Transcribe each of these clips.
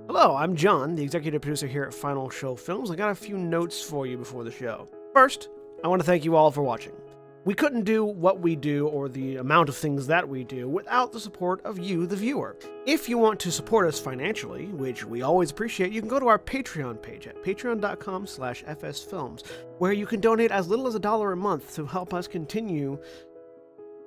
Hello, I'm John, the executive producer here at Final Show Films. I got a few notes for you before the show. First, I want to thank you all for watching. We couldn't do what we do or the amount of things that we do without the support of you, the viewer. If you want to support us financially, which we always appreciate, you can go to our Patreon page at patreon.com/fsfilms, where you can donate as little as $1 a month to help us continue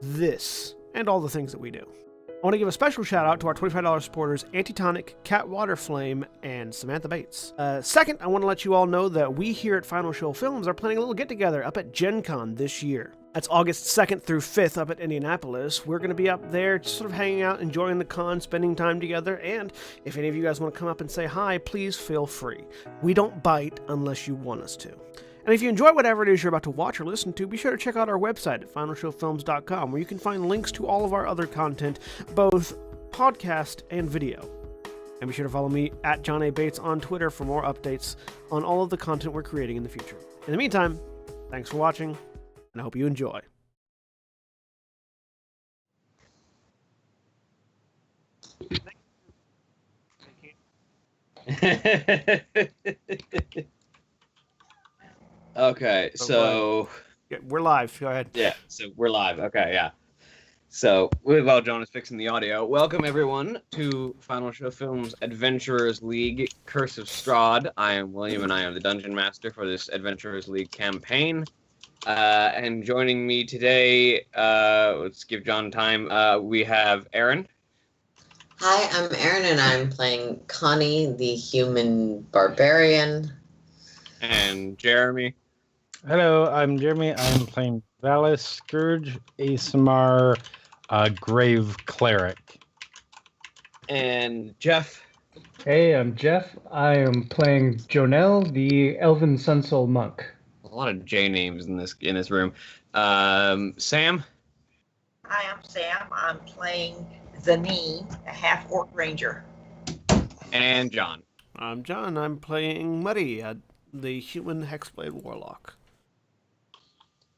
this and all the things that we do. I want to give a special shout out to our $25 supporters, Antitonic, Waterflame, and Samantha Bates. Second, I want to let you all know that we here at Final Show Films are planning a little get-together up at Gen Con this year. That's August 2nd through 5th up at Indianapolis. We're going to be up there just sort of hanging out, enjoying the con, spending time together, and if any of you guys want to come up and say hi, please feel free. We don't bite unless you want us to. And if you enjoy whatever it is you're about to watch or listen to, be sure to check out our website at finalshowfilms.com, where you can find links to all of our other content, both podcast and video. And be sure to follow me at John A. Bates on Twitter for more updates on all of the content we're creating in the future. In the meantime, thanks for watching, and I hope you enjoy. Okay, so... Yeah, we're live. Go ahead. Yeah, so we're live. Okay, yeah. So, while John is fixing the audio, welcome everyone to Final Show Films Adventurers League Curse of Strahd. I am William, and I am the Dungeon Master for this Adventurers League campaign. And joining me today, let's give John time, we have Aaron. Hi, I'm Aaron, and I'm playing Connie, the human barbarian. And Jeremy. Hello, I'm Jeremy. I'm playing Valis Scourge, ASMR, Grave Cleric. And Jeff. Hey, I'm Jeff. I am playing Jonelle, the Elven Sunsoul Monk. A lot of J names in this room. Sam. Hi, I'm Sam. I'm playing Zanine, a half-orc ranger. And John. I'm John. I'm playing Muddy, the human hexblade warlock.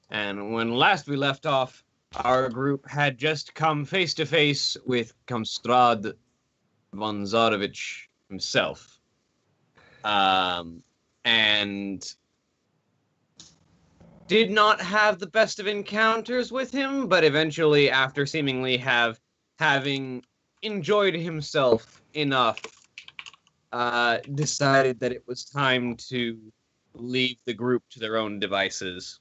And when last we left off, our group had just come face to face with Strahd von Zarovich himself. And did not have the best of encounters with him, but eventually, after seemingly having enjoyed himself enough, decided that it was time to leave the group to their own devices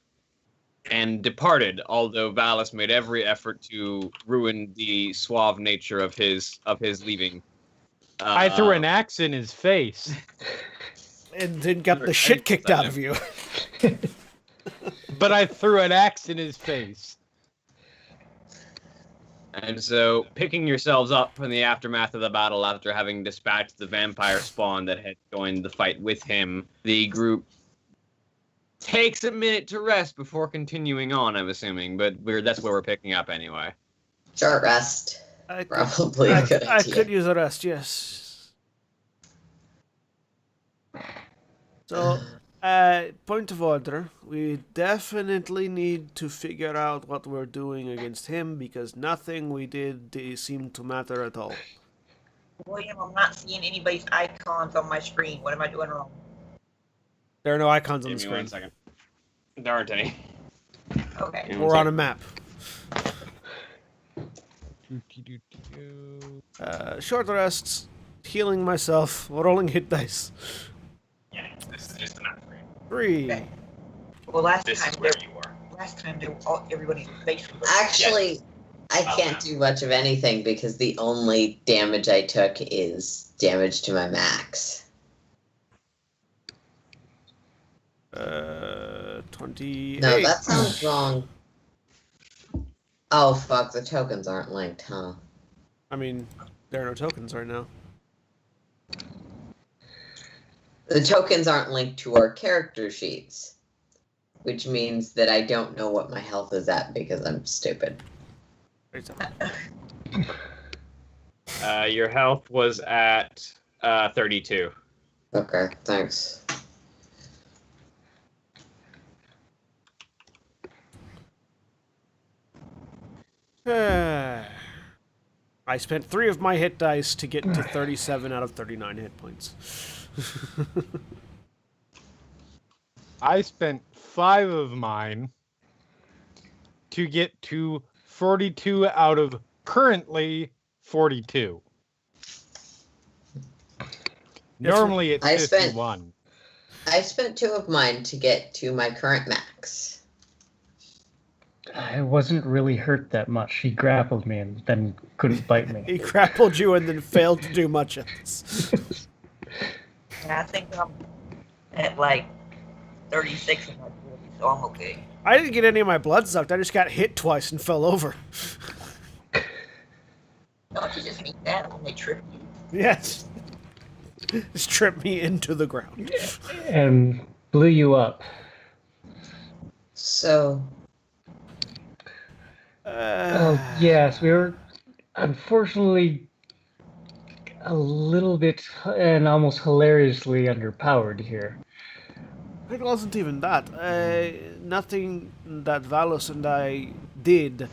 and departed, although Valis made every effort to ruin the suave nature of his leaving. I threw an axe in his face. And then got the shit kicked out of you. But I threw an axe in his face. And so, picking yourselves up in the aftermath of the battle after having dispatched the vampire spawn that had joined the fight with him, the group takes a minute to rest before continuing on, I'm assuming, but that's where we're picking up anyway. Short rest. Probably a good idea. I could use a rest, yes. So, point of order, we definitely need to figure out what we're doing against him, because nothing we did seemed to matter at all. William, I'm not seeing anybody's icons on my screen. What am I doing wrong? There are no icons on the Give me screen. 1 second. There aren't any. Okay. We're on a map. Short rests, healing myself, rolling hit dice. Yeah, this is just enough for you. 3. Okay. Well, last This time is where you were. everybody's face was Actually, I can't do much of anything because the only damage I took is damage to my max. 28. No, that sounds wrong. Oh, fuck, the tokens aren't linked, huh? I mean, there are no tokens right now. The tokens aren't linked to our character sheets, which means that I don't know what my health is at because I'm stupid. Your health was at 32. Okay, thanks. I spent 3 of my hit dice to get to 37 out of 39 hit points. I spent 5 of mine to get to 42 out of currently 42. Normally it's I spent- 51. I spent 2 of mine to get to my current max. I wasn't really hurt that much. He grappled me and then couldn't bite me. He grappled you and then failed to do much else. And I think I'm at like 36 in my 40, so I'm okay. I didn't get any of my blood sucked. I just got hit twice and fell over. Don't you just need that when they trip you? Yes. Just tripped me into the ground. And blew you up. So, Oh, yes, we were unfortunately a little bit and almost hilariously underpowered here. It wasn't even that. Nothing that Valos and I did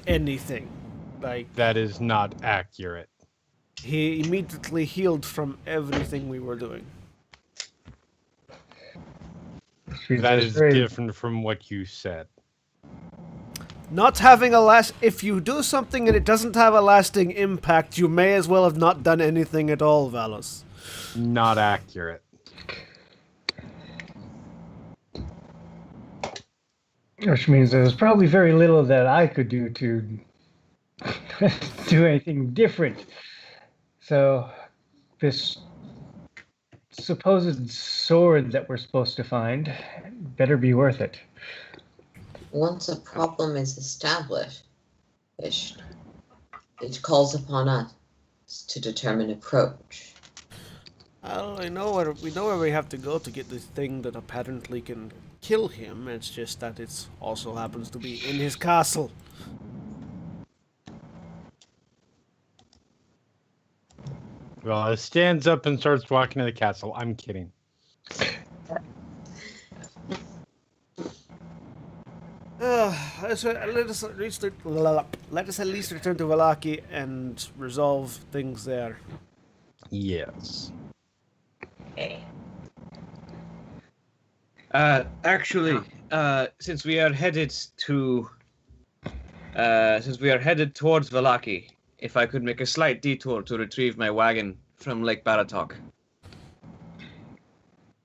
anything. Like, That is not accurate. he immediately healed from everything we were doing. That is different from what you said. Not having if you do something and it doesn't have a lasting impact, you may as well have not done anything at all, Valos. Not accurate. Which means there was probably very little that I could do to do anything different. So, this supposed sword that we're supposed to find better be worth it. once a problem is established, it calls upon us to determine approach. We know where we have to go to get this thing that apparently can kill him. It's just that it also happens to be in his castle. Well, it stands up and starts walking to the castle. I'm kidding. Let us at least return to Vallaki and resolve things there. Yes. Okay. Actually, since we are headed towards Vallaki, if I could make a slight detour to retrieve my wagon from Lake Baratok.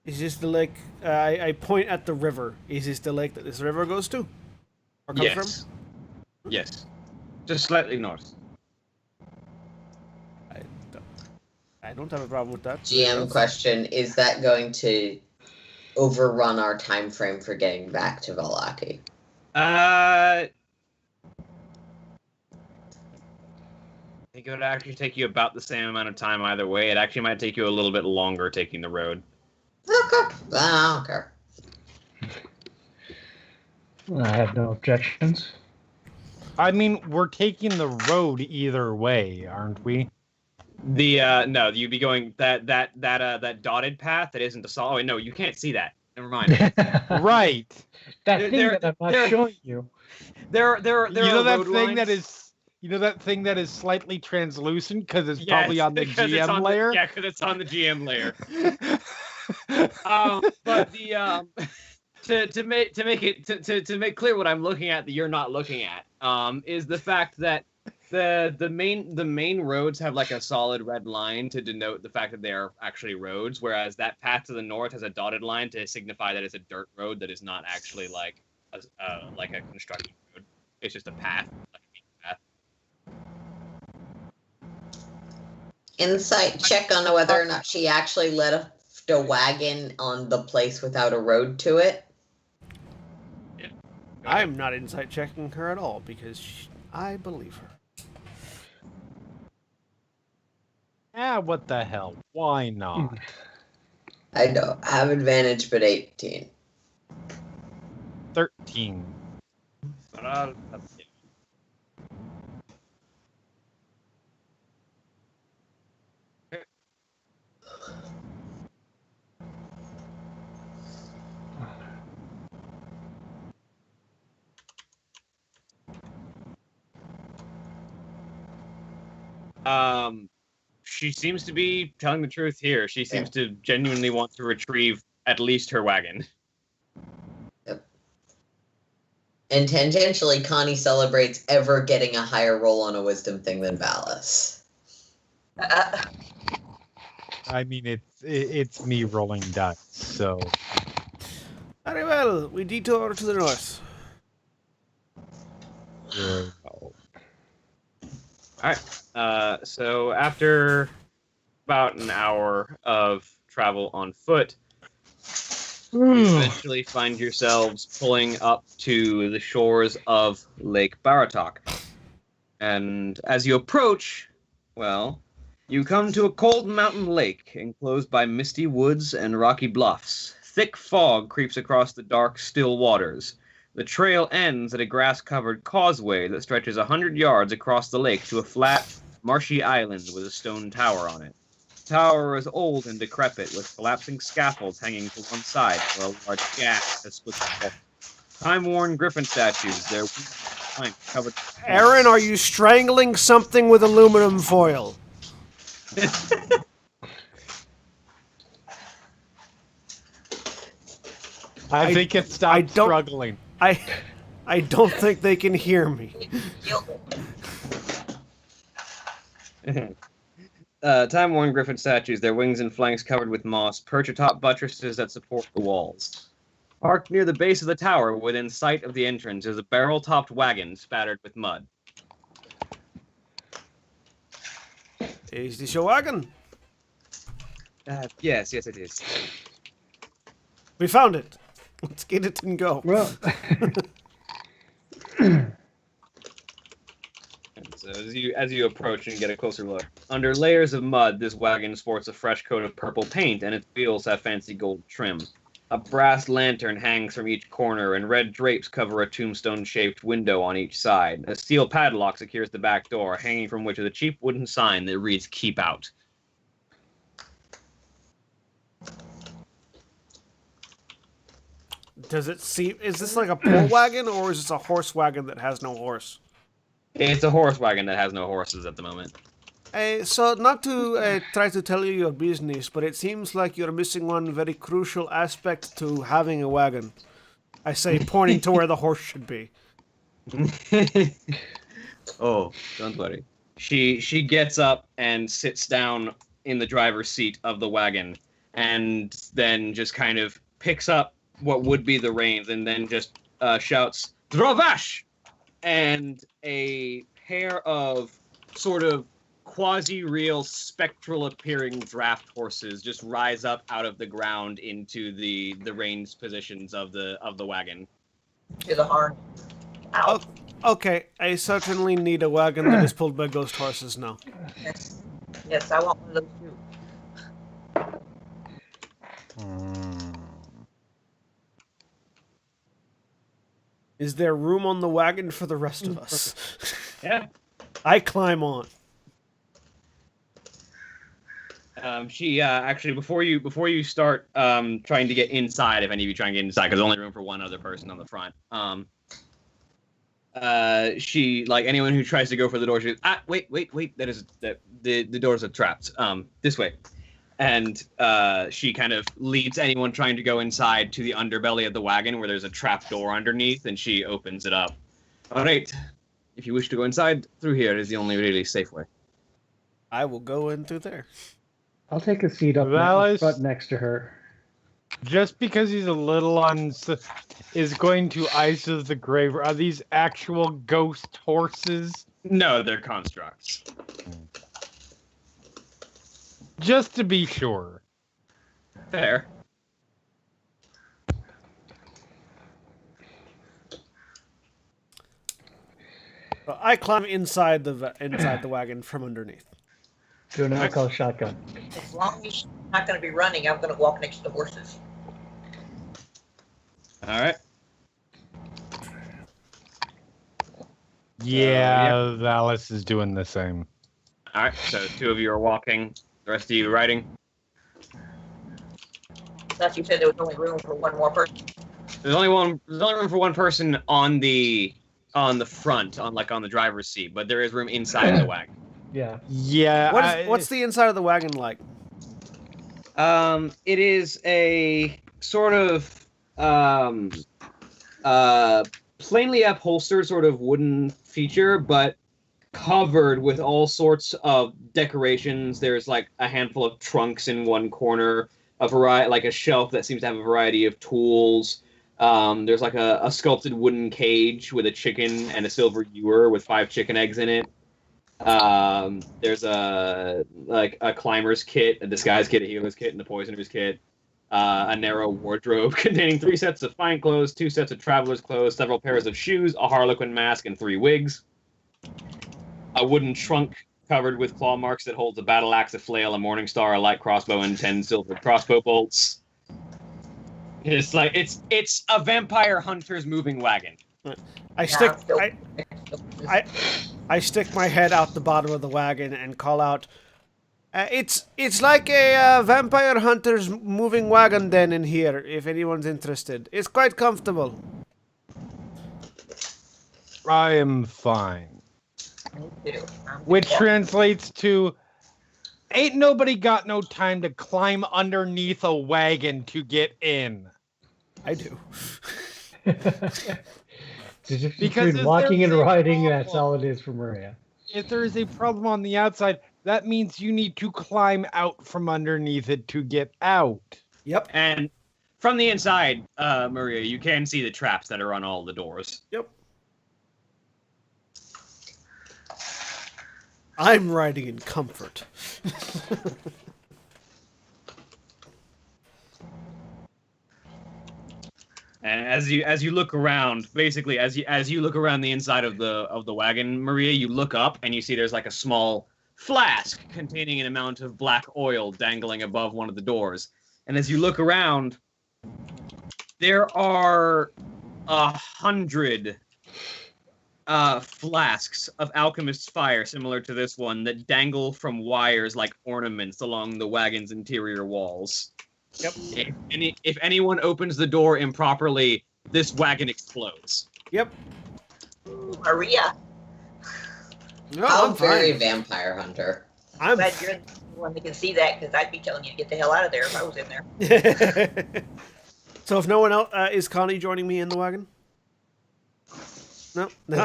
Is this the lake? I point at the river. Is this the lake that this river goes to? Or comes Yes. Yes. Just slightly north. from? I don't have a problem with that. GM question, is that going to overrun our time frame for getting back to Vallaki? I think it would actually take you about the same amount of time either way. It actually might take you a little bit longer taking the road. Okay. I don't care. I have no objections. I mean, we're taking the road either way, aren't we? No, you'd be going that dotted path that isn't a solid. Oh, wait, no, you can't see that. Never mind. Right. That There- thing there- that I'm there- not showing you. There You are know that road thing that lines. is. You know that thing that is slightly translucent because it's Yes, probably on the because it's GM on layer. Yeah, because it's on the GM layer. But the to make clear what I'm looking at that you're not looking at is the fact that the main roads have like a solid red line to denote the fact that they are actually roads, whereas that path to the north has a dotted line to signify that it's a dirt road that is not actually like a construction road. It's just a path. Like a path. Insight check on whether or not she actually left a wagon on the place without a road to it. I'm not insight checking her at all because I believe her. What the hell? Why not? I don't have advantage, but 18. 13. But She seems to be telling the truth here. She seems to genuinely want to retrieve at least her wagon. Yep. And tangentially, Connie celebrates ever getting a higher roll on a wisdom thing than Valis. I mean, it's me rolling dice, so. Very well, we detour to the north. Yeah. Alright, so after about an hour of travel on foot, you eventually find yourselves pulling up to the shores of Lake Baratok. And as you approach, well, you come to a cold mountain lake enclosed by misty woods and rocky bluffs. Thick fog creeps across the dark, still waters. The trail ends at a grass-covered causeway that stretches 100 yards across the lake to a flat, marshy island with a stone tower on it. The tower is old and decrepit, with collapsing scaffolds hanging to one side where a large gap has split the wall. Time-worn griffin statues, their wings covered. Aaron, are you strangling something with aluminum foil? I think it stopped struggling. I don't think they can hear me. Time-worn griffin statues, their wings and flanks covered with moss, perch atop buttresses that support the walls. Parked near the base of the tower, within sight of the entrance, is a barrel-topped wagon spattered with mud. Is this your wagon? Yes, it is. We found it. Let's get it and go. Well, So as you approach and get a closer look, under layers of mud, this wagon sports a fresh coat of purple paint, and its wheels have fancy gold trim. A brass lantern hangs from each corner, and red drapes cover a tombstone-shaped window on each side. A steel padlock secures the back door, hanging from which is a cheap wooden sign that reads "Keep Out." Does it seem... Is this like a pull wagon, or is this a horse wagon that has no horse? It's a horse wagon that has no horses at the moment. So, not to try to tell you your business, but it seems like you're missing one very crucial aspect to having a wagon. I say, pointing to where the horse should be. Oh, don't worry. She gets up and sits down in the driver's seat of the wagon, and then just kind of picks up what would be the reins, and then just shouts, "Drovash!" And a pair of sort of quasi-real spectral-appearing draft horses just rise up out of the ground into the reins positions of the wagon. To the horn. Ow. Okay, I certainly need a wagon that is pulled by ghost horses now. Yes, I want one of those too. Is there room on the wagon for the rest of us? Yeah. I climb on. She actually before you start trying to get inside, if any of you try and get inside, because there's only room for one other person on the front. She, like anyone who tries to go for the door, she goes, wait, the doors are trapped. This way. And she kind of leads anyone trying to go inside to the underbelly of the wagon where there's a trap door underneath, and she opens it up. All right, if you wish to go inside, through here is the only really safe way. I will go in through there. I'll take a seat up Valis, front next to her. Just because he's a little is going to Ice of the Grave. Are these actual ghost horses? No, they're constructs. Just to be sure. Fair. Well, I climb inside the wagon from underneath. Do not call shotgun. As long as she's not going to be running, I'm going to walk next to the horses. All right. Yeah, Valis is doing the same. All right. So 2 of you are walking. The rest of you riding. Thought you said there was only room for one more person. There's only room for one person on the front, on the driver's seat, but there is room inside the wagon. Yeah. Yeah. What's the inside of the wagon like? It is a sort of plainly upholstered sort of wooden feature, but covered with all sorts of decorations. There's like a handful of trunks in one corner, like a shelf that seems to have a variety of tools. There's like a sculpted wooden cage with a chicken and a silver ewer with 5 chicken eggs in it. There's a climber's kit, a disguise kit, a healer's kit, and a poisoner's kit. A narrow wardrobe containing 3 sets of fine clothes, 2 sets of traveler's clothes, several pairs of shoes, a harlequin mask, and 3 wigs. A wooden trunk covered with claw marks that holds a battle axe, a flail, a morning star, a light crossbow, and 10 silver crossbow bolts. It's like it's a vampire hunter's moving wagon. I stick my head out the bottom of the wagon and call out, it's like a vampire hunter's moving wagon den in here, if anyone's interested. It's quite comfortable. I am fine. Me too. Which translates to, ain't nobody got no time to climb underneath a wagon to get in. I do. Because Between walking and there's a riding, problem. that's all it is for Maria. If there is a problem on the outside, that means you need to climb out from underneath it to get out. Yep. And from the inside, Maria, you can see the traps that are on all the doors. Yep. I'm riding in comfort. And as you look around, basically as you look around the inside of the wagon, Maria, you look up and you see there's like a small flask containing an amount of black oil dangling above one of the doors. And as you look around, there are 100 flasks of alchemist's fire similar to this one that dangle from wires like ornaments along the wagon's interior walls. Yep. If anyone opens the door improperly, this wagon explodes. Yep. Ooh, Maria, No, How I'm very fine. vampire hunter. I'm glad you're the one that can see that, because I'd be telling you to get the hell out of there if I was in there. So if no one else, is Connie joining me in the wagon? No, then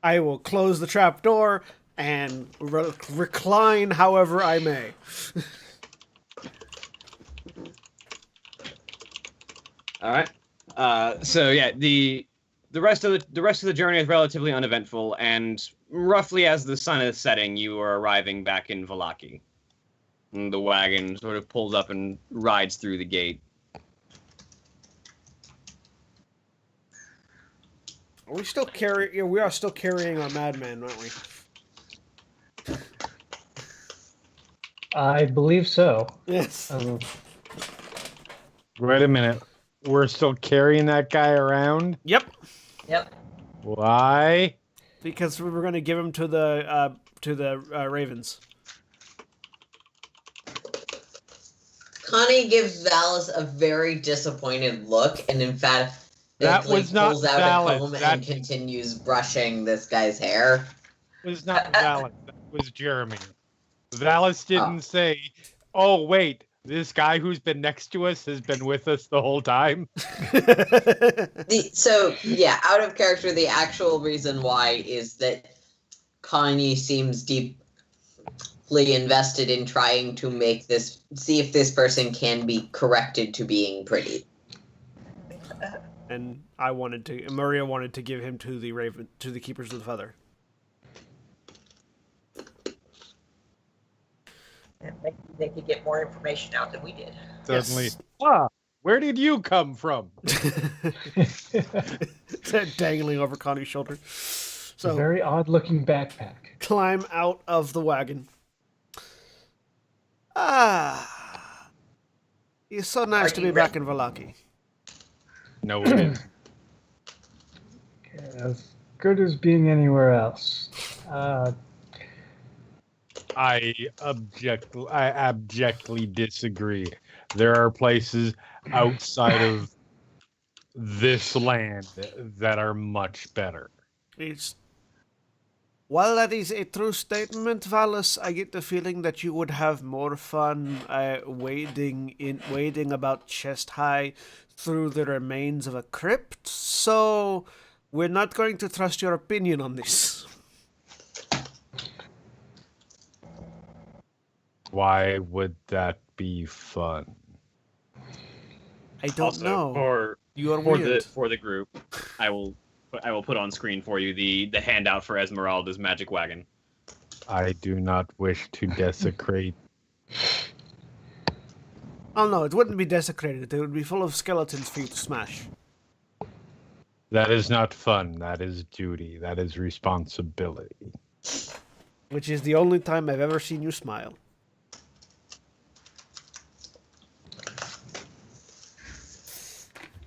I will close the trap door and recline however I may. All right. So yeah, the rest of the journey is relatively uneventful, and roughly as the sun is setting, you are arriving back in Vallaki. And the wagon sort of pulls up and rides through the gate. Are we still carrying? Yeah, we are still carrying our madman, aren't we? I believe so. Yes. Wait a minute. We're still carrying that guy around? Yep. Yep. Why? Because we were going to give him to the Ravens. Connie gives Valis a very disappointed look, and in fact, That was not pulls out Valis. a comb That- and continues brushing this guy's hair. It was not Valis. That was Jeremy. Valis didn't say, oh, wait, this guy who's been next to us has been with us the whole time. So, yeah, out of character, the actual reason why is that Connie seems deeply invested in trying to see if this person can be corrected to being pretty. And Maria wanted to give him to the Keepers of the Feather. And maybe they could get more information out than we did. Suddenly, Yes. where did you come from? Dangling over Connie's shoulder. It's a So very odd-looking backpack. climb out of the wagon. It's so nice Are to you be back in Vallaki. No, it isn't. As good as being anywhere else. I abjectly disagree. There are places outside of this land that are much better. It's While that is a true statement, Valis, I get the feeling that you would have more fun wading about chest high through the remains of a crypt. So we're not going to trust your opinion on this. Why would that be fun? I don't Also, know. You are weird. for the group, I will put on screen for you the handout for Esmeralda's magic wagon. I do not wish to desecrate. Oh no, it wouldn't be desecrated. It would be full of skeletons for you to smash. That is not fun. That is duty. That is responsibility. Which is the only time I've ever seen you smile.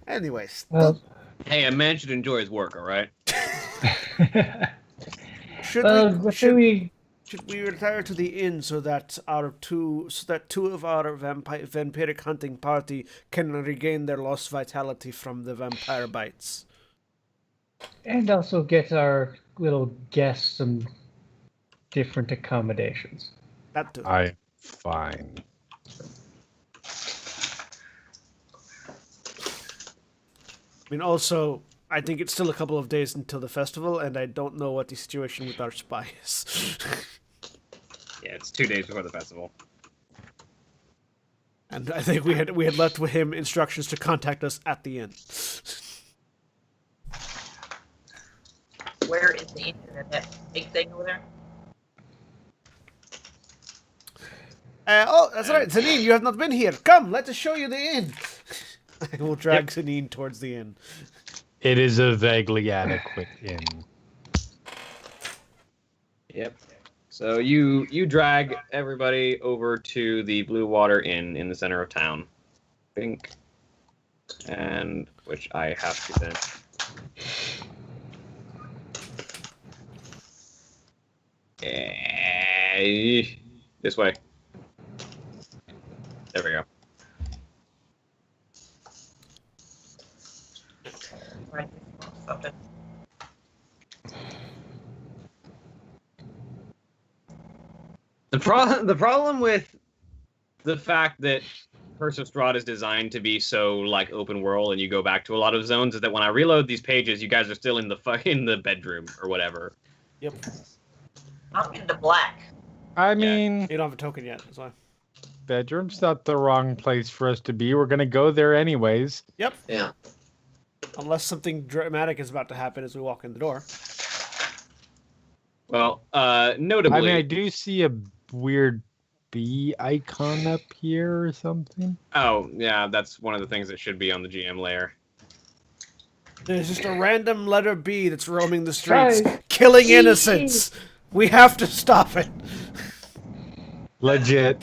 Anyways. Well, Hey, a man should enjoy his work, all right? Should we retire to the inn so that two of our vampiric hunting party can regain their lost vitality from the vampire bites? and also get our little guests some different accommodations. That too. I'm fine. I mean, also, I think it's still a couple of days until the festival, and I don't know what the situation with our spy is. Yeah, it's 2 days before the festival. And I think we had left with him instructions to contact us at the inn. Where is the internet? That big thing over there? Oh, that's right, Zanine, you have not been here. Come, let us show you the inn. I will drag Zanine towards the inn. It is a vaguely adequate inn. Yep. So you drag everybody over to the Blue Water Inn in the center of town. Think. And which I have to then. This way. There we go. Right. Something. The problem with the fact that Curse of Strahd is designed to be so like open world, and you go back to a lot of zones, is that when I reload these pages, you guys are still in the bedroom or whatever. Yep. I'm in the black. I mean, You don't have a token yet, that's why. bedroom's not the wrong place for us to be. We're gonna go there anyways. Yep. Yeah. Unless something dramatic is about to happen as we walk in the door. Well, notably, I mean, I do see a weird bee icon up here or something. oh yeah, that's one of the things that should be on the GM layer. There's just a random letter B that's roaming the streets, Guys. killing innocents. We have to stop it. Legit.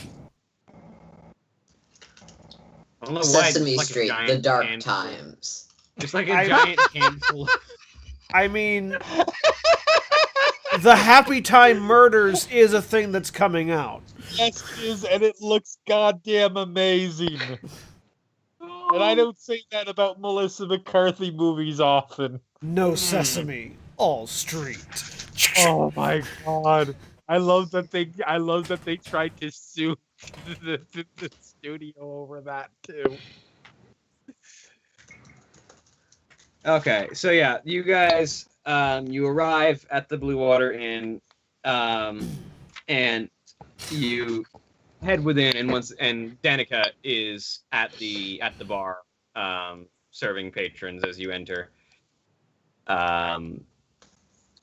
I don't know why it's Sesame like a Street, giant The Dark handful. Times. Just like a giant handful. I mean, the Happy Time Murders is a thing that's coming out. Yes, it is, and it looks goddamn amazing. And I don't say that about Melissa McCarthy movies often. No Sesame, all street. Oh my god! I love that they tried to sue the studio over that too. Okay, so yeah, you guys, you arrive at the Blue Water Inn, and you head within, and Danica is at the bar, serving patrons as you enter.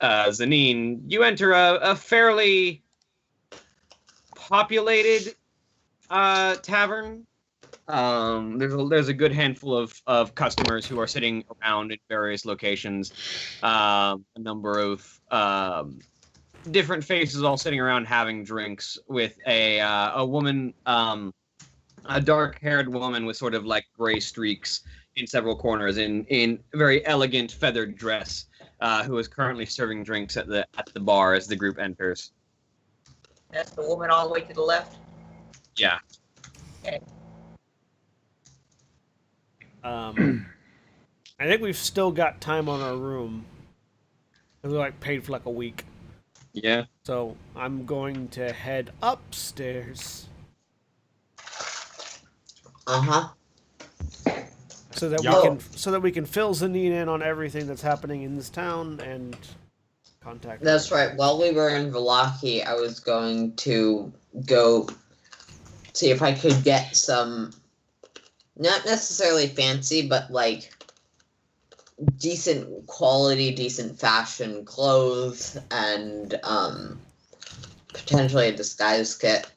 Zanine, you enter a fairly populated tavern. There's a good handful of customers who are sitting around in various locations. A number of different faces all sitting around having drinks with a woman, a dark-haired woman with sort of like gray streaks in several corners in a very elegant feathered dress, who is currently serving drinks at the bar as the group enters. That's the woman all the way to the left. Yeah. Okay. I think we've still got time on our room. We paid for like a week. Yeah. So I'm going to head upstairs Uh-huh. so that Yeah. we can fill Zanine in on everything that's happening in this town and contact. That's her. right. While we were in Velaki, I was going to go see if I could get some, not necessarily fancy, but like decent quality, decent fashion clothes and potentially a disguise kit.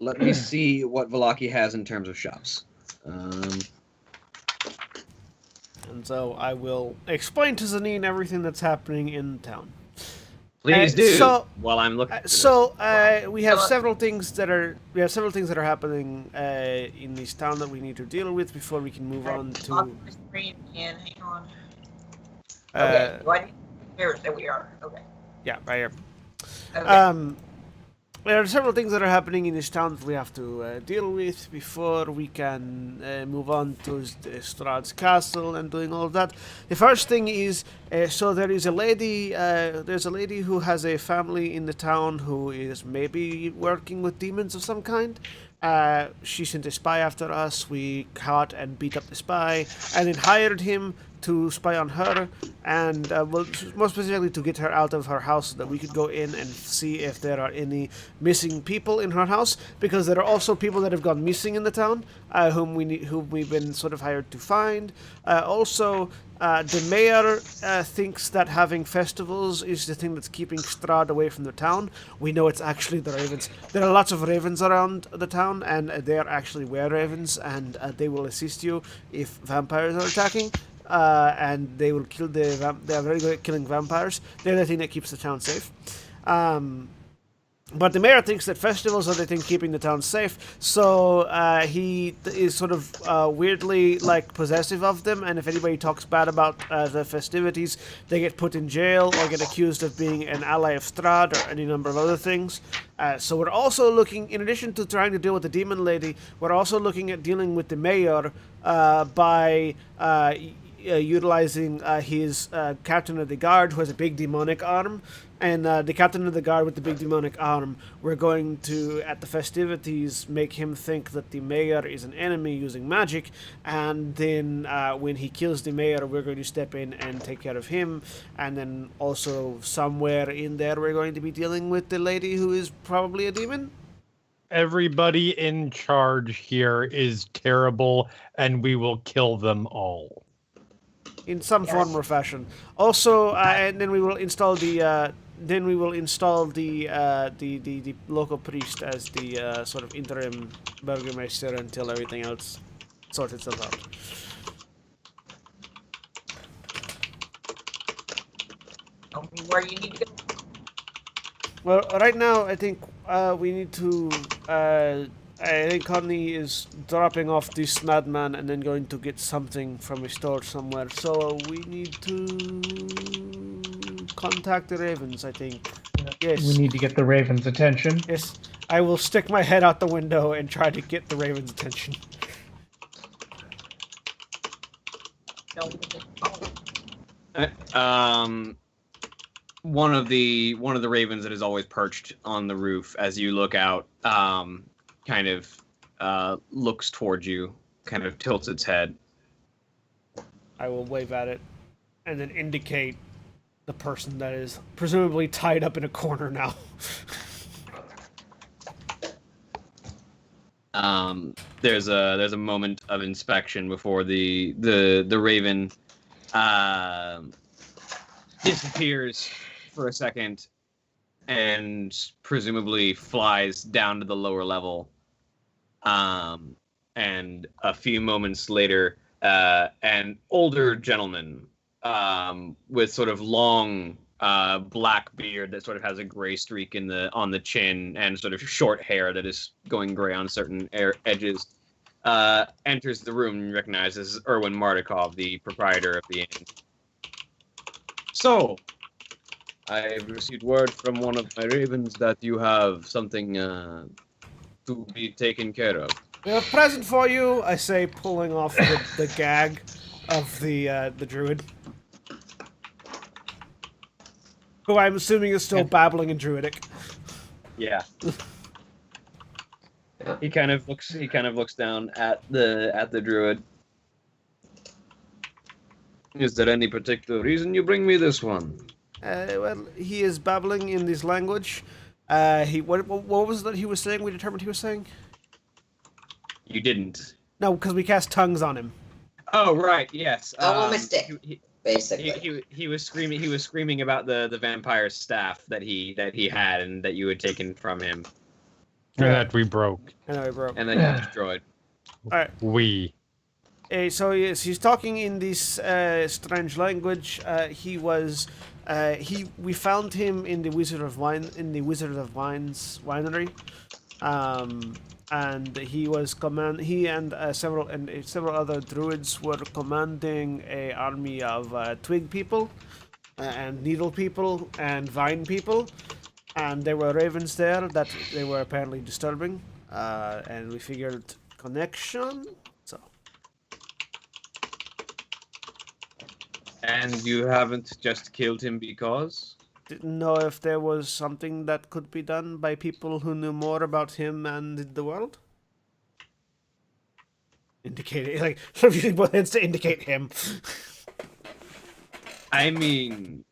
Let me see what Velaki has in terms of shops. And so I will explain to Zanine everything that's happening in town. Please do. so- while I'm looking. For So we have Well, several things that are happening in this town that we need to deal with before we can move on Off to. my screen again. Hang on. Uh, Okay. Do I need here? There we are. Okay. Yeah, right here. Okay. There are several things that are happening in this town that we have to deal with before we can move on to Strahd's castle and doing all of that. The first thing is, so there is a lady. There's a lady who has a family in the town who is maybe working with demons of some kind. She sent a spy after us. We caught and beat up the spy, and then hired him to spy on her, and well, more specifically to get her out of her house so that we could go in and see if there are any missing people in her house, because there are also people that have gone missing in the town, whom we've been sort of hired to find. Also, the mayor thinks that having festivals is the thing that's keeping Strahd away from the town. We know it's actually the ravens. There are lots of ravens around the town, and they are actually were-ravens, and they will assist you if vampires are attacking. And they will kill they are very good at killing vampires. They're the thing that keeps the town safe. But the mayor thinks that festivals are the thing keeping the town safe, so he is sort of weirdly like possessive of them, and if anybody talks bad about the festivities, they get put in jail or get accused of being an ally of Strahd or any number of other things. So we're also looking, in addition to trying to deal with the demon lady, we're also looking at dealing with the mayor by utilizing his captain of the guard, who has a big demonic arm, and the captain of the guard with the big demonic arm, we're going to, at the festivities, make him think that the mayor is an enemy using magic, and then when he kills the mayor, we're going to step in and take care of him, and then also somewhere in there we're going to be dealing with the lady who is probably a demon. Everybody in charge here is terrible, and we will kill them all. In some form or fashion. Also, and then we will install the the local priest as the sort of interim burgomaster until everything else sorts itself out. Tell me where you need to go. Well, right now I think we need to. I think Connie is dropping off this madman and then going to get something from a store somewhere. So we need to contact the ravens, I think. Yes. We need to get the Raven's attention. Yes. I will stick my head out the window and try to get the raven's attention. One of the ravens that is always perched on the roof as you look out, kind of looks towards you, kind of tilts its head. I will wave at it and then indicate the person that is presumably tied up in a corner now. There's a moment of inspection before the raven disappears for a second and presumably flies down to the lower level. And a few moments later, an older gentleman with sort of long black beard that sort of has a gray streak on the chin and sort of short hair that is going gray on certain edges, enters the room and recognizes Erwin Mardikov, the proprietor of the inn. So, I have received word from one of my ravens that you have something to be taken care of. We have a present for you, I say, pulling off the gag of the druid. Who I'm assuming is still babbling in Druidic. Yeah. He kind of looks down at the druid. Is there any particular reason you bring me this one? Well, he is babbling in this language. What was that he was saying? We determined he was saying. You didn't. No, because we cast tongues on him. Oh right, yes. Mystic, basically. He was screaming. He was screaming about the vampire staff that he had and that you had taken from him. And that we broke. I know he broke. And then you destroyed. All right. We. So yes, he's talking in this strange language. We found him in the Wizard of Wines winery, and he and several other druids were commanding a army of twig people, and needle people, and vine people, and there were ravens there that they were apparently disturbing, and we figured connection. So. And you haven't just killed him because? Didn't know if there was something that could be done by people who knew more about him and the world. Indicating, like, using both hands to indicate him. I mean,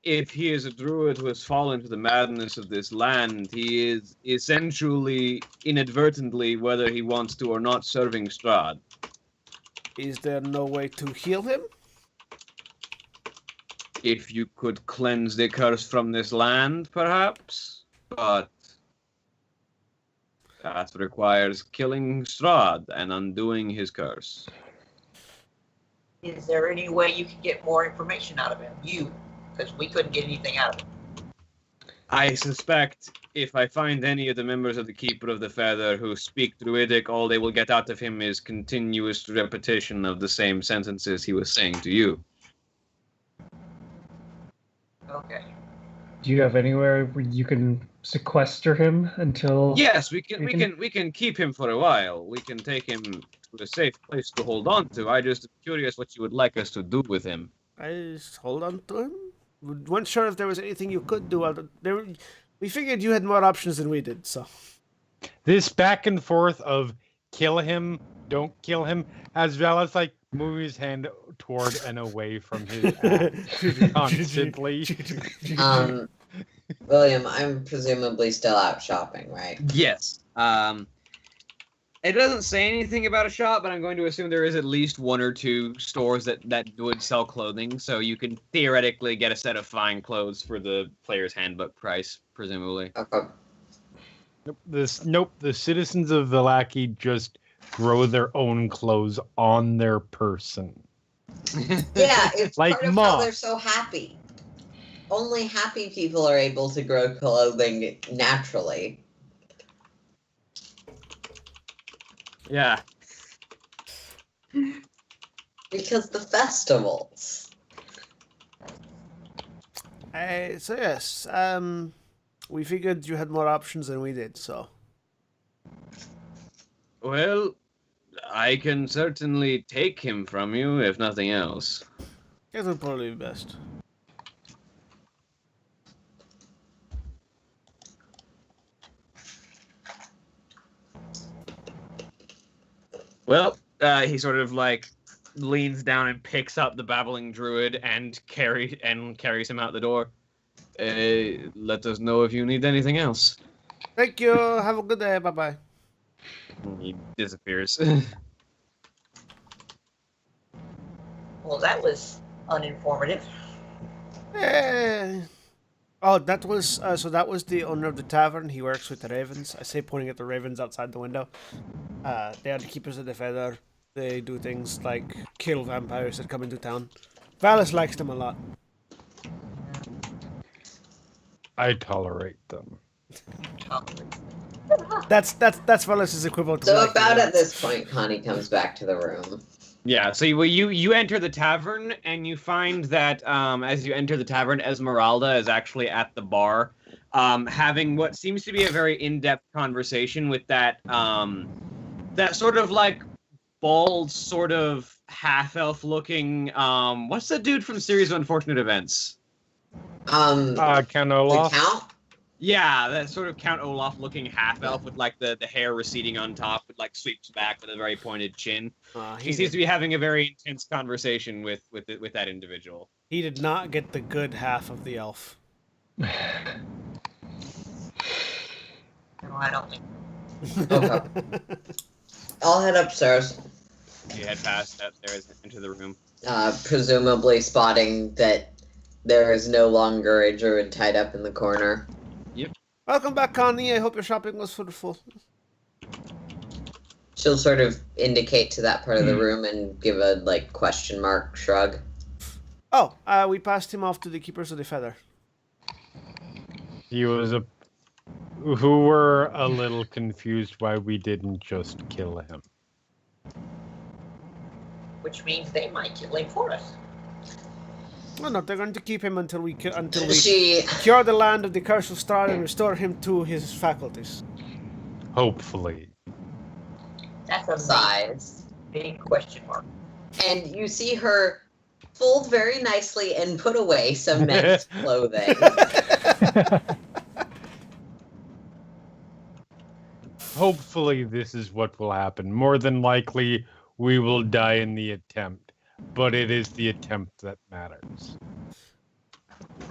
if he is a druid who has fallen to the madness of this land, he is essentially, inadvertently, whether he wants to or not, serving Strahd. Is there no way to heal him? If you could cleanse the curse from this land, perhaps, but that requires killing Strahd and undoing his curse. Is there any way you can get more information out of him? Because we couldn't get anything out of him. I suspect if I find any of the members of the Keeper of the Feather who speak Druidic, all they will get out of him is continuous repetition of the same sentences he was saying to you. Okay. Do you have anywhere where you can sequester him until? Yes, we can keep him for a while. We can take him to a safe place to hold on to. I just am curious what you would like us to do with him. I just hold on to him. We weren't sure if there was anything you could do. We figured you had more options than we did, so. This back and forth of kill him, don't kill him, as well as like moving his hand toward and away from his axe constantly. William, I'm presumably still out shopping, right? Yes. It doesn't say anything about a shop, but I'm going to assume there is at least one or two stores that would sell clothing, so you can theoretically get a set of fine clothes for the player's handbook price, presumably. Okay. Nope. The citizens of Vallaki just grow their own clothes on their person. Yeah, it's like part of how they're so happy. Only happy people are able to grow clothing naturally. Yeah. Because the festivals. So yes, we figured you had more options than we did, so. Well, I can certainly take him from you, if nothing else. That would probably be best. Well, he sort of like leans down and picks up the babbling druid and carries him out the door. Let us know if you need anything else. Thank you. Have a good day. Bye-bye. He disappears. Well, that was uninformative. Oh, that was that was the owner of the tavern. He works with the ravens. I say, pointing at the ravens outside the window. They are the keepers of the feather. They do things like kill vampires that come into town. Valis likes them a lot. I tolerate them. That's Valis' equivalent. So to about at this point, Connie comes back to the room. Yeah, so you enter the tavern, and you find that as you enter the tavern, Esmeralda is actually at the bar, having what seems to be a very in-depth conversation with that sort of like bald, sort of half-elf looking, what's the dude from Series of Unfortunate Events? Count The Olaf. count? Yeah, that sort of Count Olaf looking half elf with like the hair receding on top, with like sweeps back with a very pointed chin. He seems to be having a very intense conversation with that individual. He did not get the good half of the elf. No, I don't think. Okay. I'll head upstairs, You head past upstairs into the room. presumably spotting that there is no longer a druid tied up in the corner. Welcome back, Connie. I hope your shopping was fruitful. She'll sort of indicate to that part of the room and give a like question mark shrug. Oh, we passed him off to the Keepers of the Feather. He was who were a little confused why we didn't just kill him. Which means they might kill him for us. No, no, they're going to keep him until we She cure the land of the curse of Strahd and restore him to his faculties. Hopefully. That's a sighs, big question mark. and you see her fold very nicely and put away some men's clothing. Hopefully this is what will happen. More than likely, we will die in the attempt. But it is the attempt that matters.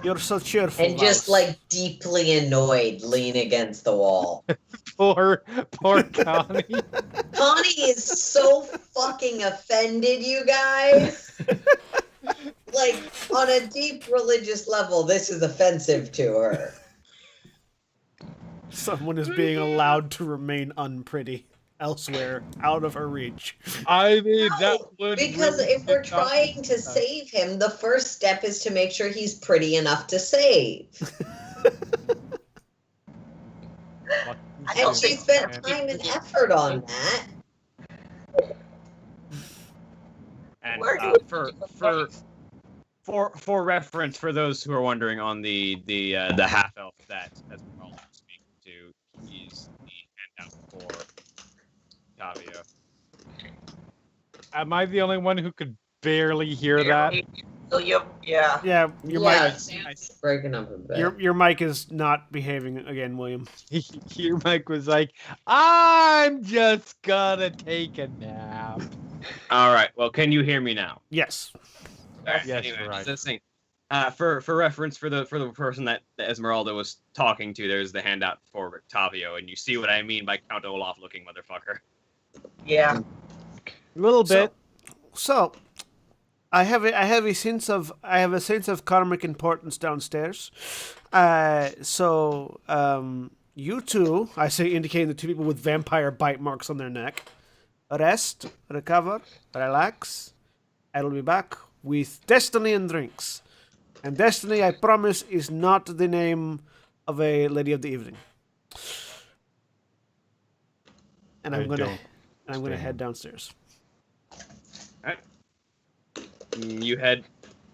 You're so cheerful. And just Mouse. like deeply annoyed, lean against the wall. Poor Connie. Connie is so fucking offended, you guys. Like, on a deep religious level, this is offensive to her. Someone is being allowed to remain unpretty elsewhere, out of her reach. I mean, No, that would because really if we're pick up- trying to save him, the first step is to make sure he's pretty enough to save. And she spent time and effort on that. And Where do for reference, for those who are wondering, on the half elf that Esmeralda was speaking to, he's the handout for Tavio. Am I the only one who could barely hear that? So yeah. Yeah, your Yeah, mic. it's breaking up a bit. Your mic is not behaving again, William. Your mic was like, I'm just gonna take a nap. All right. Well, can you hear me now? Yes. Yes, Anyway, right. this thing. For reference, for the person that Esmeralda was talking to, there's the handout for Octavio, and you see what I mean by Count Olaf looking motherfucker. Yeah. A little bit. So, I have a sense of karmic importance downstairs. You two, I say, indicating the two people with vampire bite marks on their neck, rest, recover, relax. I will be back with destiny and drinks. And destiny, I promise, is not the name of a lady of the evening. And I'm gonna head downstairs.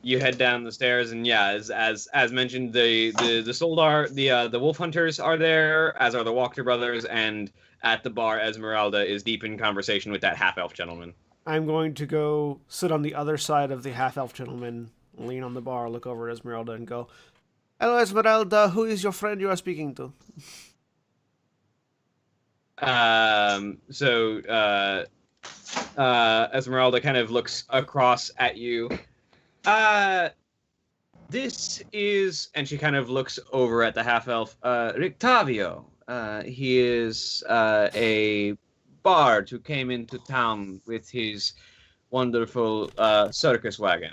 You head down the stairs, and yeah, as mentioned, the Soldar, the Wolf Hunters are there, as are the Walker brothers, and at the bar, Esmeralda is deep in conversation with that half elf gentleman. I'm going to go sit on the other side of the half-elf gentleman, lean on the bar, look over at Esmeralda, and go, "Hello, Esmeralda. Who is your friend you are speaking to?" Esmeralda kind of looks across at you. This is, and she kind of looks over at the half elf. Rictavio. He is a bard who came into town with his wonderful circus wagon.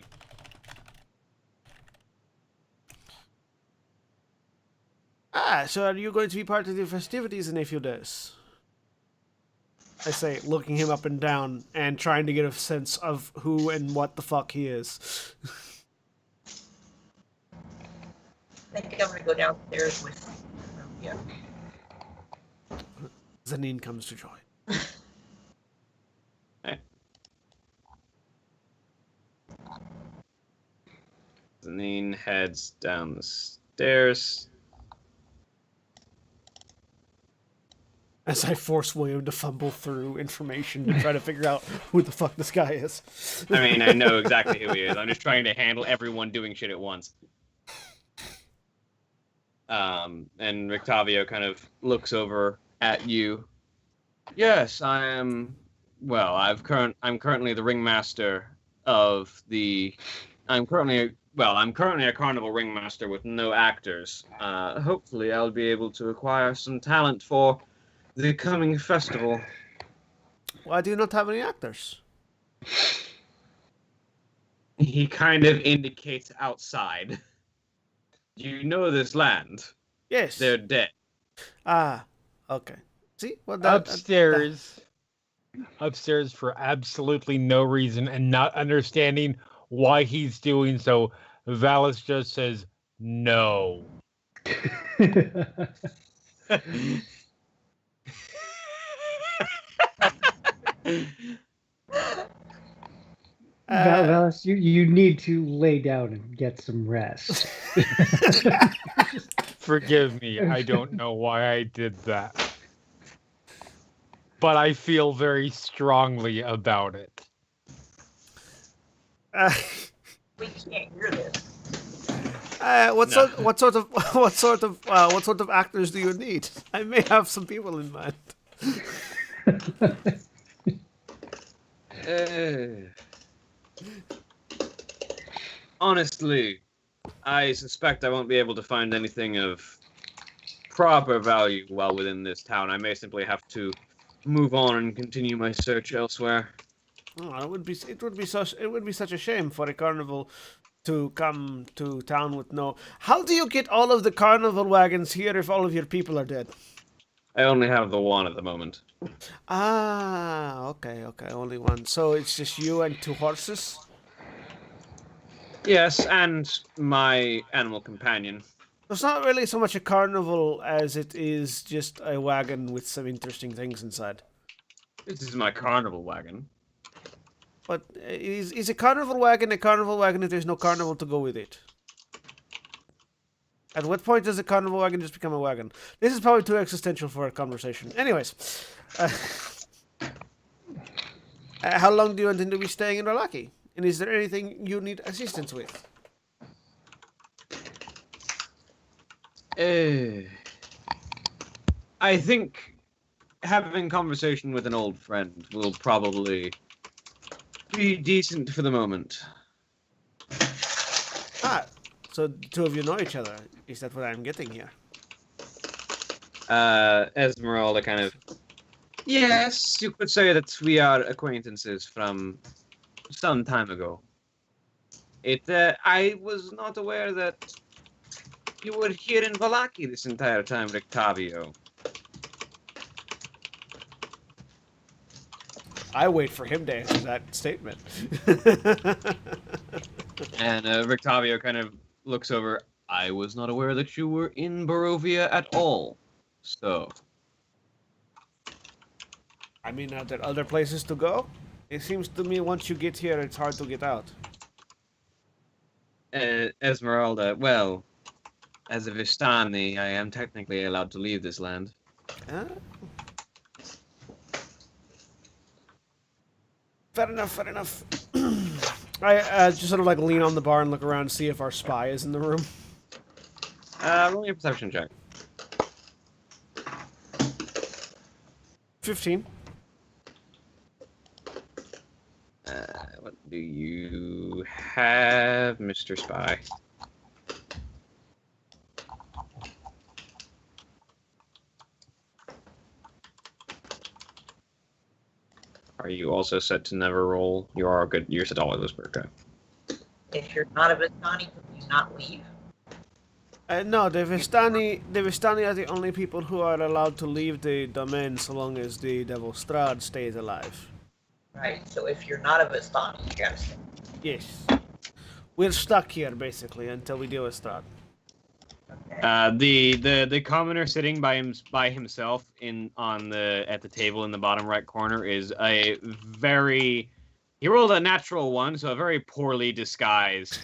So are you going to be part of the festivities in a few days? I say, looking him up and down and trying to get a sense of who and what the fuck he is. I think I'm gonna go downstairs with. Yeah. Zanine comes to join. Zanine heads down the stairs. As I force William to fumble through information to try to figure out who the fuck this guy is. I mean, I know exactly who he is. I'm just trying to handle everyone doing shit at once. And Rictavio kind of looks over at you. Yes, I am. Well, I'm currently the ringmaster of the. I'm currently a carnival ringmaster with no actors. Hopefully, I'll be able to acquire some talent for the coming festival. Why do you not have any actors? He kind of indicates outside. You know this land. Yes. They're dead. Ah, okay. See? Well, Upstairs for absolutely no reason and not understanding why he's doing so. Valis just says no. Valis, you need to lay down and get some rest. Forgive me, I don't know why I did that. But I feel very strongly about it. We can't hear this. what sort of actors do you need? I may have some people in mind. Honestly, I suspect I won't be able to find anything of proper value while within this town. I may simply have to move on and continue my search elsewhere. Oh, it would be such a shame for a carnival to come to town with no. How do you get all of the carnival wagons here if all of your people are dead? I only have the one at the moment. Ah, okay, only one. So it's just you and 2 horses? Yes, and my animal companion. It's not really so much a carnival as it is just a wagon with some interesting things inside. This is my carnival wagon. But is a carnival wagon if there's no carnival to go with it? At what point does a carnival wagon just become a wagon? This is probably too existential for a conversation. Anyways, how long do you intend to be staying in Ralaki? And is there anything you need assistance with? I think having conversation with an old friend will probably be decent for the moment. Ah, so the 2 of you know each other. Is that what I'm getting here? Esmeralda kind of... Yes, you could say that we are acquaintances from some time ago. I was not aware that you were here in Vallaki this entire time, Rictavio. I wait for him to answer that statement. And Rictavio kind of looks over. I was not aware that you were in Barovia at all. So... I mean, are there other places to go? It seems to me once you get here, it's hard to get out. Esmeralda, well, as a Vistani, I am technically allowed to leave this land. Fair enough. I just sort of like lean on the bar and look around and see if our spy is in the room. Roll me a perception check. 15. What do you have, Mr. Spy? Are you also set to never roll? You are good. You're set to always whisper. Okay. If you're not a Vistani, can you not leave? No, the Vistani are the only people who are allowed to leave the domain so long as the devil Strahd stays alive. Right, so if you're not a Vistani, you gotta stay. Yes. We're stuck here, basically, until we deal with Strahd. Okay. The commoner sitting by himself at the table in the bottom right corner is a very... He rolled a natural one, so a very poorly disguised...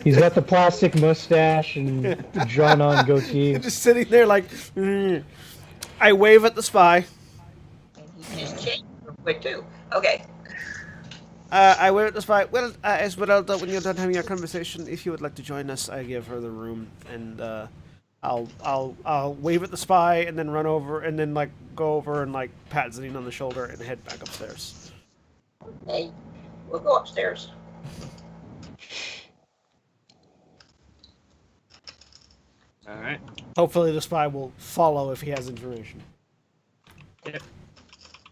He's got the plastic mustache and drawn-on goatee. Just sitting there like... I wave at the spy. And he just changed real quick, too. Okay. I wave at the spy. Well, Esmeralda, when you're done having your conversation, if you would like to join us, I give her the room, and I'll wave at the spy, and then run over, and then like go over and like pat Zanine on the shoulder, and head back upstairs. Hey, we'll go upstairs. All right. Hopefully, the spy will follow if he has information. Yep.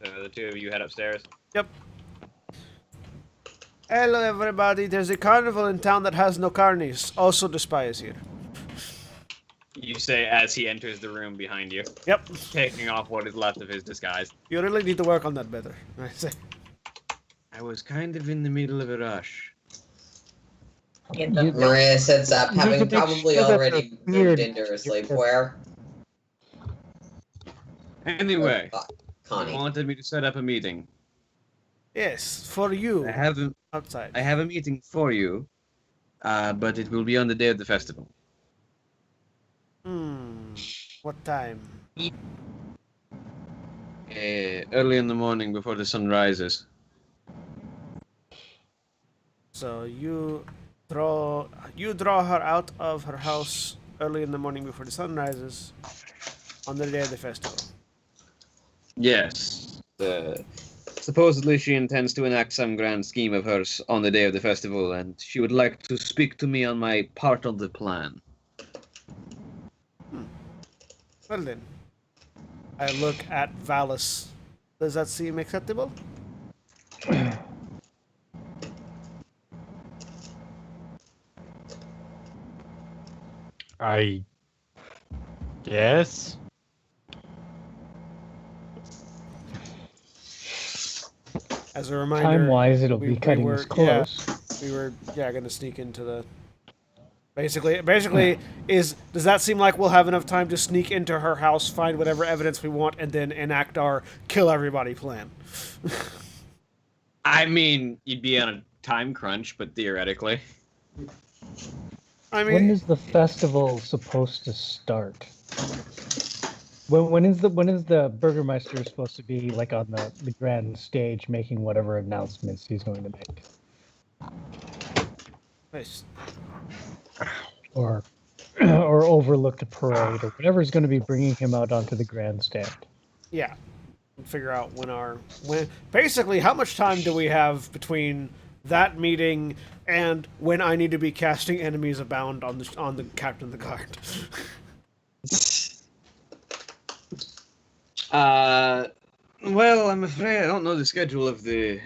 So the two of you head upstairs. Yep. Hello, everybody. There's a carnival in town that has no carnies. Also, the spy is here. You say as he enters the room behind you, Yep. taking off what is left of his disguise. You really need to work on that better. I say. I was kind of in the middle of a rush. In the Maria sits up, You need to having make probably sure that already the moved beard- into her sleepwear. Anyway, you Connie. wanted me to set up a meeting. Yes, for you I have outside. a meeting for you, but it will be on the day of the festival. What time? Early in the morning before the sun rises. So you draw her out of her house early in the morning before the sun rises on the day of the festival. Yes. Supposedly she intends to enact some grand scheme of hers on the day of the festival, and she would like to speak to me on my part of the plan. Well then, I look at Valis. Does that seem acceptable? I guess. As a reminder, Time-wise, it'll we be cutting were- us close. we were gonna sneak into the. Basically, does that seem like we'll have enough time to sneak into her house, find whatever evidence we want, and then enact our kill everybody plan? I mean, you'd be on a time crunch, but theoretically. I When mean, is the festival supposed to start? When is the Burgermeister supposed to be like on the grand stage making whatever announcements he's going to make? nice. Or overlook the parade or whatever's going to be bringing him out onto the grandstand. Yeah, figure out when. Basically, how much time do we have between that meeting and when I need to be casting enemies abound on the captain of the guard? Well, I'm afraid I don't know the schedule of the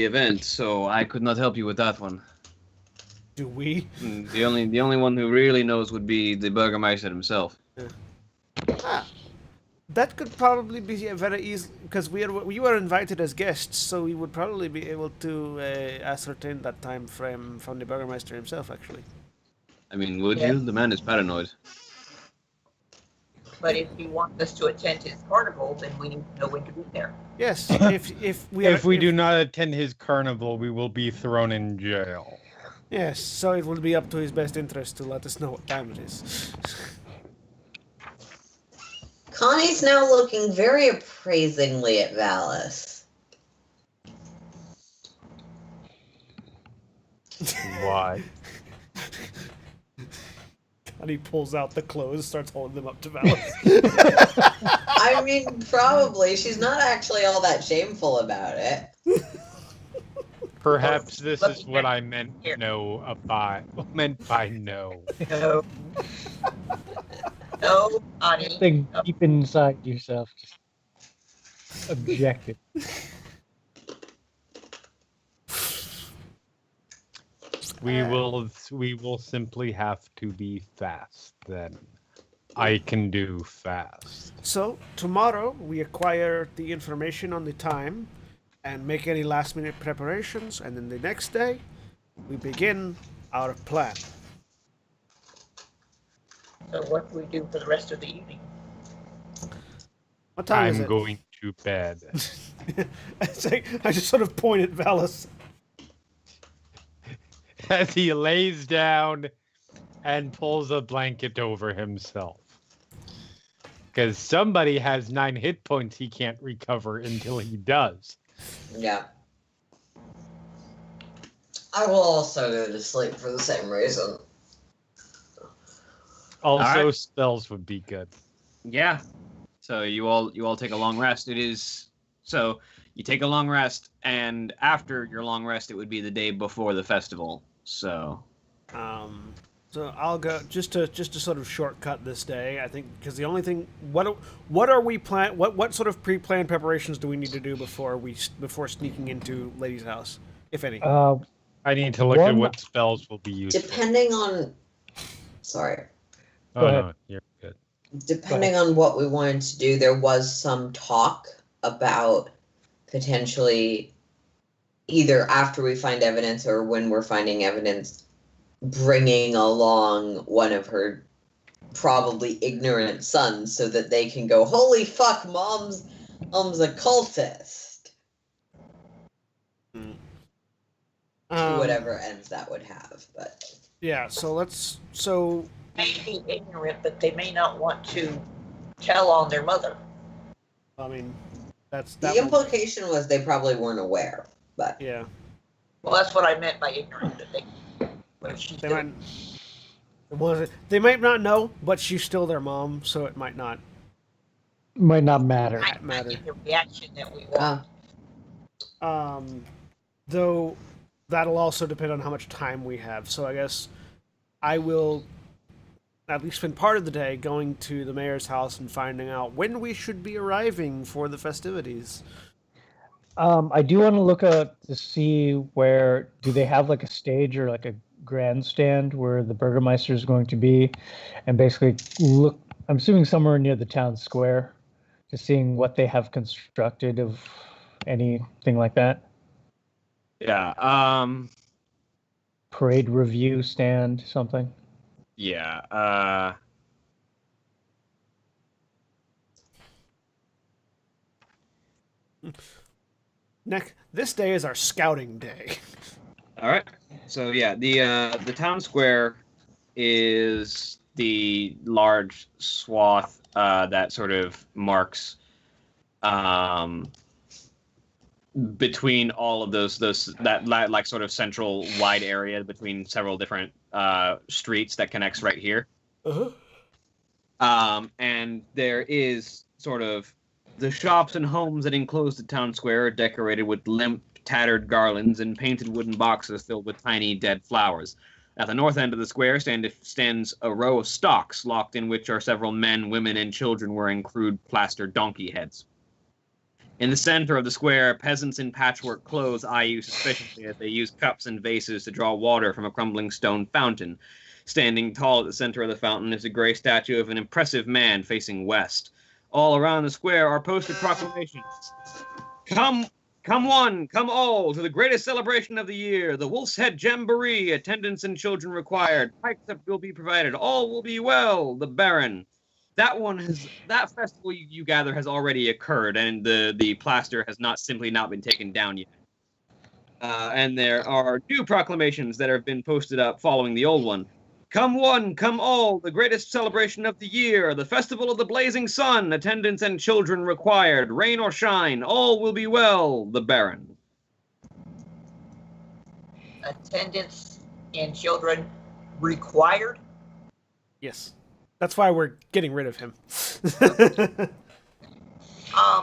event, so I could not help you with that one. Do we? The only one who really knows would be the Burgermeister himself. That could probably be very easy because we were invited as guests, so we would probably be able to ascertain that time frame from the Burgermeister himself. Actually, I mean, would Yeah. you? The man is paranoid. But if you want us to attend his carnival, then we need to know when to be there. yes. if we Do not attend his carnival, we will be thrown in jail. yes, so it will be up to his best interest to let us know what time it is. Connie's now looking very appraisingly at Valis. Why? And he pulls out the clothes, starts holding them up to Valis. I mean, probably. She's not actually all that shameful about it. Perhaps this Let is me what hear- I meant by no. No. No, honey. Something deep inside yourself just objected. We will simply have to be fast then. I can do fast. So tomorrow we acquire the information on the time and make any last minute preparations, and then the next day we begin our plan. So what do we do for the rest of the evening? What time is I'm it? going to bed. I just sort of point at Valis. As he lays down and pulls a blanket over himself. Because somebody has 9 hit points he can't recover until he does. Yeah. I will also go to sleep for the same reason. Also, right. spells would be good. Yeah. So you all take a long rest. It is so you take a long rest, and after your long rest, it would be the day before the festival. So So I'll go just to sort of shortcut this day. I think because the only thing what are we plan what sort of pre-planned preparations do we need to do before sneaking into Lady's house, if any? I need to look at One- what spells will be useful. Depending on, sorry, Oh, Go ahead. no, you're good. depending on what we wanted to do, there was some talk about potentially either after we find evidence or when we're finding evidence, bringing along one of her probably ignorant sons so that they can go, holy fuck, mom's a cultist. To whatever ends that would have, but Yeah. So May be ignorant, but they may not want to tell on their mother. I mean, that the will- implication was they probably weren't aware. But yeah. Well, that's what I meant by ignorant. That what she's They doing. they might not know, but she's still their mom, so it might not. Might not matter. Might not matter. get the reaction that we want. Though that'll also depend on how much time we have. So I guess I will at least spend part of the day going to the mayor's house and finding out when we should be arriving for the festivities. I do want to look to see where do they have like a stage or like a grandstand where the Burgermeister is going to be, and basically look. I'm assuming somewhere near the town square, just seeing what they have constructed of anything like that. yeah. Parade review stand, something. Yeah. Nick, this day is our scouting day. All right. So yeah, the town square is the large swath that sort of marks between all of those that like sort of central wide area between several different streets that connects right here. And there is sort of the shops and homes that enclose the town square are decorated with limp, tattered garlands and painted wooden boxes filled with tiny dead flowers. At the north end of the square stands a row of stocks, locked in which are several men, women, and children wearing crude plaster donkey heads. In the center of the square, peasants in patchwork clothes eye you suspiciously as they use cups and vases to draw water from a crumbling stone fountain. Standing tall at the center of the fountain is a gray statue of an impressive man facing west. All around the square are posted proclamations. Come one, come all, to the greatest celebration of the year, the Wolf's Head Jamboree. Attendance and children required. Pipes will be provided. All will be well. The Baron. That festival you gather has already occurred, and the plaster has not been taken down yet. And there are new proclamations that have been posted up following the old one. Come one, come all, the greatest celebration of the year, the festival of the blazing sun, attendance and children required, rain or shine, all will be well, the Baron. Attendance and children required. Yes. That's why we're getting rid of him.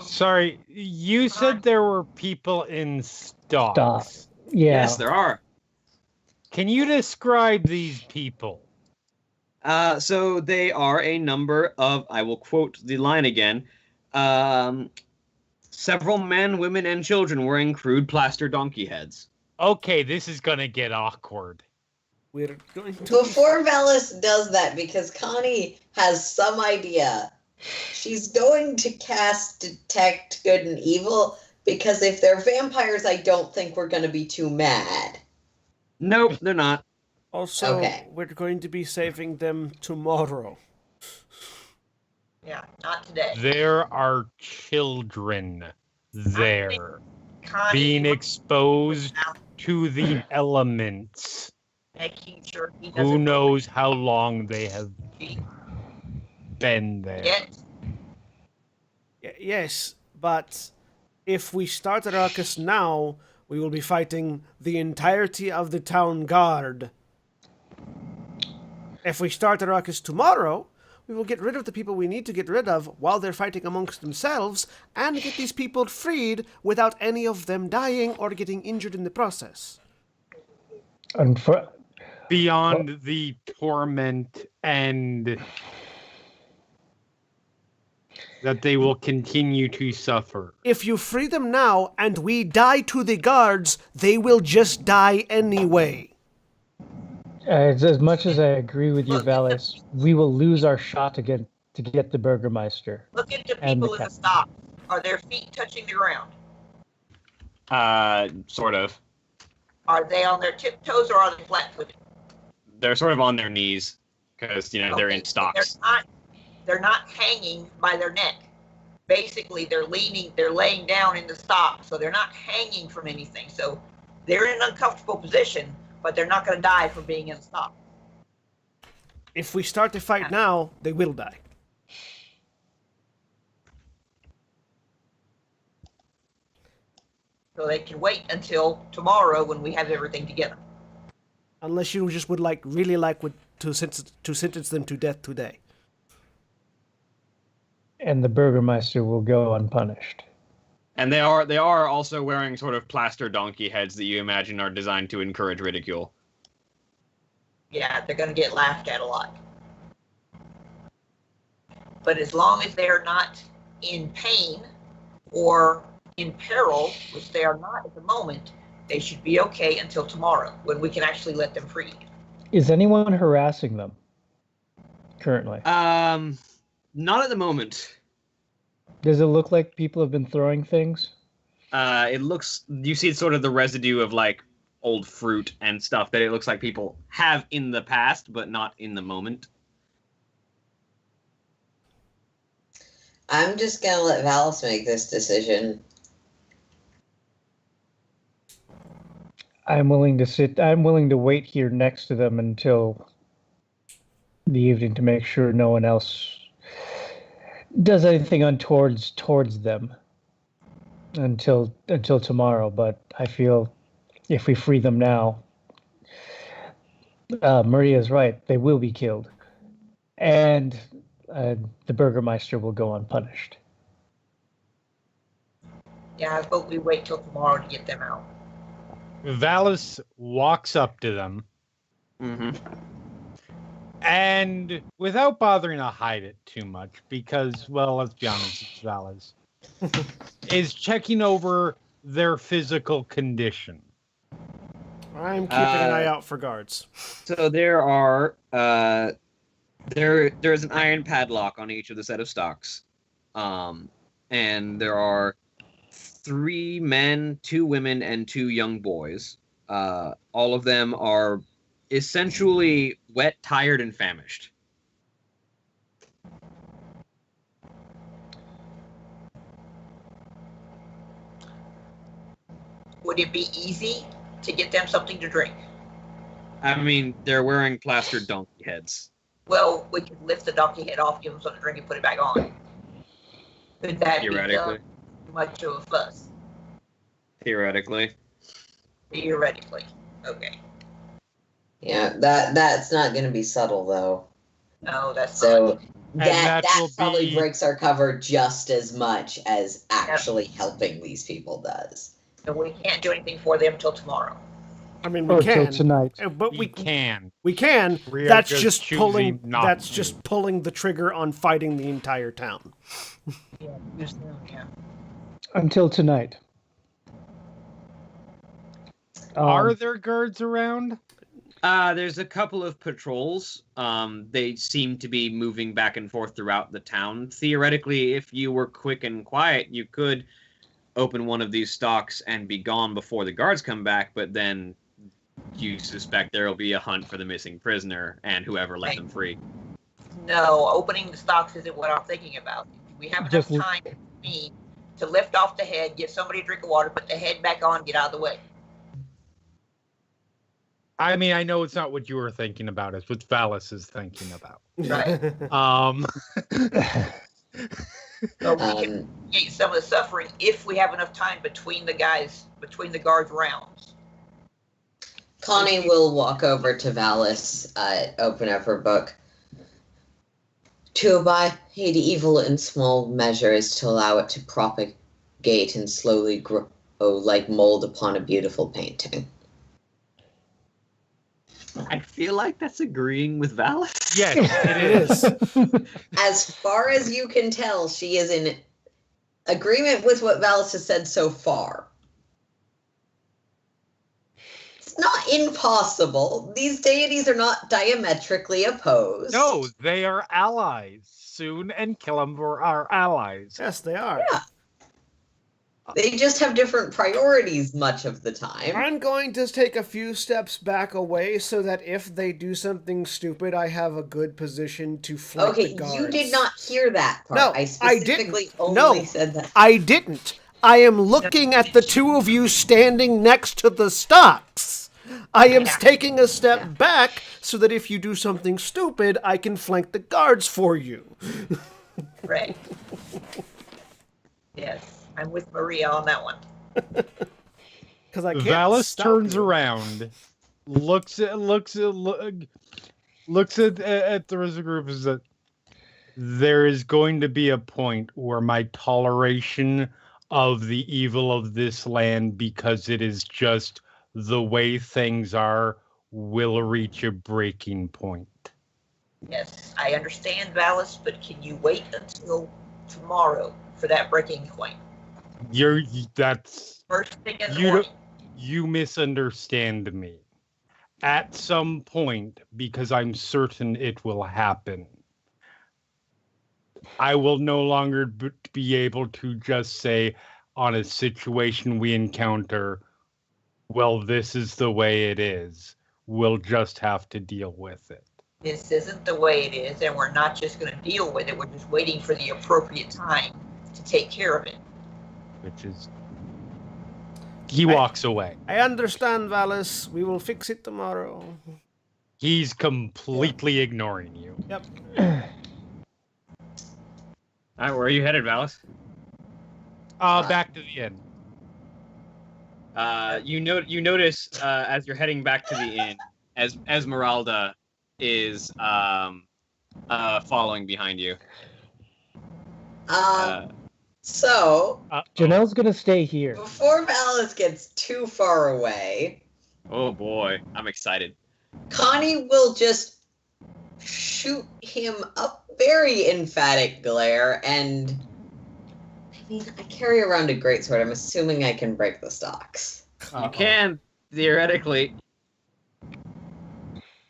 Sorry, you said there were people in stocks. Stop. Yeah. Yes, there are. Can you describe these people? So they are a number of, I will quote the line again, several men, women, and children wearing crude plaster donkey heads. Okay, this is gonna get awkward. We're going to... before Velis does that, because Connie has some idea, she's going to cast Detect Good and Evil, because if they're vampires, I don't think we're going to be too mad. Nope, they're not. Also, Okay. we're going to be saving them tomorrow. Yeah, not today. There are children there Connie being exposed to the elements. making sure he doesn't Who knows how long they have been there? Get Yes, but if we start a ruckus now, we will be fighting the entirety of the town guard. If we start a ruckus tomorrow, we will get rid of the people we need to get rid of while they're fighting amongst themselves and get these people freed without any of them dying or getting injured in the process. Beyond the torment and that they will continue to suffer. If you free them now and we die to the guards, they will just die anyway. As much as I agree with you, Valis, we will lose our shot again to get the Burgermeister. Look at the And the people in the cat. stock. Are their feet touching the ground? Sort of. Are they on their tiptoes or are they flat-footed? They're sort of on their knees because they're Okay, in so stocks. They're not hanging by their neck. Basically, they're laying down in the stock, so they're not hanging from anything. So they're in an uncomfortable position, but they're not going to die from being in the stock. If we start to fight now, they will die. So they can wait until tomorrow when we have everything together. Unless you just would really like to sentence them to death today. And the Burgermeister will go unpunished. And they are also wearing sort of plaster donkey heads that you imagine are designed to encourage ridicule. Yeah, they're going to get laughed at a lot. But as long as they're not in pain or in peril, which they are not at the moment, they should be okay until tomorrow when we can actually let them free. Is anyone harassing them currently? Not at the moment. Does it look like people have been throwing things? It looks, you see sort of the residue of like old fruit and stuff that it looks like people have in the past, but not in the moment. I'm just gonna let Valis make this decision. I'm willing to wait here next to them until the evening to make sure no one else does anything untowards towards them until tomorrow. But I feel if we free them now, Maria's right, they will be killed, and the Burgermeister will go unpunished. Yeah, I vote we wait till tomorrow to get them out. Valis walks up to them Mm-hmm. and, without bothering to hide it too much, because, well, let's be honest, it's Valis, is checking over their physical condition. I'm keeping an eye out for guards. So there are there's an iron padlock on each of the set of stocks, and there are 3 men, 2 women, and 2 young boys. All of them are essentially wet, tired, and famished. Would it be easy to get them something to drink? I mean, they're wearing plastered donkey heads. Well, we could lift the donkey head off, give them something to drink, and put it back on. Could that be Theoretically. too much of a fuss? Theoretically. Theoretically. Okay. Yeah, that's not gonna be subtle though. No, that's So not. that that will probably be- breaks our cover just as much as actually helping these people does. So we can't do anything for them till tomorrow. I mean, Or we till can, tonight. but We we can. can. We are That's just just pulling. choosing not That's to. just pulling the trigger on fighting the entire town. Yeah, just them, yeah. Until tonight. Are there guards around? There's a couple of patrols. They seem to be moving back and forth throughout the town. Theoretically, if you were quick and quiet, you could open one of these stocks and be gone before the guards come back, but then you suspect there will be a hunt for the missing prisoner and whoever let them free. No, opening the stocks isn't what I'm thinking about. We have enough Just- time for me to lift off the head, give somebody a drink of water, put the head back on, get out of the way. I mean, I know it's not what you were thinking about. It's what Valis is thinking about. Right. So we can mitigate some of the suffering if we have enough time between the guards' rounds. Connie will walk over to Valis, open up her book. To abide evil in small measure is to allow it to propagate and slowly grow like mold upon a beautiful painting. I feel like that's agreeing with Valis. Yes, it is. As far as you can tell, she is in agreement with what Valis has said so far. It's not impossible. These deities are not diametrically opposed. No, they are allies. Soon and Killamvor are allies. Yes, they are. Yeah. They just have different priorities much of the time. I'm going to take a few steps back away so that if they do something stupid, I have a good position to flank the guards. You did not hear that part. No, I specifically only No, said that. I didn't. I am looking at the two of you standing next to the stocks. I am taking a step back so that if you do something stupid, I can flank the guards for you. Right. Yes. I'm with Maria on that one. Because I can't. Valis stop turns you. around, looks at the rest of the group. Is that there is going to be a point where my toleration of the evil of this land, because it is just the way things are, will reach a breaking point. Yes, I understand, Valis, but can you wait until tomorrow for that breaking point? That's First thing in the morning. You misunderstand me. At some point, because I'm certain it will happen, I will no longer be able to just say on a situation we encounter, well, this is the way it is. We'll just have to deal with it. This isn't the way it is, and we're not just going to deal with it. We're just waiting for the appropriate time to take care of it. Which is... He walks away. I understand, Valis. We will fix it tomorrow. He's completely ignoring you. Yep. All right, where are you headed, Valis? Back to the inn. You notice as you're heading back to the inn, as Esmeralda is following behind you. So, Janelle's gonna stay here. before Valis gets too far away, Oh boy, I'm excited. Connie will just shoot him a very emphatic glare, and I mean, I carry around a greatsword. I'm assuming I can break the stocks. You can, theoretically.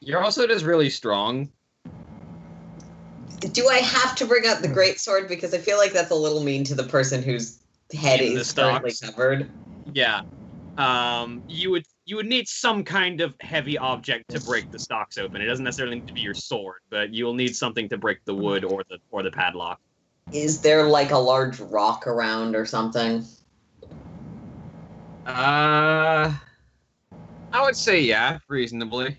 You're also just really strong. Do I have to bring out the greatsword? Because I feel like that's a little mean to the person whose head In the is currently stocks? covered. Yeah. You would need some kind of heavy object to break the stocks open. It doesn't necessarily need to be your sword, but you'll need something to break the wood or the padlock. Is there like a large rock around or something? I would say yeah, reasonably.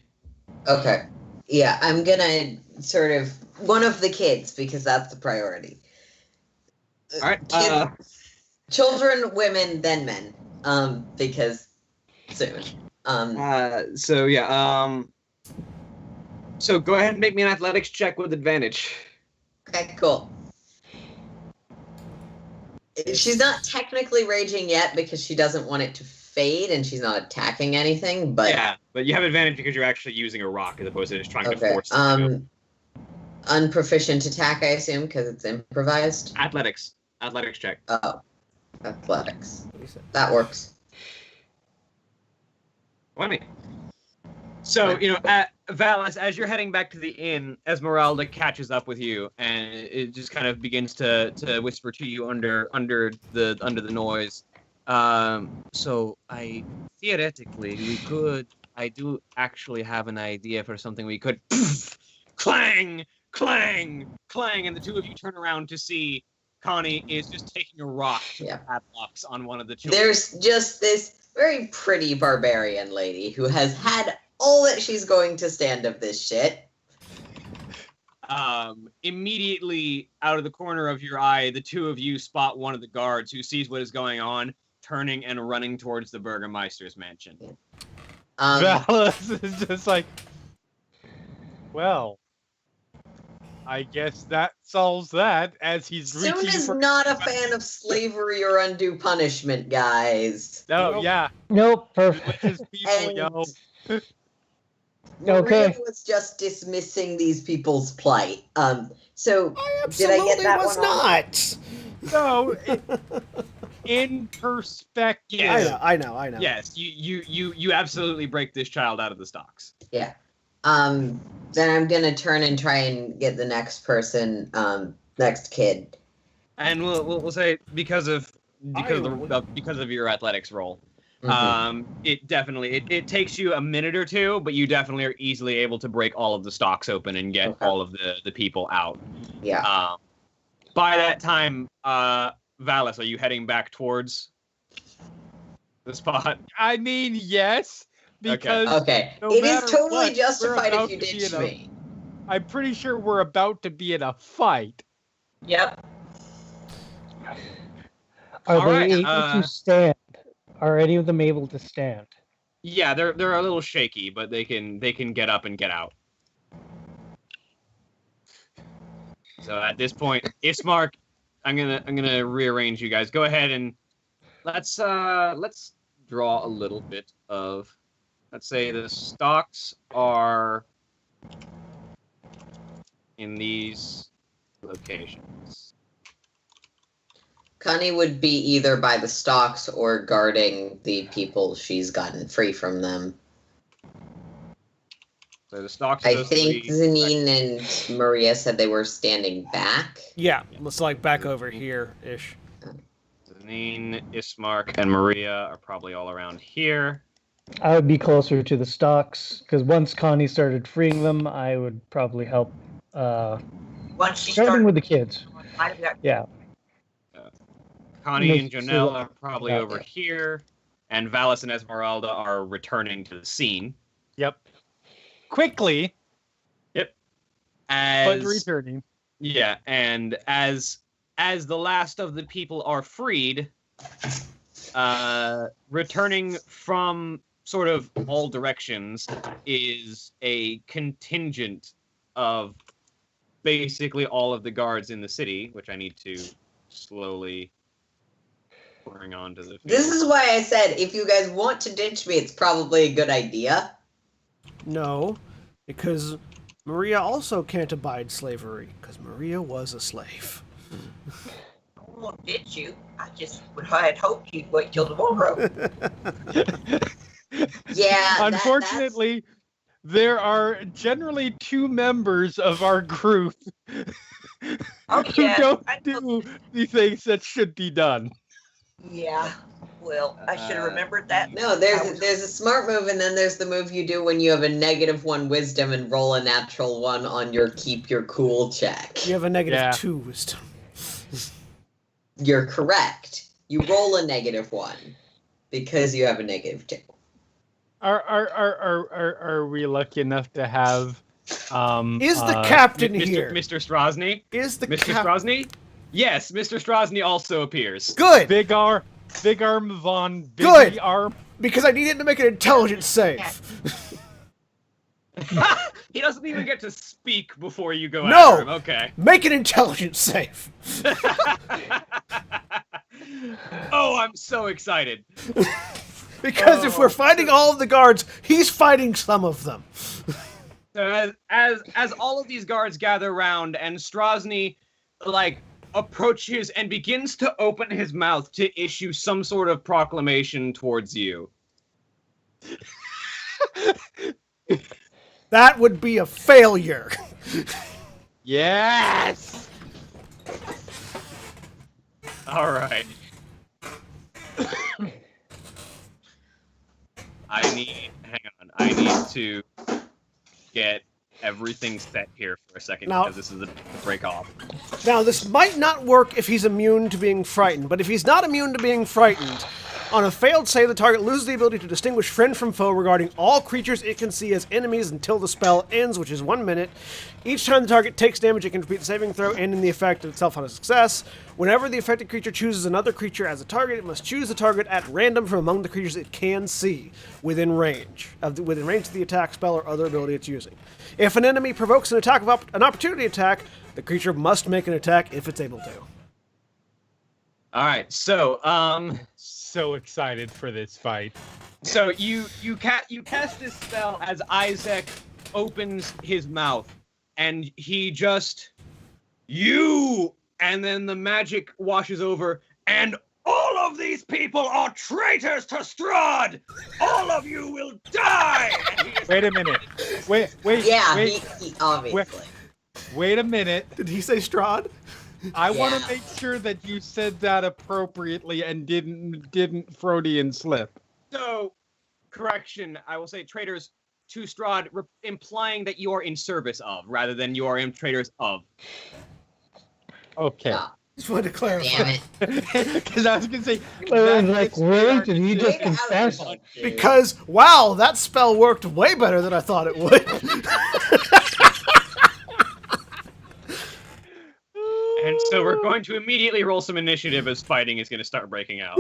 Okay. Yeah, I'm gonna sort of one of the kids, because that's the priority. All right. Children, women, then men. Because soon. So yeah. So go ahead and make me an athletics check with advantage. Okay, cool. She's not technically raging yet because she doesn't want it to fade and she's not attacking anything, but Yeah, but you have advantage because you're actually using a rock as opposed to just trying to okay. force it to go. Unproficient attack, I assume, because it's improvised. Athletics check. Oh, athletics. That works. 20. So, Valis, as you're heading back to the inn, Esmeralda catches up with you, and it just kind of begins to whisper to you under the noise. So theoretically I do actually have an idea for something we could clang, clang, clang, and the two of you turn around to see Connie is just taking a rock to the padlocks on one of the children. There's just this very pretty barbarian lady who has had all that she's going to stand of this shit. Immediately out of the corner of your eye, the two of you spot one of the guards who sees what is going on, turning and running towards the Burgermeister's mansion. Valis is just like, well, I guess that solves that. As he's Soon reaching is for... not a fan of slavery or undue punishment, guys. No, Nope. yeah, Nope, with perfect. his people, And- yo. Maria Okay. was just dismissing these people's plight. So I Did I get absolutely that was one on? not. So, in perspective, Yes. I know. Yes, you absolutely break this child out of the stocks. yeah. Then I'm gonna turn and try and get the next person, next kid. And we'll say because of your athletics roll. Mhm. It definitely it takes you a minute or two, but you definitely are easily able to break all of the stocks open and get Okay. all of the people out. Yeah. By that time, Valis, are you heading back towards the spot? I mean, yes, because Okay. no It is matter totally what, we're justified about if you to be ditch in a- me. I'm pretty sure we're about to be in a fight. Yep. Are All they right, able to stand? Are any of them able to stand? Yeah, they're a little shaky, but they can get up and get out. So at this point, Ismark, I'm gonna rearrange you guys. Go ahead and let's draw a little bit of, let's say the stocks are in these locations. Connie would be either by the stocks or guarding the people she's gotten free from them. So the stocks. I think Zanine and Maria said they were standing back. Yeah, it's like back over here-ish. Zanine, Ismark, and Maria are probably all around here. I would be closer to the stocks because once Connie started freeing them, I would probably help. Once she Starting started with the kids. I've got Yeah. Connie and Makes Jonelle sense. are probably Yeah. over here, and Valis and Esmeralda are returning to the scene. Yep. Quickly, but As returning. yeah, and as the last of the people are freed, returning from sort of all directions is a contingent of basically all of the guards in the city, which I need to slowly bring onto the field. This is why I said if you guys want to ditch me, it's probably a good idea. No, because Maria also can't abide slavery, because Maria was a slave. I won't ditch you. I had hoped you'd wait till tomorrow. Yeah. Unfortunately, there are generally two members of our group Oh who yeah. don't I know. do the things that should be done. Yeah. Well, I should have remembered that. No, there's a smart move, and then there's the move you do when you have a -1 wisdom and roll a natural 1 on your keep your cool check. You have a negative Yeah. 2 wisdom. You're correct. You roll a -1 because you have a -2. Are we lucky enough to have Is the captain here? Mr. Strahd? Is the Mr. cap- Strahd? Yes, Mr. Strahd also appears. Good, Big Arm Von Biggie Good. Arm? because I need him to make an intelligence save. He doesn't even get to speak before you go No! after him. Okay. Make an intelligence save. Oh, I'm so excited. Because if we're fighting all of the guards, he's fighting some of them. So as all of these guards gather around and Strahd like approaches and begins to open his mouth to issue some sort of proclamation towards you. That would be a failure. Yes! All right. I need to get everything set here for a second Now- because this is a break off. Now, this might not work if he's immune to being frightened, but if he's not immune to being frightened, On a failed save, the target loses the ability to distinguish friend from foe regarding all creatures it can see as enemies until the spell ends, which is 1 minute. Each time the target takes damage, it can repeat the saving throw, ending the effect itself on a success. Whenever the affected creature chooses another creature as a target, it must choose the target at random from among the creatures it can see within range of the attack spell or other ability it's using. If an enemy provokes an opportunity attack, the creature must make an attack if it's able to. All right, so So excited for this fight. so you cast this spell as Isaac opens his mouth, and he just and then the magic washes over, and all of these people are traitors to Strahd. All of you will die. And he just- Wait a minute. Wait. Yeah, Wait, he obviously. wait a minute. Did he say Strahd? I want Yeah. to make sure that you said that appropriately and didn't Freudian slip. So, correction, I will say traitors to Strahd, implying that you are in service of, rather than you are in traitors of. Okay. Yeah. Just wanted to clarify. Damn it. Because I was gonna say. Like, really? Did he just Way to confess? have it, dude. Because, wow, that spell worked way better than I thought it would. And so we're going to immediately roll some initiative as fighting is going to start breaking out.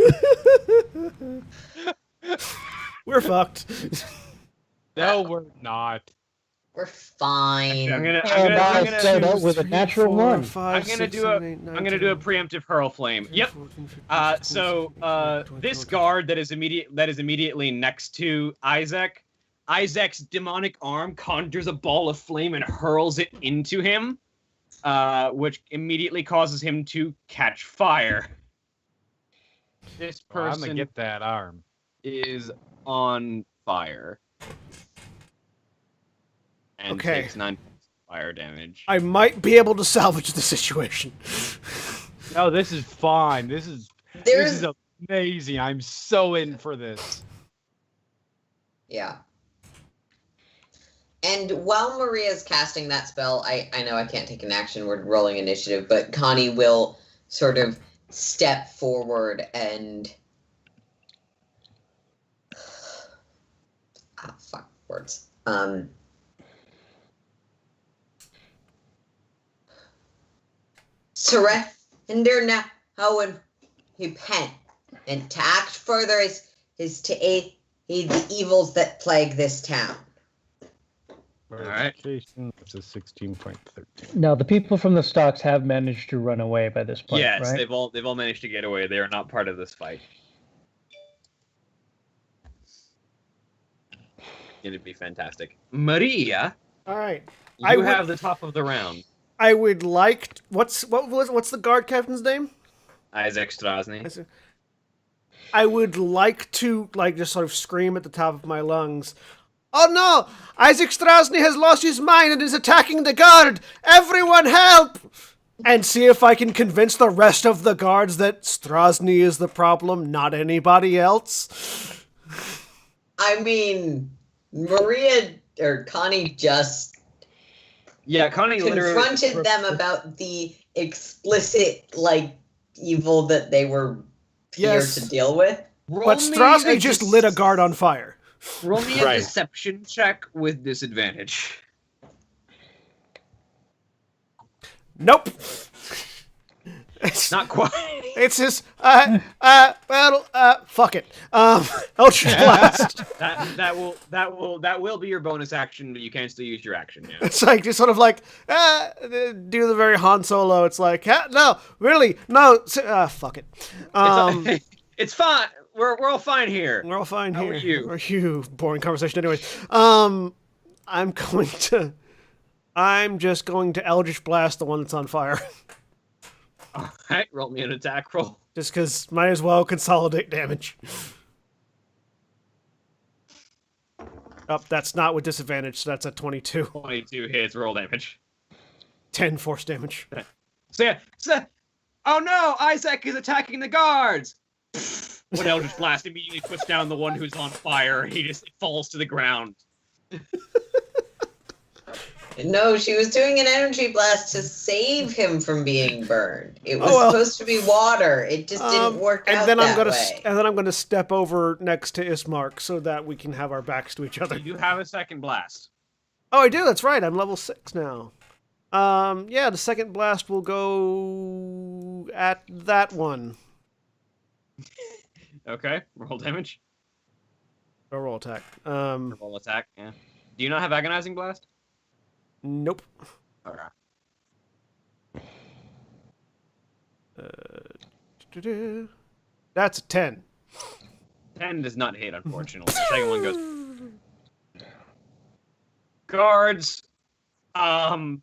We're fucked. No, we're not. We're fine. I'm gonna Start out with a natural one. I'm gonna do a preemptive hurl flame. Yep. This guard that is immediately next to Isaac, Isaac's demonic arm conjures a ball of flame and hurls it into him, which immediately causes him to catch fire. This I'm gonna person get that arm. is on fire and Okay. takes 9 points of fire damage. I might be able to salvage the situation. No, this is fine. This is There's amazing. I'm so in for this. Yeah. And while Maria's casting that spell, I know I can't take an action, we're rolling initiative, but Connie will sort of step forward and fuck words. Surrender now and repent, and to act further is to aid the evils that plague this town. right. It's a 16.13. Now, the people from the stocks have managed to run away by this point, Yes, right? they've all managed to get away. They are not part of this fight. It'd be fantastic. Maria, All right. you have the top of the round. I would like. What's the guard captain's name? Isaac Strasny. I would like to just sort of scream at the top of my lungs. Oh no! Isaac Strasny has lost his mind and is attacking the guard! Everyone help! And see if I can convince the rest of the guards that Strasny is the problem, not anybody else. I mean, Maria or Connie just Yeah, Connie confronted them about the explicit, evil that they were here Yes. to deal with. But Strasny just lit a guard on fire. Roll me a Right. deception check with disadvantage. Nope. It's Not quite. It's just, fuck it. Eldritch Blast. that will be your bonus action, but you can still use your action. Yeah. It's like, just sort of like, do the very Han Solo. It's like, no, really, no, fuck it. It's fine. We're all fine here. We're all fine How here. are you? Are you? Boring conversation anyways. I'm just going to Eldritch Blast the one that's on fire. All right, roll me an attack roll. Just because might as well consolidate damage. Oh, that's not with disadvantage, so that's a 22. 22 hits, roll damage. 10 force damage. So, oh no, Isaac is attacking the guards. When Eldritch Blast immediately puts down the one who's on fire, he just falls to the ground. No, she was doing an energy blast to save him from being burned. It was Oh, well. supposed to be water. It just didn't work out that way. And then I'm gonna step over next to Ismark so that we can have our backs to each other. You have a second blast. Oh, I do. That's right. I'm level 6 now. Yeah, the second blast will go at that one. Okay, roll damage. Or roll attack. Roll attack, yeah. Do you not have Agonizing Blast? Nope. Okay. That's a 10. 10 does not hit, unfortunately. The second one goes. Guards. The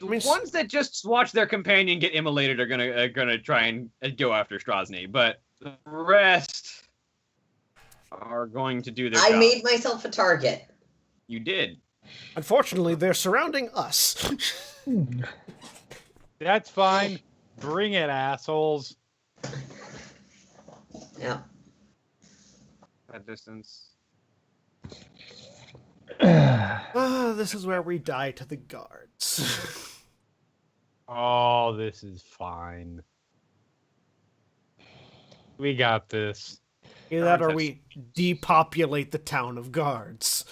ones that just watch their companion get immolated are gonna try and go after Strahd, but the rest are going to do their job. I made myself a target. You did. Unfortunately, they're surrounding us. That's fine. Bring it, assholes. Yeah. That distance. This is where we die to the guards. Oh, this is fine. We got this. Either that or we depopulate the town of guards.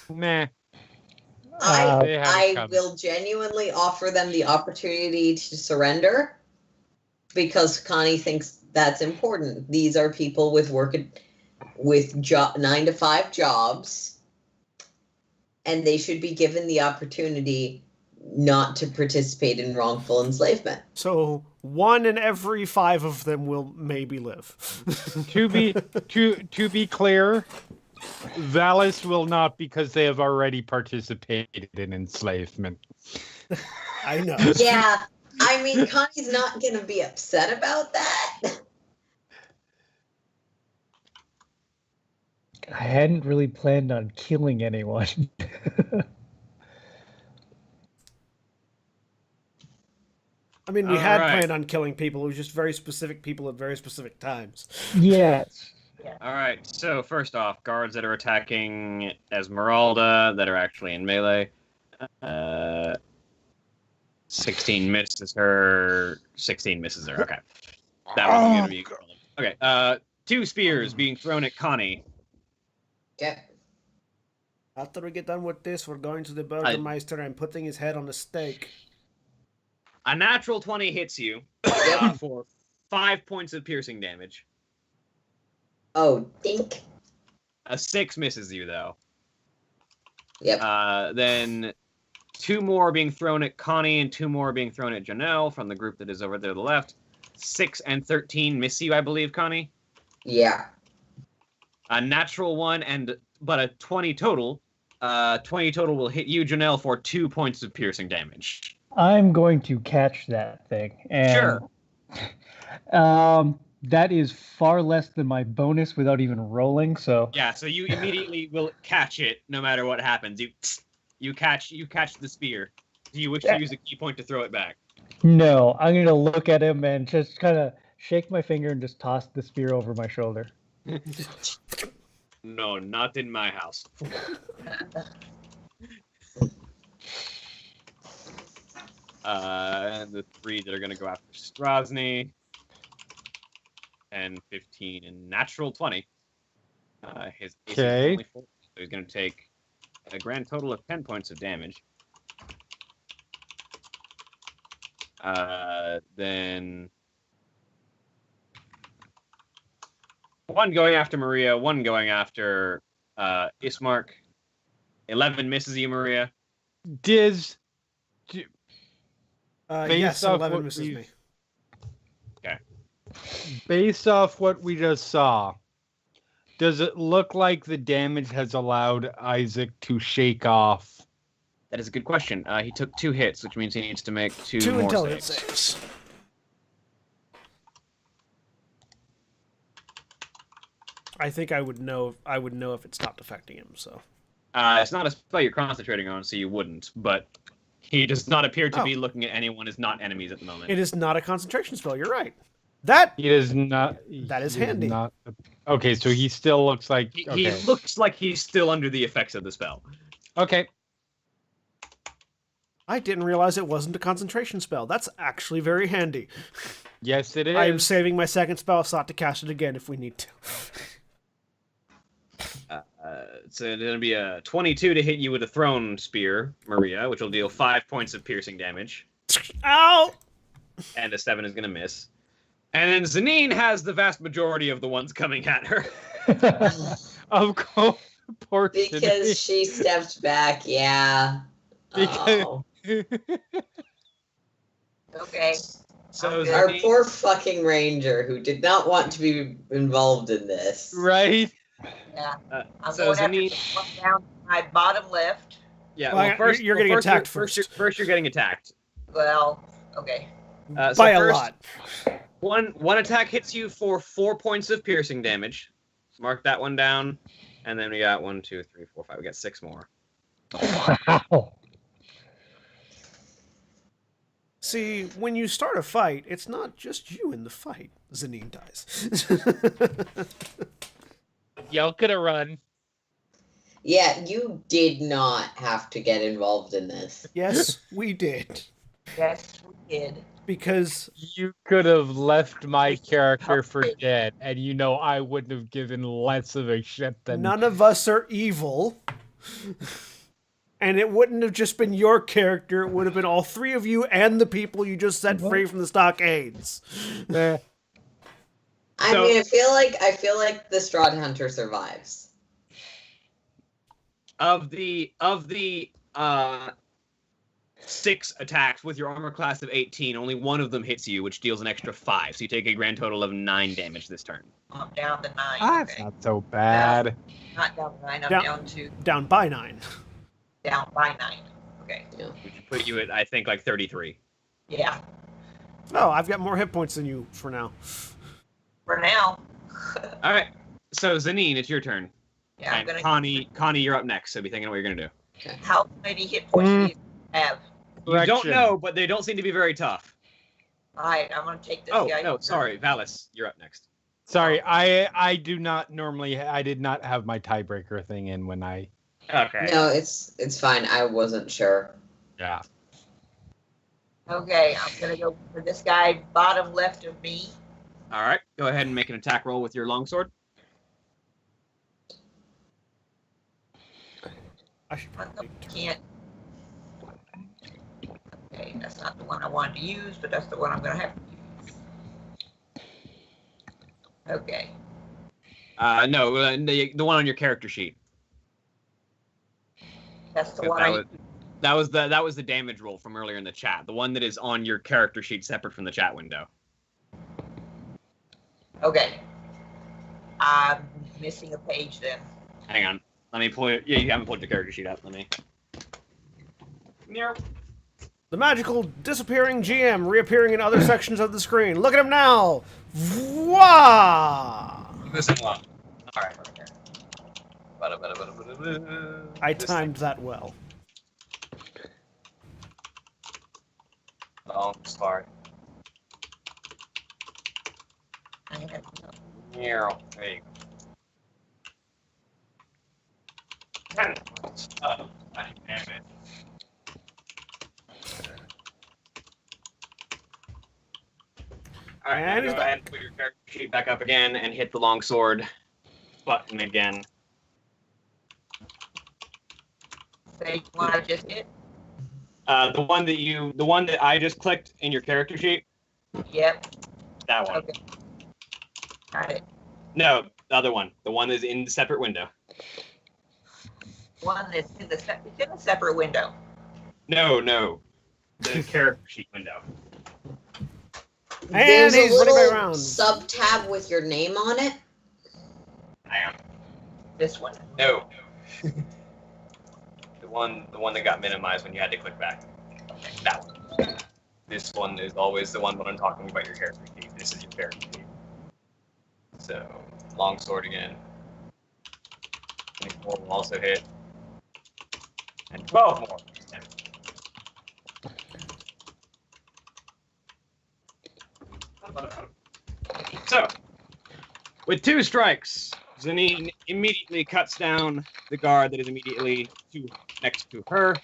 Meh. I will genuinely offer them the opportunity to surrender because Connie thinks that's important. These are people with 9 to 5 jobs, and they should be given the opportunity not to participate in wrongful enslavement. So 1 in every 5 of them will maybe live. To be clear, Valis will not because they have already participated in enslavement. I know. Yeah, I mean, Connie's not going to be upset about that. I hadn't really planned on killing anyone. I mean, we had planned on killing people. It was just very specific people at very specific times. Yes. All right. So first off, guards that are attacking Esmeralda that are actually in melee. 16 misses her. 16 misses her. Okay. That wasn't going to be. Okay. 2 spears being thrown at Connie. Okay. After we get done with this, we're going to the Burgermeister and putting his head on the stake. A natural 20 hits you for 5 points of piercing damage. Oh, dink. A 6 misses you, though. Yep. Then 2 more being thrown at Connie and 2 more being thrown at Janelle from the group that is over there to the left. 6 and 13 miss you, I believe, Connie. Yeah. A natural 1 but a 20 total. 20 total will hit you, Janelle, for 2 points of piercing damage. I'm going to catch that thing. And, Sure. That is far less than my bonus without even rolling. So Yeah, so you immediately will catch it no matter what happens. You catch the spear. Do you wish to use a key point to throw it back? no, I'm going to look at him and just kind of shake my finger and just toss the spear over my shoulder. No, not in my house. And the 3 that are going to go after Strahd. And 15 and natural 20. His AC is only 4, so he's going to take a grand total of 10 points of damage. Then 1 going after Maria, 1 going after Ismark. 11 misses you, Maria. Diz. Yes, 11 misses me. Okay. Based off what we just saw, does it look like the damage has allowed Isaac to shake off? That is a good question. He took 2 hits, which means he needs to make 2 more intelligence saves. saves. I think I would know if it stopped affecting him. So It's not a spell you're concentrating on, so you wouldn't. But he does not appear to be looking at anyone as not enemies at the moment. it is not a concentration spell. You're right. That He is not. That is he handy. Not, okay, so he still looks like. He Okay. looks like he's still under the effects of the spell. Okay. I didn't realize it wasn't a concentration spell. That's actually very handy. Yes, it is. I am saving my second spell slot to cast it again if we need to. So it's going to be a 22 to hit you with a thrown spear, Maria, which will deal 5 points of piercing damage. Ow! And a 7 is going to miss. And then Zanine has the vast majority of the ones coming at her. Of course. Poor Because she stepped back, yeah. Because- Oh. Okay. So Okay. Our Zanine, poor fucking ranger who did not want to be involved in this. Right? Yeah. I'm so going to have Zanine, to look down to my bottom left. yeah. Well, Well, first you're getting attacked first. first. First, you're getting attacked. Well, okay. So By a first, lot. One attack hits you for 4 points of piercing damage. Mark that one down. And then we got 1, 2, 3, 4, 5. We got 6 more. Wow. See, when you start a fight, it's not just you in the fight. Zanine dies. Y'all could have run. Yeah, you did not have to get involved in this. Yes, we did. Yes, we did. Because You could have left my character for dead, and you know I wouldn't have given less of a shit than none of us are evil. And it wouldn't have just been your character, it would have been all three of you and the people you just set free from the stockades. Eh, I So- mean, I feel like the Strahd Hunter survives. Of the 6 attacks with your armor class of 18, only one of them hits you, which deals an extra 5. So you take a grand total of 9 damage this turn. I'm down to 9. that's Okay. not so bad. Not down to 9. I'm Down- down to Down by 9. down by 9. Okay. Which would put you at, I think, like 33. Yeah. Oh, I've got more hit points than you for now. For now. All right. So Zanine, it's your turn. Yeah, I'm And gonna. Connie, you're up next. So be thinking what you're gonna do. How many hit points do you have? You don't Correction. know, but they don't seem to be very tough. All right, I'm gonna take this Oh guy. no, sorry, Valis, you're up next. Sorry, I do not normally. I did not have my tiebreaker thing in when I. Okay. No, it's fine. I wasn't sure. Yeah. Okay, I'm gonna go for this guy bottom left of me. All right. Go ahead and make an attack roll with your longsword. I should probably Can't. Okay, that's not the one I wanted to use, but that's the one I'm gonna have to use. Okay. No, the one on your character sheet. That's the That one I was, that was the damage roll from earlier in the chat. The one that is on your character sheet, separate from the chat window. Okay. I'm missing a page then. Hang on. Let me pull it. Yeah, you haven't pulled your character sheet up. Let me. The magical disappearing GM reappearing in other sections of the screen. Look at him now! Voila! Missing one. All right. I timed that well. Oh, sorry. There you go. 10 points of damage. Alright, And now he's go ahead and put your character sheet back up again and hit the longsword button again. Say one I just hit. The one that I just clicked in your character sheet, Yep. that one. Okay. Got it. No, the other one. The one that's in the separate window. One that's in it's in a separate window. No. The character sheet window. And There's he's a running little around. sub tab with your name on it. Hang on. This one. No. the one that got minimized when you had to click back. That one. This one is always the one when I'm talking about your character sheet. This is your character sheet. So, longsword again. 24 will also hit. And 12 more. So, with 2 strikes, Zanine immediately cuts down the guard that is immediately next to her.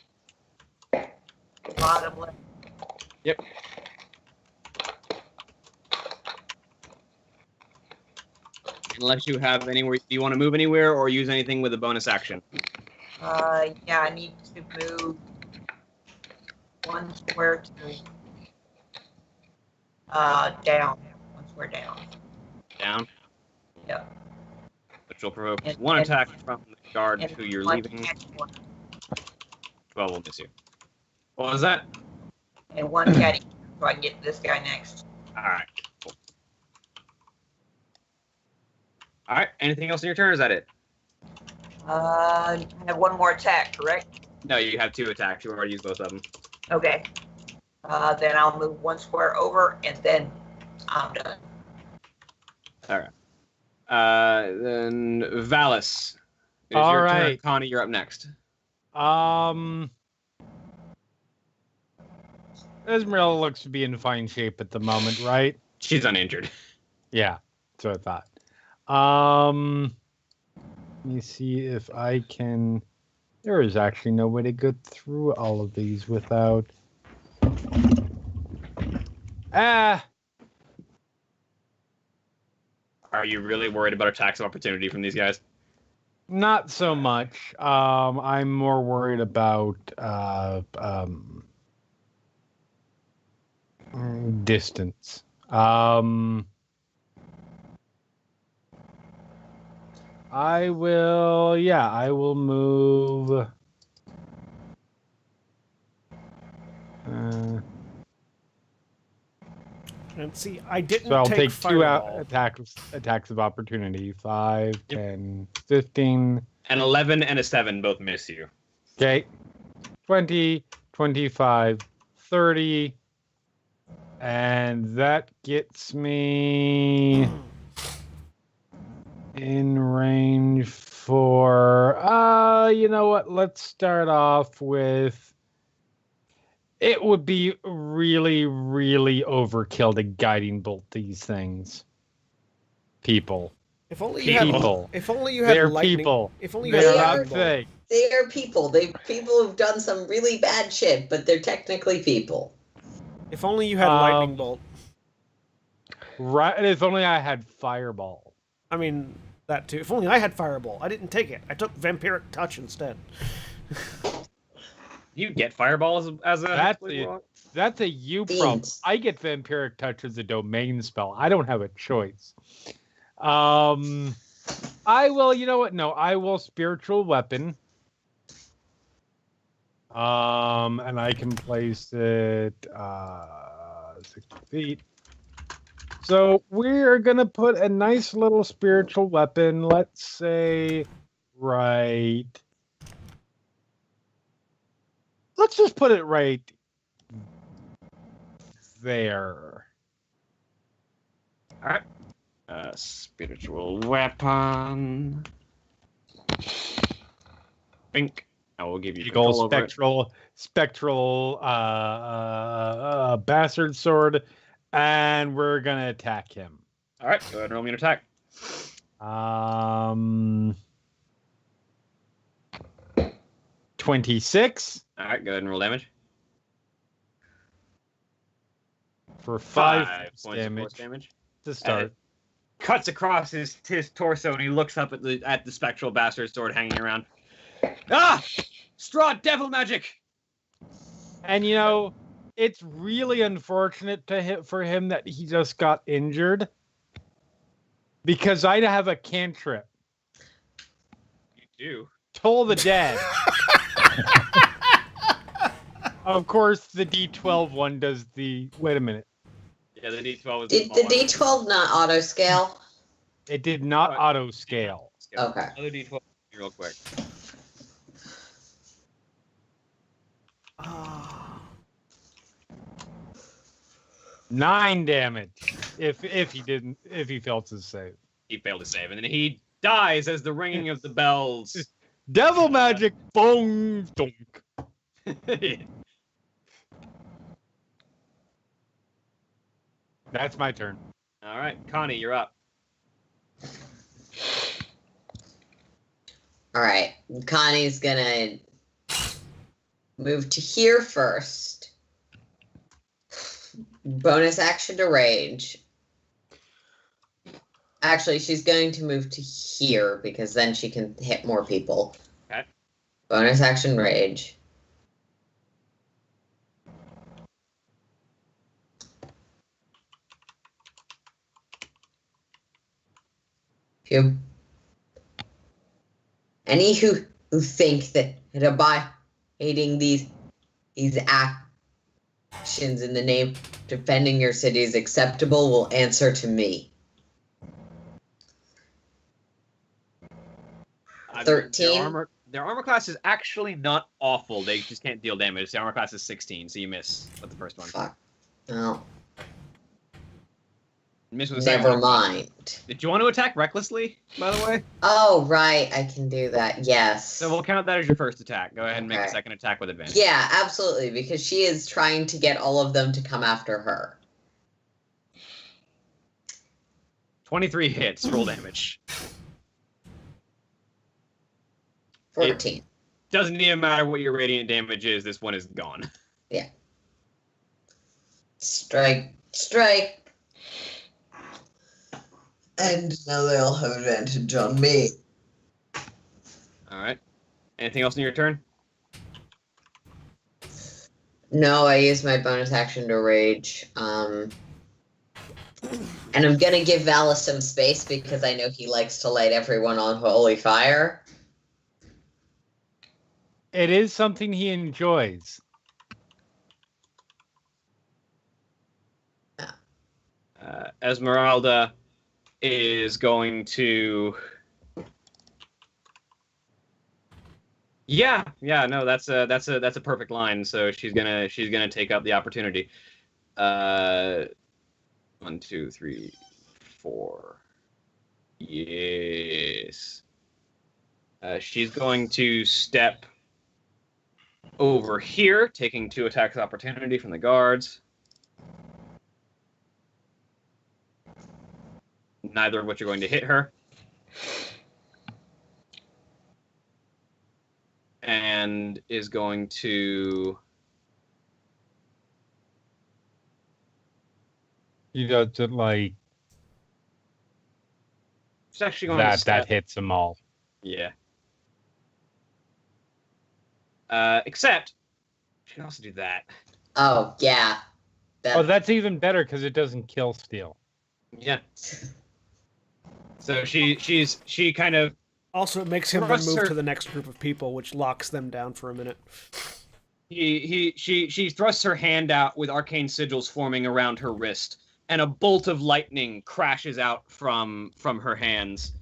Bottom left. Yep. Unless you have anywhere, do you want to move anywhere or use anything with a bonus action? Yeah, I need to move 1 square to down. 1 square down. Down. Yep. Which will provoke And- 1 and- attack from the guard And who you're 1 leaving. catty corner. 12 will miss you. What was that? And 1 catty corner, so I can get this guy next. All right. Cool. All right. Anything else in your turn? Or is that it? I have 1 more attack, correct? No, you have 2 attacks. You already used both of them. Okay. Then I'll move 1 square over, and then I'm done. All right. Then Valis. It is All your turn. right. Connie, you're up next. Esmeralda looks to be in fine shape at the moment, right? She's uninjured. Yeah, that's what I thought. Let me see if I can. There is actually no way to go through all of these without. Are you really worried about attacks of opportunity from these guys? Not so much. I'm more worried about distance. I will move. And see, I didn't So I'll take take 2 Fireball. attacks of opportunity. 5, 10, 15. An 11 and a 7 both miss you. Okay. 20, 25, 30. And that gets me in range for you know what? Let's start off with it would be really, really overkill to guiding bolt these things. People. If only you had. People. If only you had They're lightning. people. If only you They had are- They're lightning not bolt. things. They are people. People who've done some really bad shit, but they're technically people. If only you had lightning bolt. Right. If only I had fireball. I mean, that too. If only I had Fireball. I didn't take it. I took Vampiric Touch instead. You get Fireball as a... That's a you problem. Beans. I get Vampiric Touch as a domain spell. I don't have a choice. I will, you know what? No, I will Spiritual Weapon. And I can place it 60 feet. So we're going to put a nice little Spiritual Weapon, let's say, right. Let's just put it right there. All right. Spiritual weapon. Bink. I will give you Eagle control over it. spectral bastard sword, and we're gonna attack him. All right. Go ahead and roll me an attack. 26 All right. Go ahead and roll damage. for 5 points of damage force damage. to start. Cuts across his torso, and he looks up at the spectral bastard sword hanging around. Ah! Strahd, devil magic! And you know, it's really unfortunate for him that he just got injured, because I have a cantrip. You do. Toll the dead. Of course, the D12 one does the. Wait a minute. Yeah, the D12 is Did the D12 not auto scale? It did not Right. auto scale. Okay. Another D12 real quick. Ah. 9 damage. If he failed to save. He failed to save, and then he dies as the ringing of the bells. Devil magic, boom, donk. That's my turn. All right, Connie, you're up. All right. Connie's gonna move to here first. Bonus action to rage. Actually, she's going to move to here because then she can hit more people. Okay. Bonus action rage. Phew. Any who think that by hating these actions in the name of defending your city is acceptable will answer to me. 13. Their armor class is actually not awful. They just can't deal damage. The armor class is 16, so you miss with the first one. Fuck. Well, Miss with the second never one. mind. Did you want to attack recklessly, by the way? Oh, right. I can do that. Yes. So we'll count that as your first attack. Go ahead and make a Okay. second attack with advantage. Yeah, absolutely. Because she is trying to get all of them to come after her. 23 hits. Roll damage. 14. Doesn't even matter what your radiant damage is. This one is gone. Strike. Strike. And now they'll have advantage on me. All right. Anything else in your turn? No, I use my bonus action to rage. And I'm gonna give Valis some space because I know he likes to light everyone on holy fire. It is something he enjoys. Esmeralda is going to. Yeah, no, that's a perfect line. So she's gonna take up the opportunity. 1, 2, 3, 4. Yes. She's going to step over here, taking 2 attacks of opportunity from the guards. Neither of which are going to hit her. And is going to... He doesn't like She's actually going to that. step. That hits them all. Yeah. Except, she can also do that. Oh, yeah. Oh, that's even better because it doesn't kill steel. Yeah. So she kind of... Also, it makes him then Thrusts move her- to the next group of people, which locks them down for a minute. She thrusts her hand out with arcane sigils forming around her wrist, and a bolt of lightning crashes out from her hands.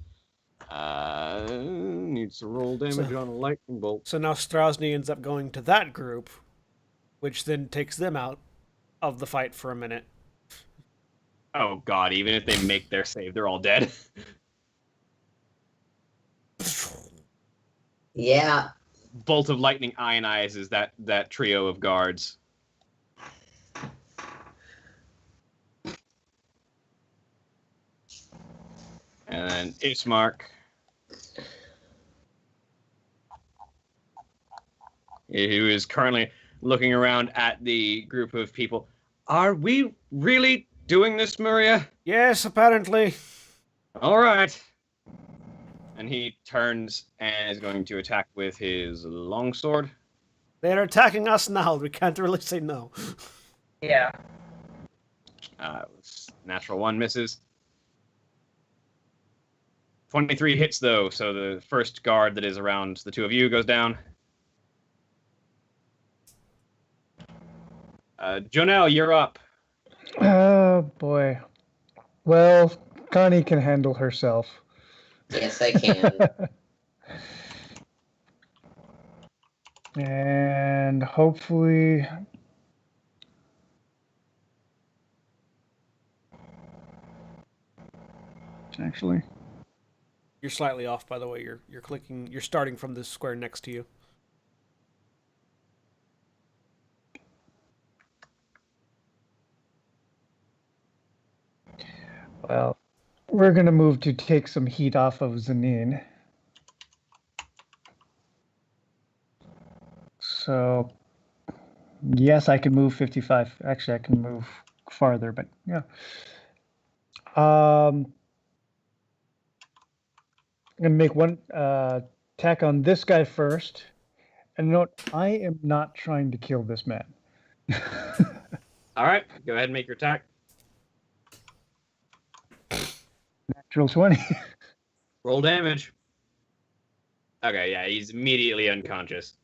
Needs to roll damage on a lightning bolt. So now Strahd ends up going to that group, which then takes them out of the fight for a minute. Oh god, even if they make their save, they're all dead. Yeah. Bolt of lightning ionizes that trio of guards. And then Ismark. Who is currently looking around at the group of people. Are we really doing this, Maria? Yes, apparently. All right. And he turns and is going to attack with his longsword. They're attacking us now. We can't really say no. Yeah. Natural 1 misses. 23 hits, though, so the first guard that is around the two of you goes down. Jonelle, you're up. Oh, boy. Well, Connie can handle herself. Yes, I can. And hopefully... Actually... You're slightly off, by the way. You're clicking. You're starting from the square next to you. Well, we're going to move to take some heat off of Zanin. So Yes, I can move 55. Actually, I can move farther, but yeah. I'm gonna make one attack on this guy first. And note, I am not trying to kill this man. All right, go ahead and make your attack. Natural 20. Roll damage. Okay, yeah, he's immediately unconscious.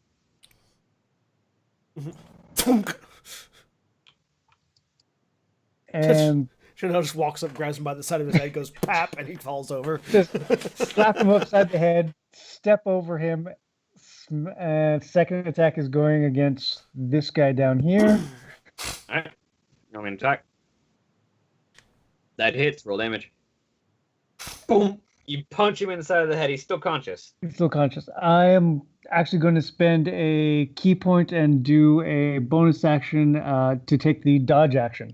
And Chanel just walks up, grabs him by the side of his head, goes pap, and he falls over. just slap him upside the head, step over him. And second attack is going against this guy down here. All right, I'm going to attack. That hits. Roll damage. Boom. You punch him in the side of the head. He's still conscious. He's still conscious. I am actually going to spend a key point and do a bonus action to take the dodge action.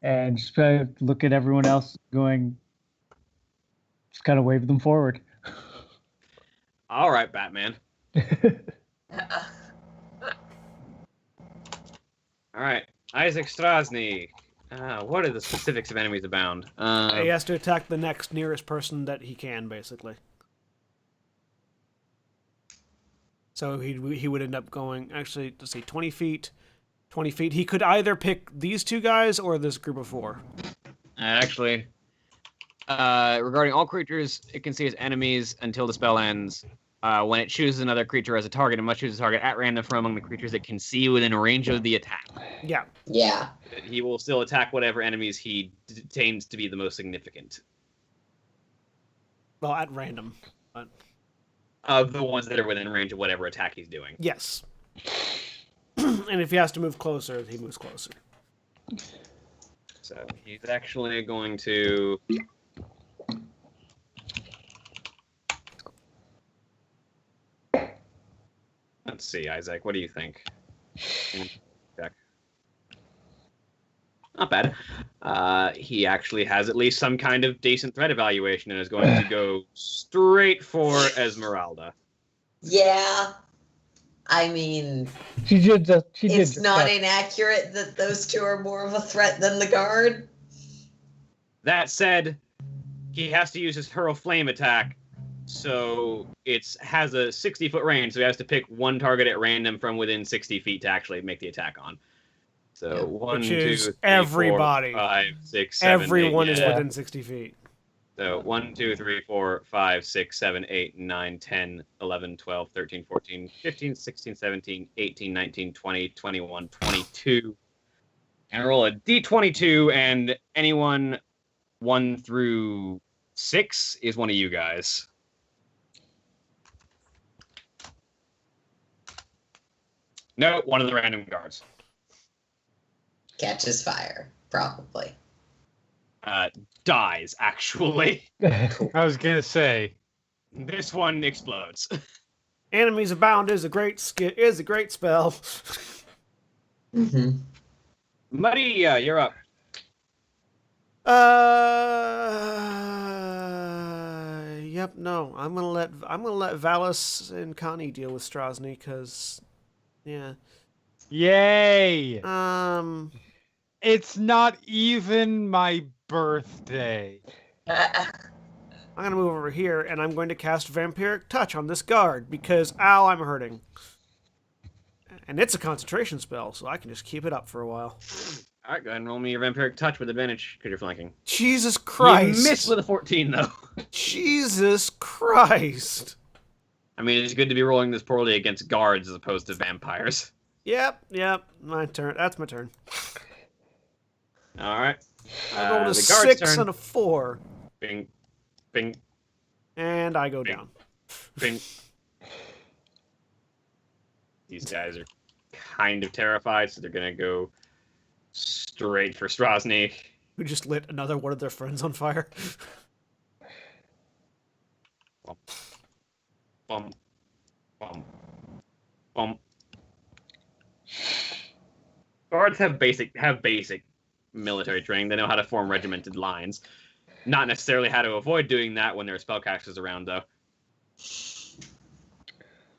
And just look at everyone else going, just kind of wave them forward. All right, Batman. All right, Isaac Strasny. What are the specifics of enemies abound? He has to attack the next nearest person that he can, basically. So he would end up going, actually, let's see, 20 feet. 20 feet. He could either pick these two guys or this group of four. Actually, regarding all creatures, it can see as enemies until the spell ends. When it chooses another creature as a target, it must choose a target at random from among the creatures it can see within range of the attack. Yeah. Yeah. He will still attack whatever enemies he deems to be the most significant. Well, at random. But... Of the ones that are within range of whatever attack he's doing. Yes. And if he has to move closer, he moves closer. So he's actually going to... Let's see, Isaac, what do you think? Check. Not bad. He actually has at least some kind of decent threat evaluation and is going to go straight for Esmeralda. Yeah. I mean, it's not inaccurate that those two are more of a threat than the guard. That said, he has to use his Hurl Flame attack, so it has a 60-foot range, so he has to pick one target at random from within 60 feet to actually make the attack on. So Yeah. 1, Which 2, is 3, everybody. 4, 5, 6, 7, Everyone 8, is yeah. within 60 feet. So 1, 2, 3, 4, 5, 6, 7, 8, 9, 10, 11, 12, 13, 14, 15, 16, 17, 18, 19, 20, 21, 22. And roll a d22, and anyone 1 through 6 is one of you guys. No, one of the random guards. Catches fire, probably. Dies, actually. I was gonna say. This one explodes. Enemies Abound is a great spell. Mm-hmm. Maria, you're up. Yep. No, I'm gonna let Valis and Connie deal with Strasny because, yeah. Yay! It's It's not even my birthday. I'm gonna move over here and I'm going to cast Vampiric Touch on this guard because ow, I'm hurting. And it's a concentration spell, so I can just keep it up for a while. All right, go ahead and roll me your Vampiric Touch with advantage because you're flanking. Jesus Christ! You missed with a 14, though. Jesus Christ! I mean, it's good to be rolling this poorly against guards as opposed to vampires. Yep. My turn. That's my turn. All right. I rolled a the guard's 6 turn. and a 4, Bing, bing, and I go Bing. down. bing. These guys are kind of terrified, so they're going to go straight for Strasny. Who just lit another one of their friends on fire. Bum, bum, bum. Guards have basic military training. They know how to form regimented lines. Not necessarily how to avoid doing that when there are spellcasters around, though.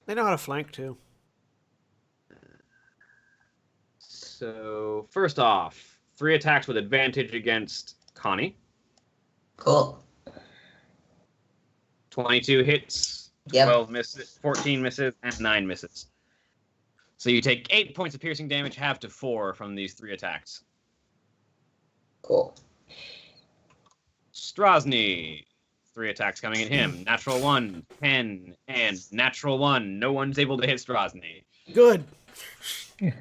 They know how to flank too. So first off, 3 attacks with advantage against Connie. Cool. 22 hits, Yep. 12 misses, 14 misses, and 9 misses. So you take 8 points of piercing damage, half to 4 from these 3 attacks. Cool. Strahd, 3 attacks coming at him. Natural 1, 10, and natural 1. No one's able to hit Strahd. Good.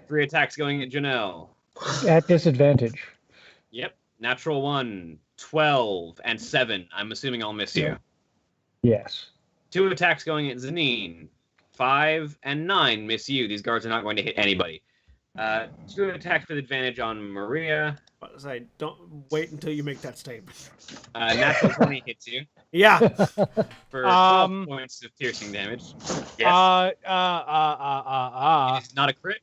3 attacks going at Janelle. At disadvantage. Yep. Natural 1, 12, and 7. I'm assuming I'll miss you. Yes. 2 attacks going at Zanine. 5 and 9 miss you. These guards are not going to hit anybody. 2 attacks with advantage on Maria. Don't wait until you make that statement. Natural 20 hits you Yeah. for 12 points of piercing damage. Yes. It's not a crit.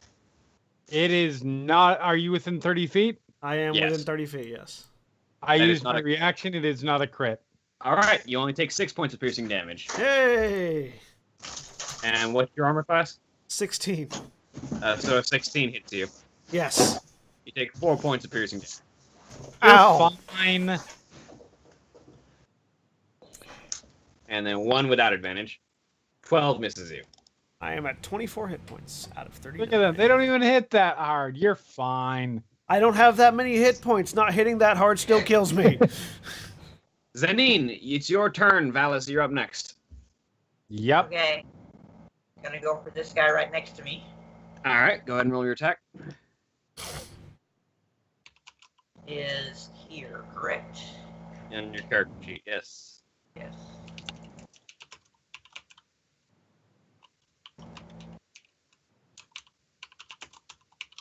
It is not. Are you within 30 feet? I am Yes. within 30 feet, yes. I That is used not my a- reaction. It is not a crit. All right. You only take 6 points of piercing damage. Hey! And what's your armor class? 16. So if 16 hits you, Yes. you take 4 points of piercing damage. You're Ow. fine. And then 1 without advantage. 12 misses you. I am at 24 hit points out of 30. Look at them. They don't even hit that hard. You're fine. I don't have that many hit points. Not hitting that hard still kills me. Zanine, it's your turn. Valis, you're up next. Yep. Okay. Gonna go for this guy right next to me. All right. Go ahead and roll your attack. Is here, correct? And your character sheet. Yes. Yes.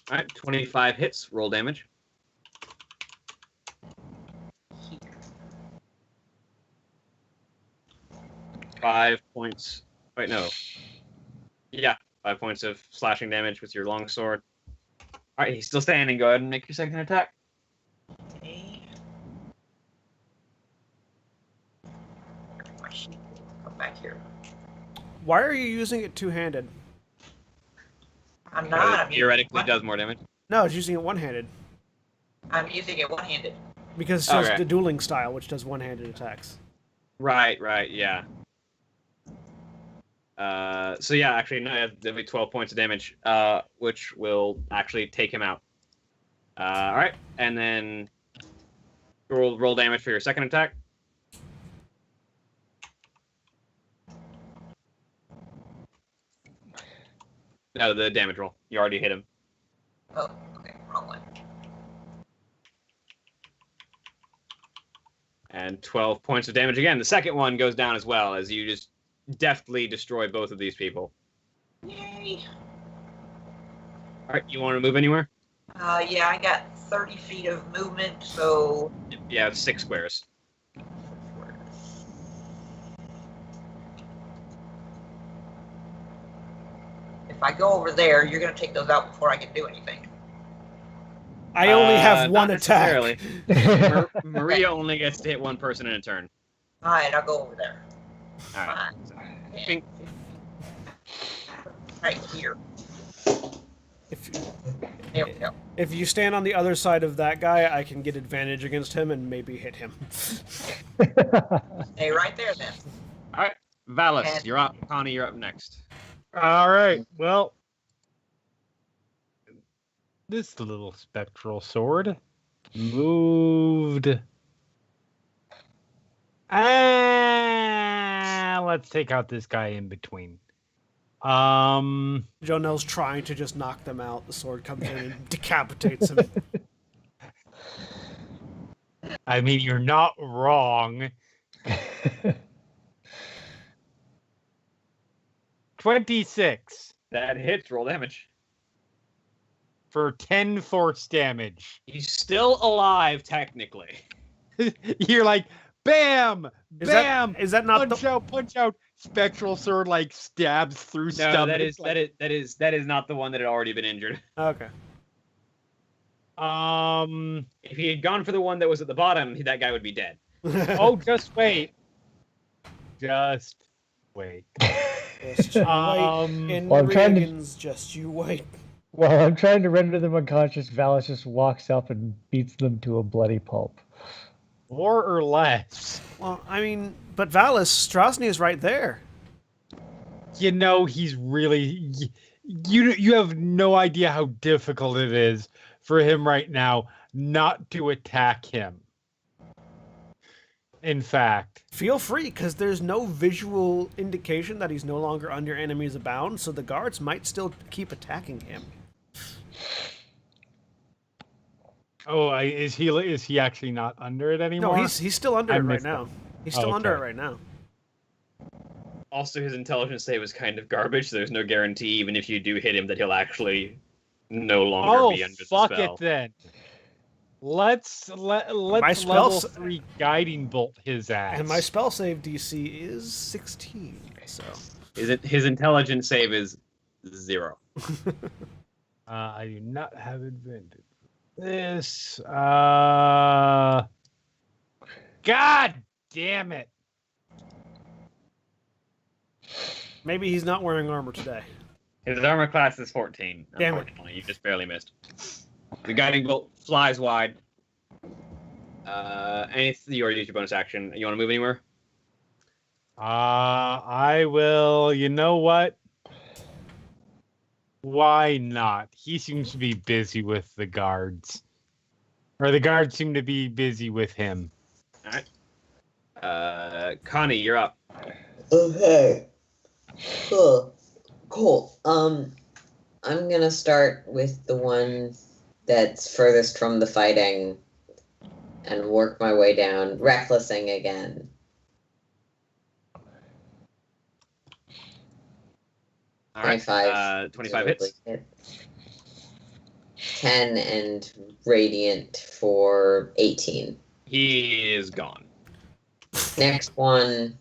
All right. 25 hits. Roll damage. Here. 5 points. Wait, no. Yeah, 5 points of slashing damage with your longsword. All right, he's still standing. Go ahead and make your second attack. Okay. My sheet will come back here. Why are you using it two-handed? I'm not. It theoretically does more damage. No, it's using it one-handed. I'm using it one-handed. Because it's just Okay. the dueling style, which does one-handed attacks. Right, yeah. So yeah, actually, no, that'll be 12 points of damage, which will actually take him out. All right, and then roll damage for your second attack. No, the damage roll. You already hit him. Oh, okay, wrong one. And 12 points of damage again. The second one goes down as well, as you just deftly destroy both of these people. Yay. All right, you want to move anywhere? Yeah, I got 30 feet of movement, so Yeah, it's 6 squares. if I go over there, you're gonna take those out before I can do anything. I only have Not one attack. necessarily. Maria only gets to hit one person in a turn. All right, I'll go over there. All right. Fine. Pink. Right here. If, There we go. if you stand on the other side of that guy, I can get advantage against him and maybe hit him. Stay right there then. All right, Valis, And- you're up. Connie, you're up next. All right. Well, this little spectral sword moved. Let's take out this guy in between. Jonel's trying to just knock them out. The sword comes in and decapitates him. I mean, you're not wrong. 26 That hits. Roll damage. for 10 force damage. He's still alive, technically. You're like, bam, Is bam, that, is that not punch the... out, punch out. Spectral sword like stabs through No, stomach. that is like, that is not the one that had already been injured. Okay. If he had gone for the one that was at the bottom, that guy would be dead. Oh, just wait. Just wait. Just you wait. Well, In I'm trying to- Reagan's, just you wait. While I'm trying to render them unconscious, Valis just walks up and beats them to a bloody pulp. More or less. Well, I mean, but Valis, Strasny is right there. You know, he's really... You have no idea how difficult it is for him right now not to attack him. In fact. Feel free, because there's no visual indication that he's no longer under enemies abound, so the guards might still keep attacking him. Oh, is he actually not under it anymore? No, he's still under I it right missed now. that. He's still under it Okay. right now. Also, his intelligence save is kind of garbage, so there's no guarantee, even if you do hit him, that he'll actually no longer be under the fuck spell. it then. Let's My spell level s- 3 guiding bolt his ass. And my spell save DC is 16, so... His intelligence save is 0. I do not have advantage. This God damn it. Maybe he's not wearing armor today. His armor class is 14. Damn it. Unfortunately, you just barely missed. The guiding bolt flies wide. You already used your bonus action. You want to move anywhere? I will. You know what? Why not? He seems to be busy with the guards. Or the guards seem to be busy with him. All right. Connie, you're up. Okay. Cool. I'm gonna start with the one that's furthest from the fighting and work my way down. Recklessing again. All right. 25. 25 hits. Hit. 10 and Radiant for 18. He is gone. Next one,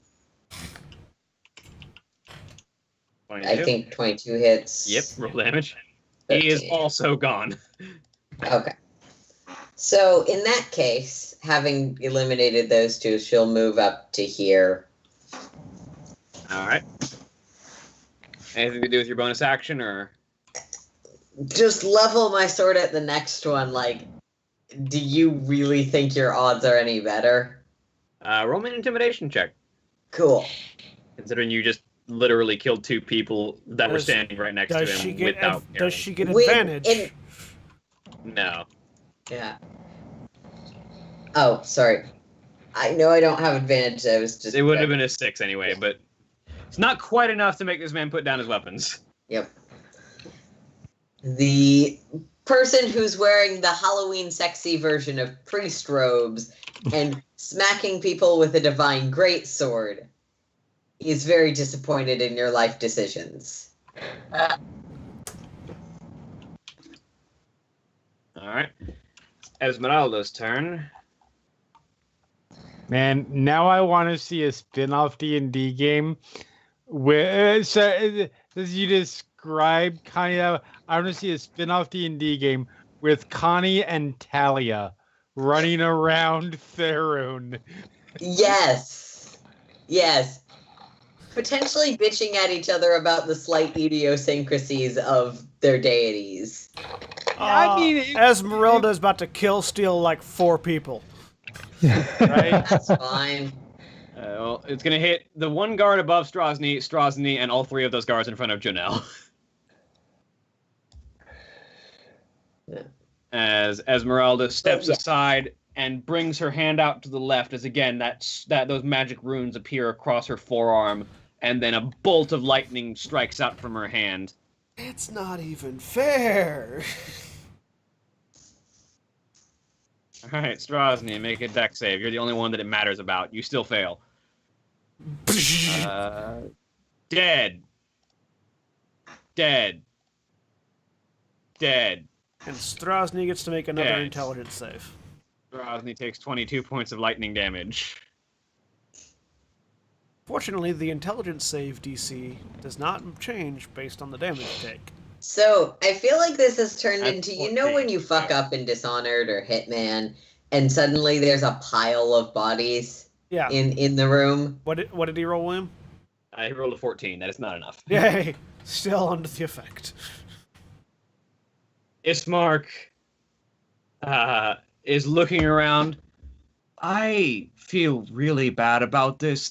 22. I think 22 hits. Yep, roll damage. He is 13. also gone. Okay. So in that case, having eliminated those two, she'll move up to here. All right. Anything to do with your bonus action, or? Just level my sword at the next one. Like, do you really think your odds are any better? Roll me an intimidation check. Cool. Considering you just literally killed 2 people that were Does- standing right next to Does him she get without does she get With- advantage? in- No. Yeah. Oh, sorry. I know I don't have advantage. I was just. It would have been a 6 anyway, but it's not quite enough to make this man put down his weapons. Yep. The person who's wearing the Halloween sexy version of priest robes and smacking people with a divine greatsword is very disappointed in your life decisions. All right. Esmeralda's turn. Man, now I want to see a spin-off D&D game where as you described Connie, I want to see a spin-off D&D game with Connie and Talia running around Theron. Yes. Yes. Potentially bitching at each other about the slight idiosyncrasies of their deities. I mean, Esmeralda's about to kill steal like 4 people. right? That's fine. Well, it's going to hit the one guard above Strasny, and all 3 of those guards in front of Janelle. Yeah. As Esmeralda steps aside and brings her hand out to the left, as again that those magic runes appear across her forearm, and then a bolt of lightning strikes out from her hand. It's not even fair. All right, Strasny, make a dex save. You're the only one that it matters about. You still fail. Dead. Dead. Dead. And Strasny gets to make another Yes. intelligence save. Strasny takes 22 points of lightning damage. Fortunately, the intelligence save DC does not change based on the damage you take. So I feel like this has turned That's into, you know, when 14. you fuck up in Dishonored or Hitman, and suddenly there's a pile of bodies Yeah. in the room. What did he roll, William? I rolled a 14. That is not enough. Yay! Still under the effect. Ismark is looking around. I feel really bad about this.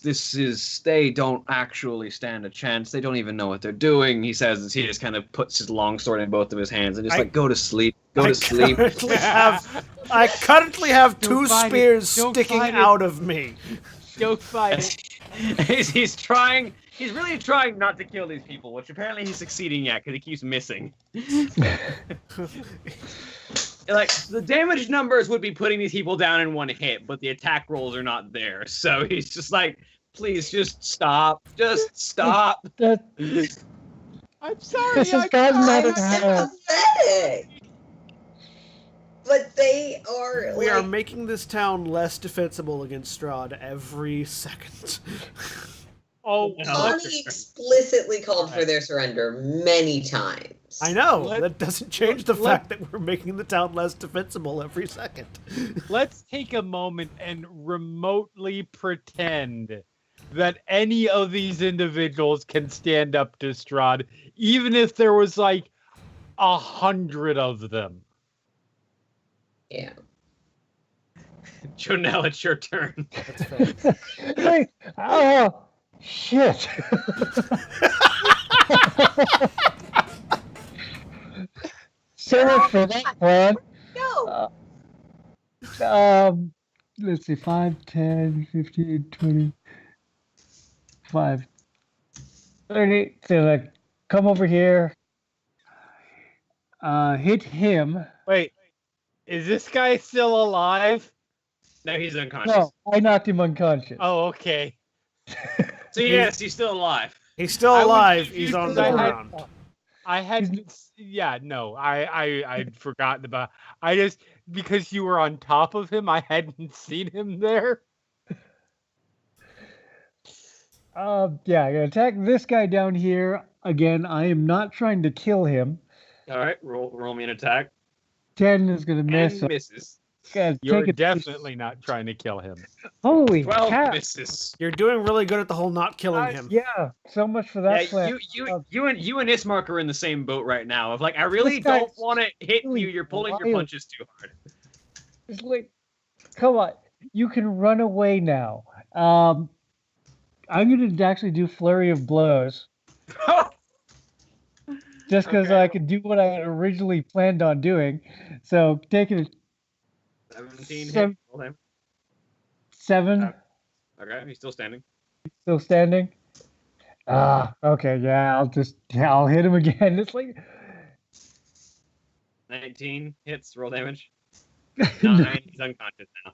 They don't actually stand a chance. They don't even know what they're doing. He says as he just kind of puts his long sword in both of his hands and just go to sleep. Go to sleep. I currently have two fight it. spears Don't sticking fight it. out of me. Don't fight it. He's really trying not to kill these people, which apparently he's succeeding at because he keeps missing. Like, the damage numbers would be putting these people down in one hit, but the attack rolls are not there. So he's just like, please, just stop. Just stop. That, I'm sorry. this has I gotten out I'm of hand. sympathetic. But they are. We are like, making this town less defensible against Strahd every second. Oh, Connie explicitly called for their surrender many times. I know. Let- that doesn't change the let- fact that we're making the town less defensible every second. let's take a moment and remotely pretend that any of these individuals can stand up to Strahd, even if there was like 100 of them. Yeah. Jonelle, it's your turn. That's fair. Like, oh, shit. Sorry for that plan. No. Let's see, 5, 10, 15, 20, 5, 30. So, like, come over here. Hit him. Wait, is this guy still alive? No, he's unconscious. No, I knocked him unconscious. Oh, okay. So yes, he's still alive. He's still I was alive. confused He's on 'cause the I had- ground. I hadn't. Yeah, no, I'd forgotten about. I just because you were on top of him, I hadn't seen him there. Yeah, I'm gonna attack this guy down here. Again, I am not trying to kill him. All right, roll me an attack. 10 is gonna miss. And misses. You're Take it. definitely not trying to kill him. Holy 12 cow! misses. You're doing really good at the whole not killing him. Yeah, so much for that Yeah, plan. you and Ismark are in the same boat right now. Of like, I really This guy's don't want to hit you. really You're pulling your wild. punches too hard. It's like, come on, you can run away now. I'm gonna actually do flurry of blows just because Okay. I could do what I had originally planned on doing. So taking 17 hit. Seven. Roll him. 7, Okay, he's still standing. still standing. Okay, yeah, I'll hit him again. It's like 19 hits. Roll damage. 9. He's unconscious now.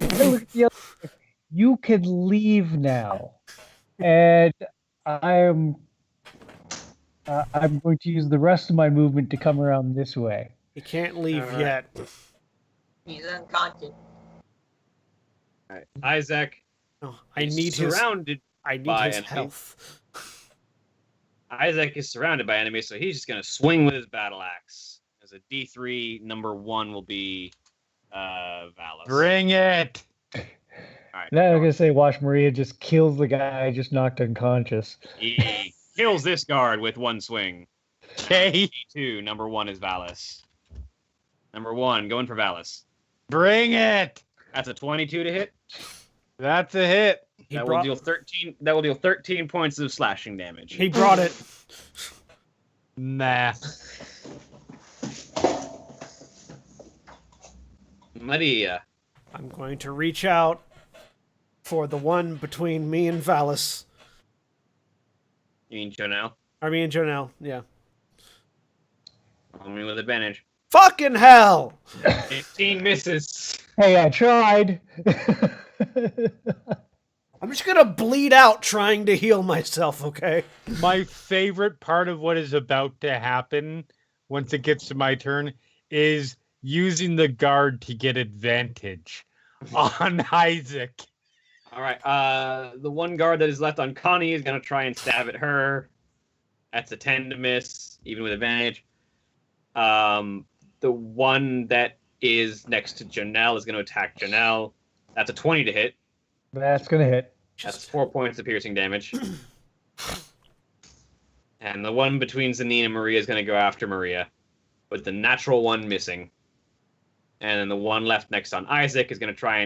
look at the other- you can leave now, and I'm going to use the rest of my movement to come around this way. He can't leave All right. yet. He's unconscious. All right, Isaac. No, I is need his. surrounded. I need by his enemies. health. Isaac is surrounded by enemies, so he's just gonna swing with his battle axe. As a D3, number 1 will be Valis. Bring it. All right. Now I'm gonna say, watch Maria just kills the guy I just knocked unconscious. He kills this guard with 1 swing. Okay, D2, number 1 is Valis. Number 1, going for Valis. bring it. That's a 22 to hit. That's a hit. He That brought. will deal 13. That will deal 13 points of slashing damage. He brought it. Nah. Maria. I'm going to reach out for the one between me and Valis. You mean Jonelle? I mean, Jonelle. Yeah. Roll me with advantage. Fucking hell! 15 misses. Hey, I tried. I'm just gonna bleed out trying to heal myself, okay? My favorite part of what is about to happen once it gets to my turn is using the guard to get advantage on Isaac. All right. The one guard that is left on Connie is gonna try and stab at her. That's a 10 to miss, even with advantage. The one that is next to Jonelle is gonna attack Jonelle. That's a 20 to hit. That's gonna hit. That's 4 points of piercing damage. And the one between Zanine and Maria is going to go after Maria, with the natural one missing. And then the one left next on Isaac is going to try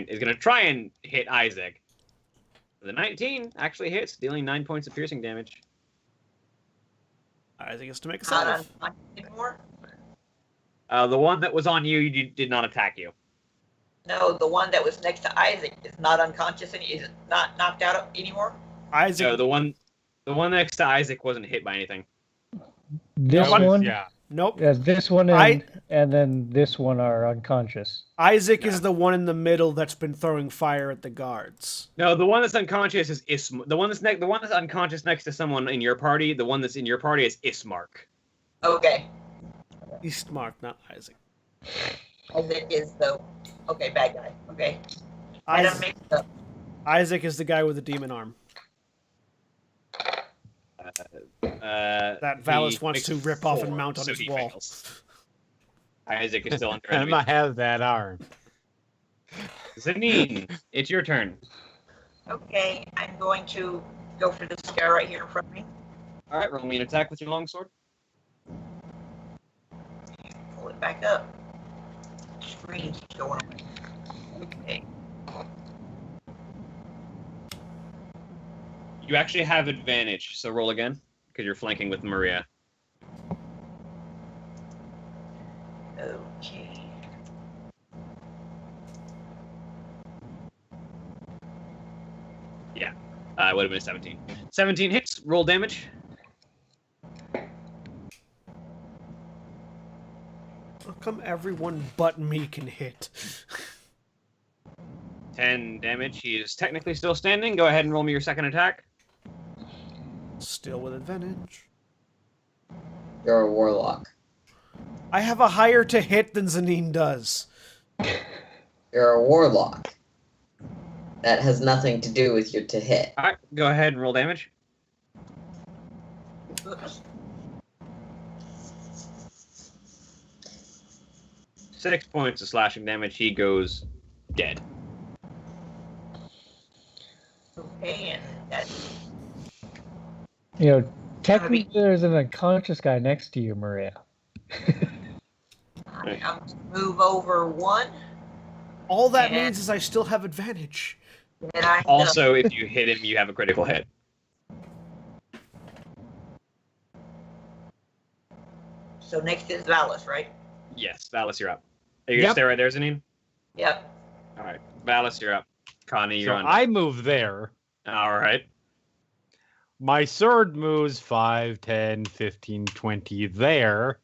and hit Isaac. The 19 actually hits, dealing 9 points of piercing damage. Isaac has to make a Not save. on anymore. The one that was on you did not attack you. No, the one that was next to Isaac is not unconscious and is not knocked out anymore. Isaac. No, the one next to Isaac wasn't hit by anything. This That one, Yeah. Nope. yeah, this one, and then this one are unconscious. Isaac is the one in the middle that's been throwing fire at the guards. No, the one that's unconscious is the one that's unconscious next to someone in your party. The one that's in your party is Ismark. Okay. Eastmark, not Isaac. Isaac is the bad guy. Okay. I don't Isaac, make it up. Isaac is the guy with the demon arm that Valis wants to rip off and mount on his wall. Fails. Isaac is still under I enemy. might have that arm. Zanine, it's your turn. Okay, I'm going to go for this guy right here in front of me. All right, roll me an attack with your longsword. Pull it back up. Screen's going away. Okay. You actually have advantage, so roll again because you're flanking with Maria. Okay. Yeah, it would have been a 17. 17 hits. Roll damage. How come everyone but me can hit? 10 damage. He is technically still standing. Go ahead and roll me your second attack. Still with advantage. You're a warlock. I have a higher to hit than Zanine does. You're a warlock. That has nothing to do with your to hit. All right, go ahead and roll damage. Oops. 6 points of slashing damage. He goes dead. Okay, and that's You know, technically there's an unconscious guy next to you, Maria. Right. I'm going to move over one, All that Yeah. means is I still have advantage. and I Also, if you hit him, you have a critical hit. So next is Valis, right? Yes, Valis, you're up. Are you gonna Yep. stay right there, Zanine? Yep. All right, Valis, you're up. Connie, you're So on. I move there. All right. My sword moves 5, 10, 15, 20 there.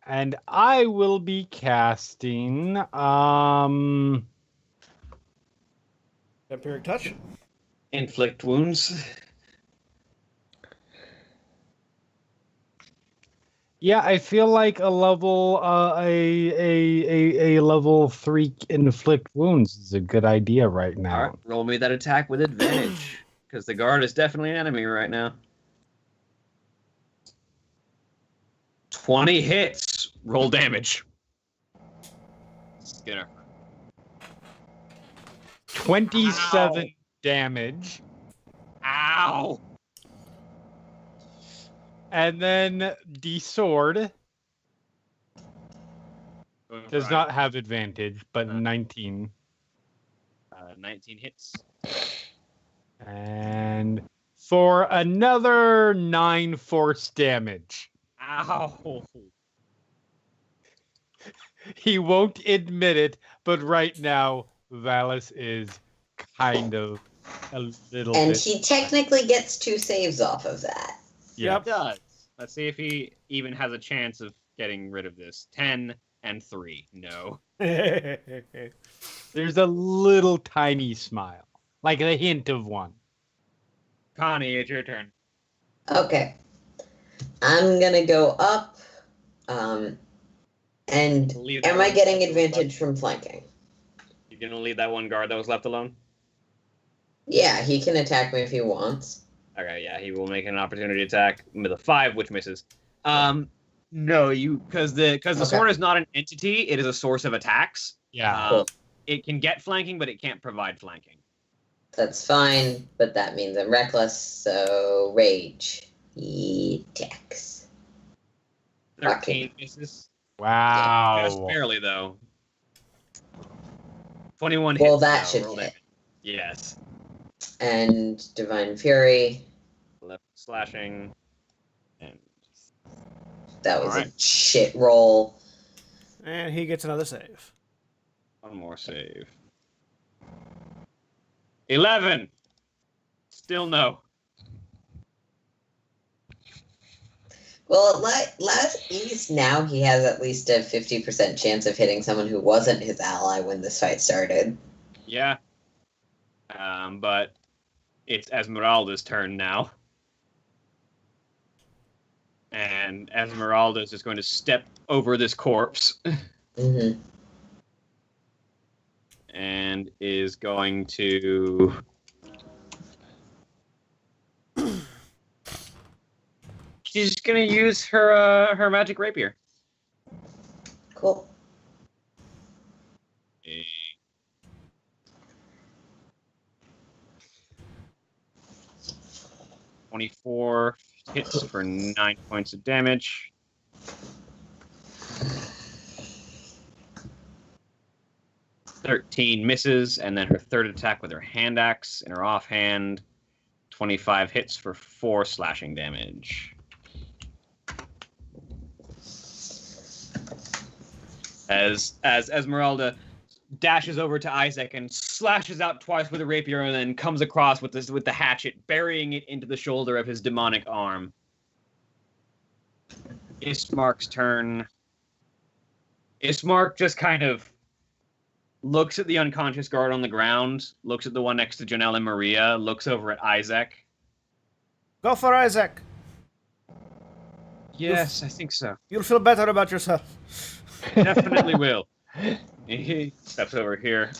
And I will be casting Vampiric touch. Inflict wounds. yeah, I feel like a level a level 3 inflict wounds is a good idea right now. All right, roll me that attack with advantage, because the guard is definitely an enemy right now. 20 hits. Roll damage. Skinner. 27 Ow. damage. Ow! And then the sword does not have advantage, but 19. 19 hits. And for another 9 force damage. Ow! He won't admit it, but right now, Valis is kind of a little And bit. he technically gets 2 saves off of that. Yeah. It does. Let's see if he even has a chance of getting rid of this. 10 and 3. No. There's a little tiny smile, like a hint of one. Connie, it's your turn. Okay. I'm gonna go up. And Leave that am I one getting guard advantage from flanking? You're going to leave that one guard that was left alone? Yeah, he can attack me if he wants. Okay, yeah, he will make an opportunity attack with a 5, which misses. No, because the sword is not an entity; it is a source of attacks. Yeah. Cool. It can get flanking, but it can't provide flanking. That's fine, but that means I'm reckless, so rage. He attacks. 13 misses. Wow. Just barely, though. 21 Well, hits, that though. should Roll hit. damage. Yes. And Divine Fury. Left slashing. And That was Alright. a shit roll. And he gets another save. one more save. 11! Still no. Well, at least now he has at least a 50% chance of hitting someone who wasn't his ally when this fight started. Yeah. But it's Esmeralda's turn now. And Esmeralda is just going to step over this corpse Mm-hmm. and is going to... She's going to use her magic rapier. Cool. 24 hits for 9 points of damage. "13 misses, and then her third attack with her hand axe in her offhand. 25 hits for 4 slashing damage. As Esmeralda dashes over to Isaac and slashes out twice with a rapier, and then comes across with the hatchet, burying it into the shoulder of his demonic arm. Ismark's turn. Ismark just kind of looks at the unconscious guard on the ground, looks at the one next to Janelle and Maria, looks over at Isaac. Go for Isaac. Yes, I think so. You'll feel better about yourself. Definitely will. He steps over here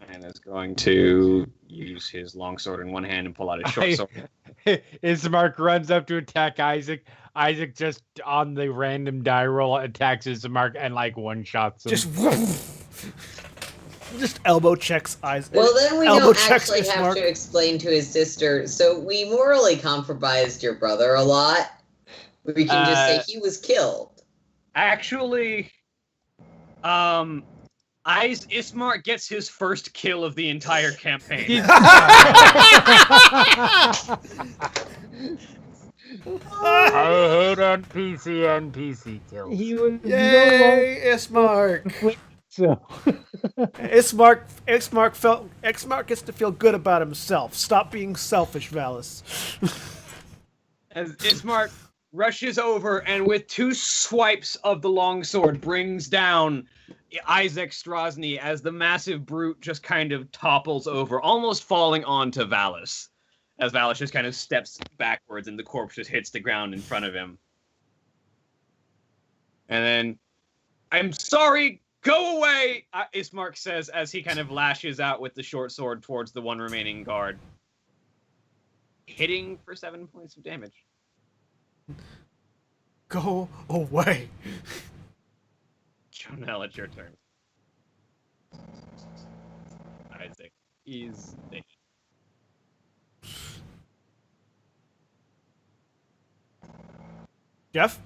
and is going to use his longsword in one hand and pull out his short sword. Ismark runs up to attack Isaac. Isaac just on the random die roll attacks Ismark and like one shots him. Just elbow checks Isaac. Well, then we Elbow don't checks actually have Ismark. to explain to his sister. So we morally compromised your brother a lot. We can just say he was killed. Actually, Ismark gets his first kill of the entire campaign. I hate NPC kills. He was Yay, Ismark! so. Ismark gets to feel good about himself. Stop being selfish, Valis. As Ismark rushes over and with 2 swipes of the longsword brings down Isaac Strahd as the massive brute just kind of topples over, almost falling onto Valis. As Valis just kind of steps backwards and the corpse just hits the ground in front of him. And then, "I'm sorry, go away," Ismark says as he kind of lashes out with the short sword towards the one remaining guard. Hitting for 7 points of damage. Go away. Jonelle, it's your turn. Isaac is dead. Jeff?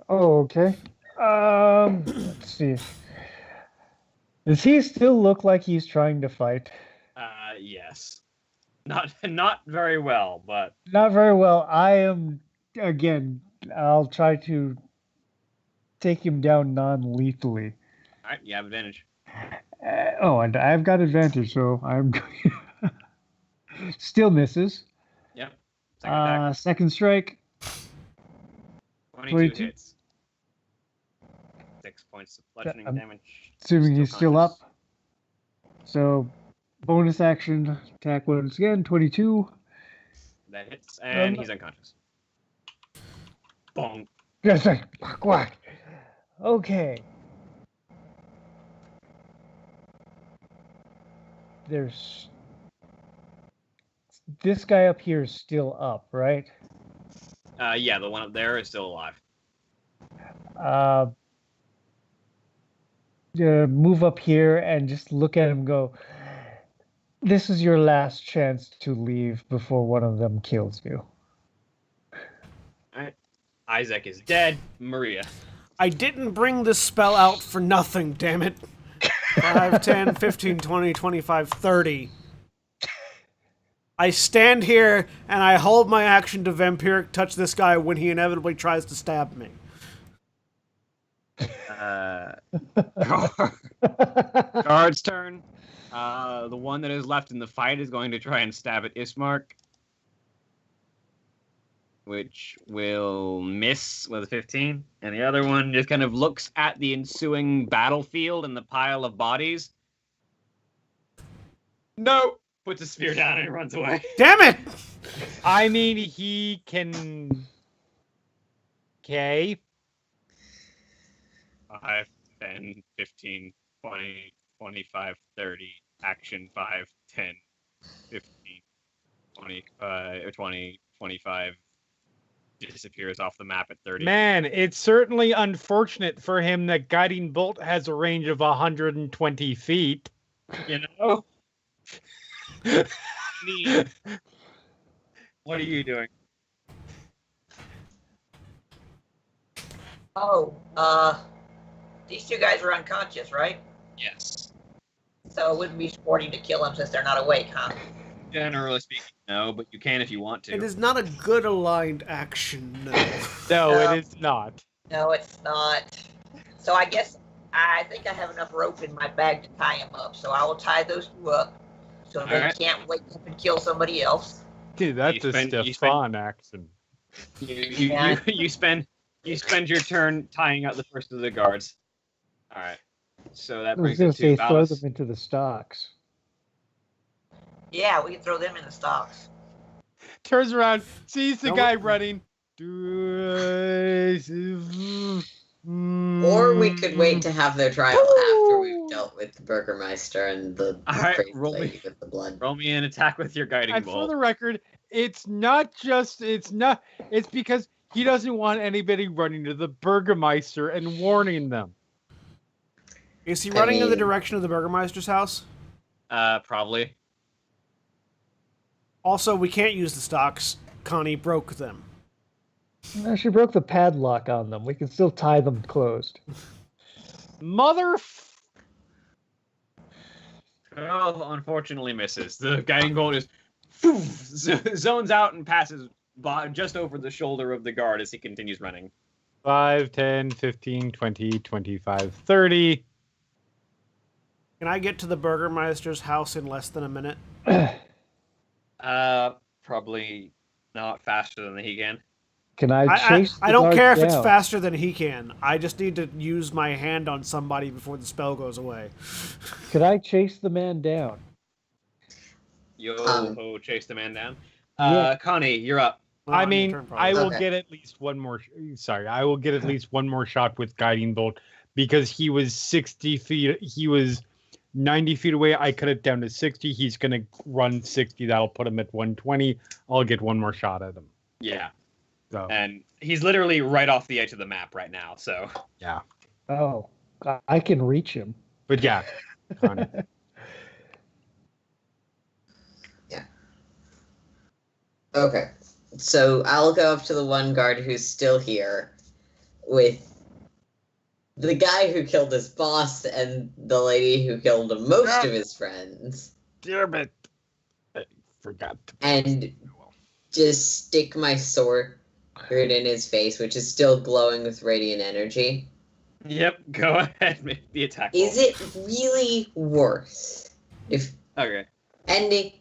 Oh, okay. Let's see. Does he still look like he's trying to fight? Yes. Not very well, but Not very well. I am, again, I'll try to take him down non-lethally. all right, you have advantage. And I've got advantage, so I'm still misses. Yep. Second attack. Second strike. 22 22. hits. 6 points of bludgeoning I'm damage. Assuming he's still up. conscious. So bonus action attack once again. 22. That hits, and he's unconscious. Bonk. Yes, quack, quack. Okay. There's this guy up here is still up, right? Yeah, the one up there is still alive. move up here and just look at him and go, this is your last chance to leave before one of them kills you. Isaac is dead. Maria. I didn't bring this spell out for nothing, damn it. 5, 10, 15, 20, 25, 30. I stand here and I hold my action to vampiric touch this guy when he inevitably tries to stab me. Guard's turn. The one that is left in the fight is going to try and stab at Ismark, which will miss with a 15. And the other one just kind of looks at the ensuing battlefield and the pile of bodies. No! Puts a spear down and runs away. Damn it! I mean, he can. Okay. 5, 10, 15, 20, 25, 30. Action 5, 10, 15, 20, 20, 25. Disappears off the map at 30. Man, it's certainly unfortunate for him that Guiding Bolt has a range of 120 feet. You know? What are you doing? Oh, these two guys are unconscious, right? Yes. So it wouldn't be sporting to kill them since they're not awake, huh? Generally speaking, no, but you can if you want to. It is not a good aligned action, no. No, No. it is not. No, it's not. So I guess I think I have enough rope in my bag to tie them up. So I will tie those two up so they Alright. can't wake up and kill somebody else. Dude, that's You a spend- you Stefan action. You spend your turn tying out the first of the guards. All right. So that I was brings going it to say to throw Valis. them into the stocks. Yeah, we can throw them in the stocks. Turns around, sees the No, guy what- running. Or we could wait to have their trial after we've dealt with the Burgermeister and the Alright, crazy roll me. lady with the blood. Roll me an attack with your guiding And for bolt. the record, it's because he doesn't want anybody running to the Burgermeister and warning them. Is he I running in the mean- direction of the Burgermeister's house? Probably. Also, we can't use the stocks. Connie broke them. No, she broke the padlock on them. We can still tie them closed. Mother. Well, unfortunately misses. The guiding bolt just zones out and passes just over the shoulder of the guard as he continues running. 5, 10, 15, 20, 25, 30. Can I get to the Burgermeister's house in less than a minute? Probably not faster than he can. Can I chase I the don't guards care if it's down? faster than he can. I just need to use my hand on somebody before the spell goes away. Could I chase the man down? Yo, chase the man down. Yeah. Connie, you're up. Well, I on your mean, turn, probably. I will Okay. get at least one more. Sorry, I will get at least one more shot with Guiding Bolt because he was 60 feet. He was 90 feet away. I cut it down to 60. He's going to run 60. That'll put him at 120. I'll get one more shot at him. Yeah. So, And he's literally right off the edge of the map right now, so. yeah. Oh, I can reach him. But yeah. Connie. Okay. So I'll go up to the one guard who's still here with the guy who killed his boss and the lady who killed most of his friends Damn it. I forgot. and just stick my sword in his face, which is still glowing with radiant energy. Yep, go ahead, make the attack. Is roll. it really worth if Okay. ending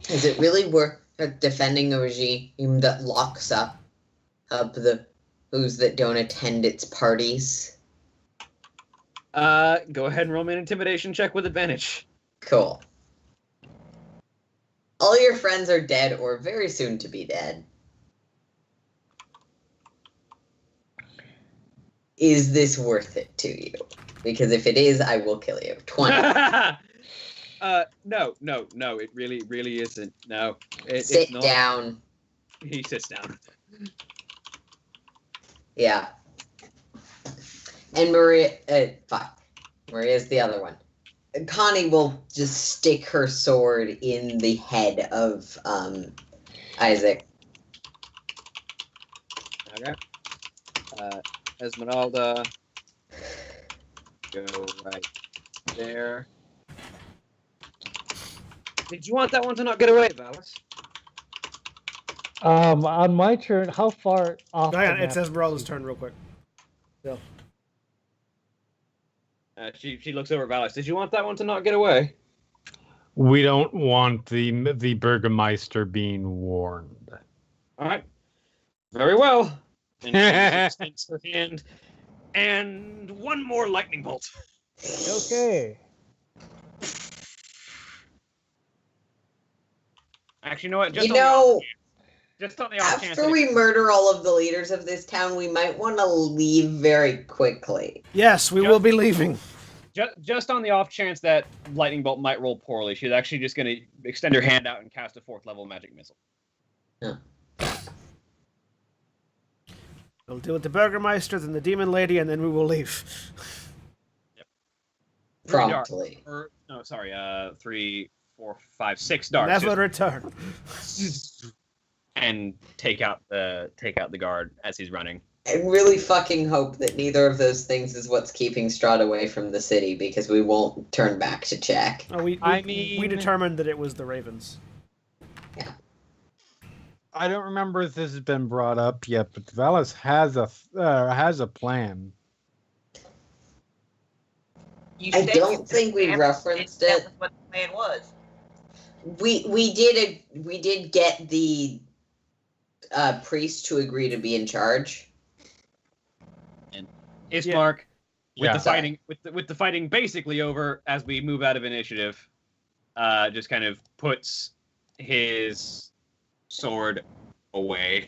is it really worth defending a regime that locks up the who's that don't attend its parties? Go ahead and roll me an intimidation check with advantage. Cool. All your friends are dead or very soon to be dead. Is this worth it to you? Because if it is, I will kill you. 20. No, it really isn't. No. It's Sit not. down. He sits down. Yeah. And Maria's the other one. Connie will just stick her sword in the head of Isaac. Okay. Esmeralda, go right there. Did you want that one to not get away, Valis? On my turn, how far off? Hang on, the it's map- Esmeralda's turn real quick. She looks over at Valis. Did you want that one to not get away? We don't want the Burgermeister being warned. All right. Very well. And she extends her hand. And one more lightning bolt. Okay. Actually, you know what? Just on the off chance. After we murder all of the leaders of this town, we might want to leave very quickly. Yes, we will be leaving. Just on the off chance that lightning bolt might roll poorly, she's actually just going to extend her hand out and cast a 4th level magic missile. Huh. We'll deal with the Burgermeister, then the Demon Lady, and then we will leave. Yep. Promptly. No, sorry. 3, 4, 5, 6 darts. Never return. And take out the guard as he's running. I really fucking hope that neither of those things is what's keeping Strahd away from the city, because we won't turn back to check. Oh, we determined that it was the Ravens. I don't remember if this has been brought up yet, but Valis has a plan. I don't think we referenced it. That was what the plan was. We did get the priest to agree to be in charge. Ismark, Yeah. with the fighting basically over as we move out of initiative, just kind of puts his sword away.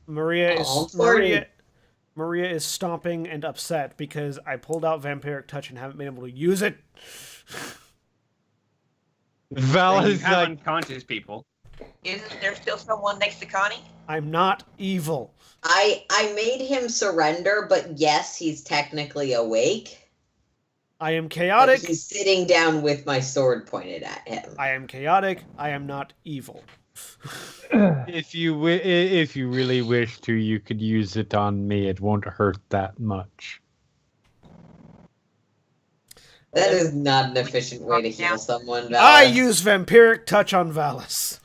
Maria Oh, is sorry. Maria is stomping and upset because I pulled out Vampiric Touch and haven't been able to use it. You Valis have like, unconscious people. Isn't there still someone next to Connie? I'm not evil. I made him surrender, but yes, he's technically awake. I am But chaotic. he's sitting down with my sword pointed at him. I am chaotic. I am not evil. if you really wish to, you could use it on me. It won't hurt that much. That is not an efficient way to heal someone, Valis. I use Vampiric Touch on Valis.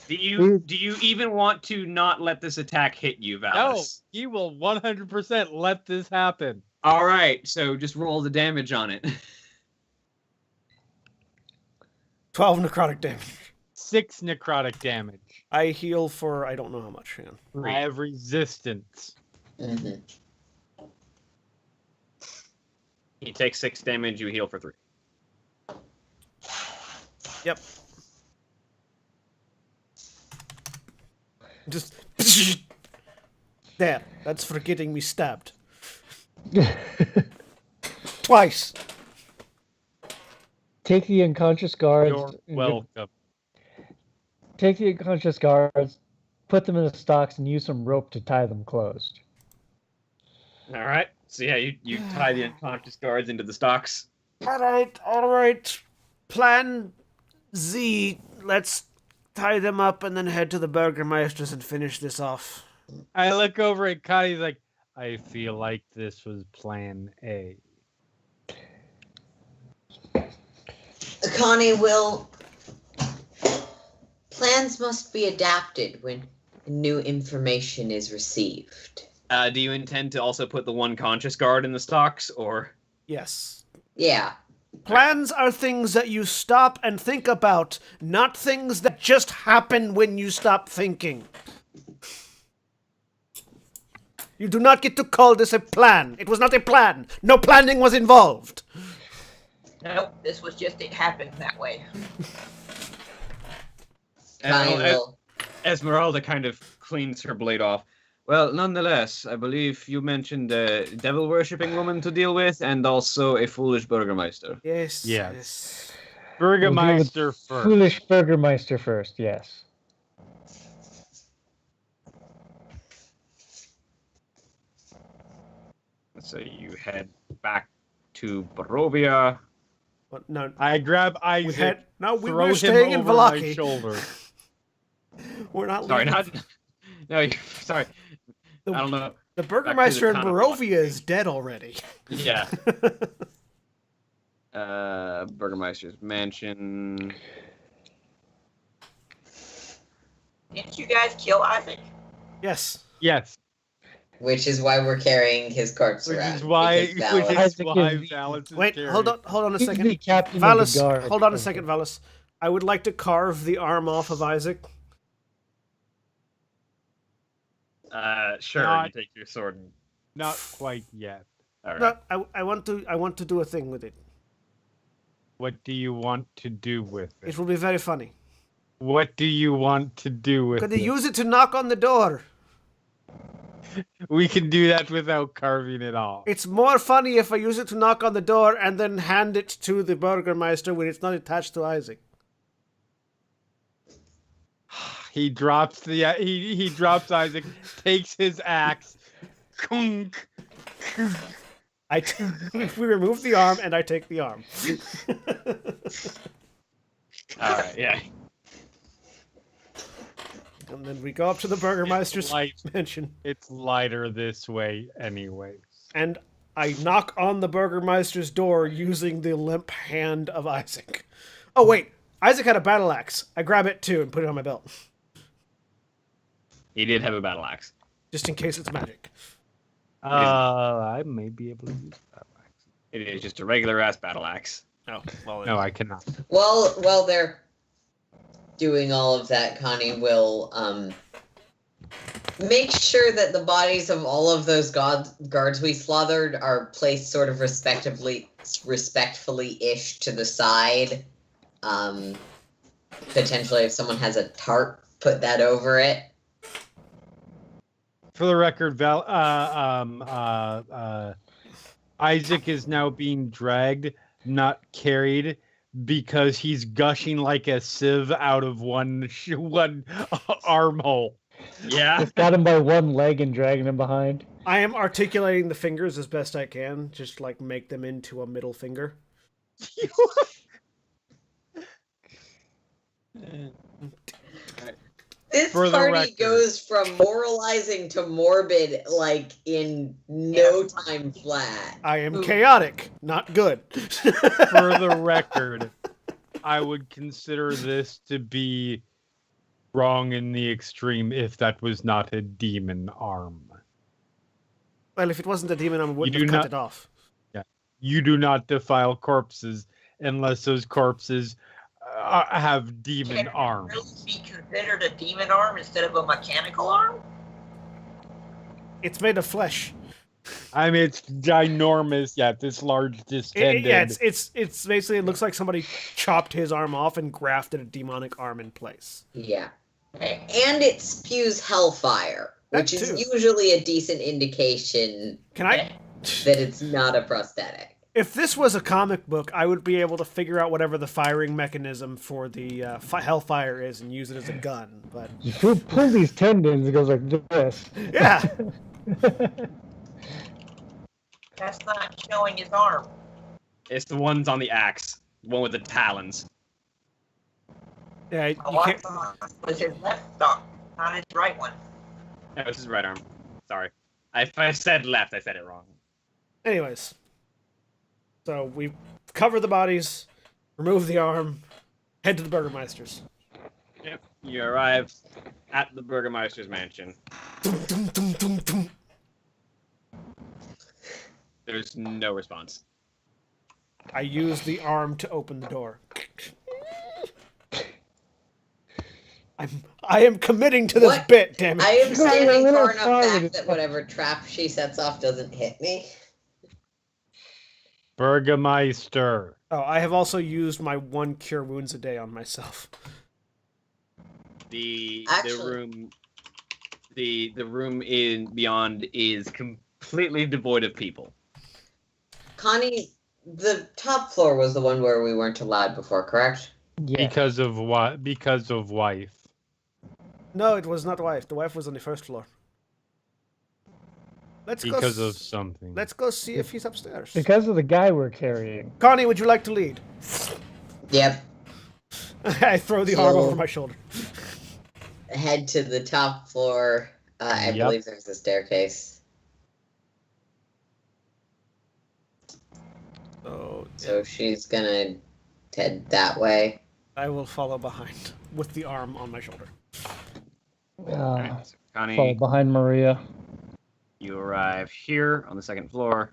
Do you even want to not let this attack hit you, No, Valis? he will 100% let this happen. All right, so just roll the damage on it. 12 necrotic damage. 6 necrotic damage. I heal for I don't know how much. Man. I have resistance. Mhm. He takes 6 damage. You heal for 3. Yep. Just there. That's for getting me stabbed twice. Take the unconscious guards. You're welcome. Take the unconscious guards, put them in the stocks, and use some rope to tie them closed. All right. So yeah, you tie the unconscious guards into the stocks. All right. Plan Z. Let's tie them up and then head to the Burgermeisters and finish this off. I look over at Connie's like, I feel like this was plan A. Connie will. Plans must be adapted when new information is received. Do you intend to also put the one conscious guard in the stocks, or? Yes. Yeah. Plans are things that you stop and think about, not things that just happen when you stop thinking. You do not get to call this a plan. It was not a plan. No planning was involved. Nope, this was just it happened that way. Connie will. Esmeralda kind of cleans her blade off. Well, nonetheless, I believe you mentioned a devil-worshipping woman to deal with, and also a foolish burgermeister. Yes. Yes. Burgermeister first. Foolish Burgermeister first, yes. So you head back to Barovia. Well, no, I grab Isaac, we're throw him staying in over my Valaki. shoulder. We're not Sorry, leaving. sorry. The, I don't know. the Back to Burgermeister in the Barovia is dead already. Yeah. Burgermeister's mansion. Didn't you guys kill Isaac? Yes. Yes, Which is why we're carrying his corpse which around. is why because Valak- Isaac is- Valance is Wait, hold carrying- on a He's the second. captain of the Valus, guard. hold on a second, Valus. I would like to carve the arm off of Isaac. Sure. Not- You take your sword. And... Not quite yet. All right. No, I want to do a thing with it. What do you want to do with it? It will be very funny. What do you want to do with Could it? they use it to knock on the door? We can do that without carving it off. It's more funny if I use it to knock on the door and then hand it to the Burgermeister when it's not attached to Isaac. He drops he drops Isaac, takes his axe. Kunk. We remove the arm and I take the arm. All right. Yeah. And then we go up to the Burgermeister's light. mansion It's lighter this way anyways. and I knock on the Burgermeister's door using the limp hand of Isaac. Oh wait, Isaac had a battle axe. I grab it too and put it on my belt. He did have a battle axe. Just in case it's magic. I may be able to use that axe. It is just a regular ass battle axe. Oh, well. No, I cannot. While they're doing all of that, Connie will make sure that the bodies of all of those guards we slaughtered are placed sort of respectfully-ish to the side. Potentially, if someone has a tarp, put that over it. For the record, Isaac is now being dragged, not carried, because he's gushing like a sieve out of one armhole. Yeah. Just got him by one leg and dragging him behind. I am articulating the fingers as best I can, just like make them into a middle finger. This For the party record. goes from moralizing to morbid, like, in no time flat. I am chaotic, not good. For the record, I would consider this to be wrong in the extreme if that was not a demon arm. Well, if it wasn't a demon, I wouldn't do have cut not- it off. You do not defile corpses unless those corpses have demon Can it arms. really be considered a demon arm instead of a mechanical arm? It's made of flesh. I mean, it's ginormous, yet this large distended. Yeah, it's basically, it looks like somebody chopped his arm off and grafted a demonic arm in place. Yeah. Okay. And it spews hellfire, That which is too. usually a decent indication Can I? that it's not a prosthetic. If this was a comic book, I would be able to figure out whatever the firing mechanism for the hellfire is and use it as a gun. But You pull these tendons, it goes like this. yeah, That's not showing his arm. It's the ones on the axe. The one with the talons. yeah, you Oh, I can't. thought it was his left thumb, not his right one. No, it's his right arm. Sorry. If I said left, I said it wrong. Anyways, so we cover the bodies, remove the arm, head to the Burgermeisters. Yep. You arrive at the Burgermeister's mansion. Dum, dum, dum, dum, dum. There's no response. I use the arm to open the door. I am committing to this What? bit, damn it. I am standing little far enough fire. back that whatever trap she sets off doesn't hit me. Burgermeister. Oh, I have also used my 1 cure wounds a day on myself. The Actually- room the room in beyond is completely devoid of people. Connie, the top floor was the one where we weren't allowed before, correct? Yeah. Because of what? Because of wife. No, it was not the wife. The wife was on the first floor. let's because go. of something. Let's go see if he's upstairs. Because of the guy we're carrying. Connie, would you like to lead? Yep. I throw the arm So- over my shoulder. Head to the top floor. I Yep. believe there's a staircase. So she's gonna head that way. I will follow behind with the arm on my shoulder. Alright, so Follow Connie, behind Maria. you arrive here on the second floor.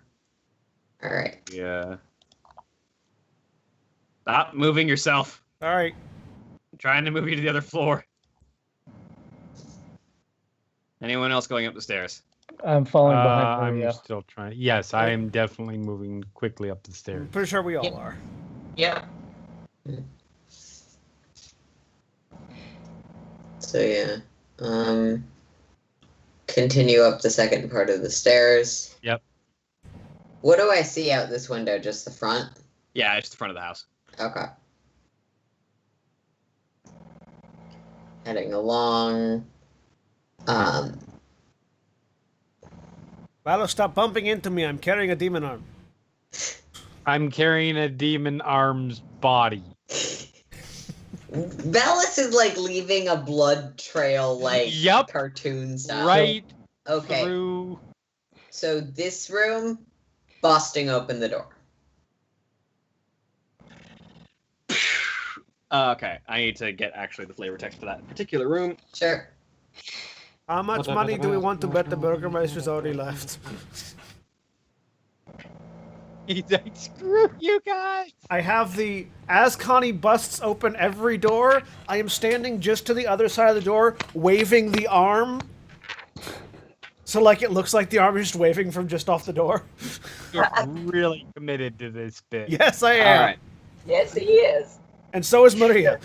All right. Yeah. Stop moving yourself. All right. I'm trying to move you to the other floor. Anyone else going up the stairs? I'm following behind I'm Maria. still trying. Yes, I am definitely moving quickly up the stairs. I'm pretty sure we all Yep. are. Yeah. So yeah. Continue up the second part of the stairs. Yep. What do I see out this window? Just the front? Yeah, it's the front of the house. Okay. Heading along. Valo, stop bumping into me. I'm carrying a demon arm. I'm carrying a demon arm's body. Valis is like leaving a blood trail, like Yep. cartoon style. Right Okay. through. So this room, busting open the door. Okay, I need to get actually the flavor text for that particular room. Sure. How much money do we want to bet the Burgermeister's already left? He's like, screw you guys. I have the... As Connie busts open every door, I am standing just to the other side of the door, waving the arm. So, like, it looks like the arm is just waving from just off the door. You're really committed to this bit. Yes, I am. All right. Yes, he is. And so is Maria.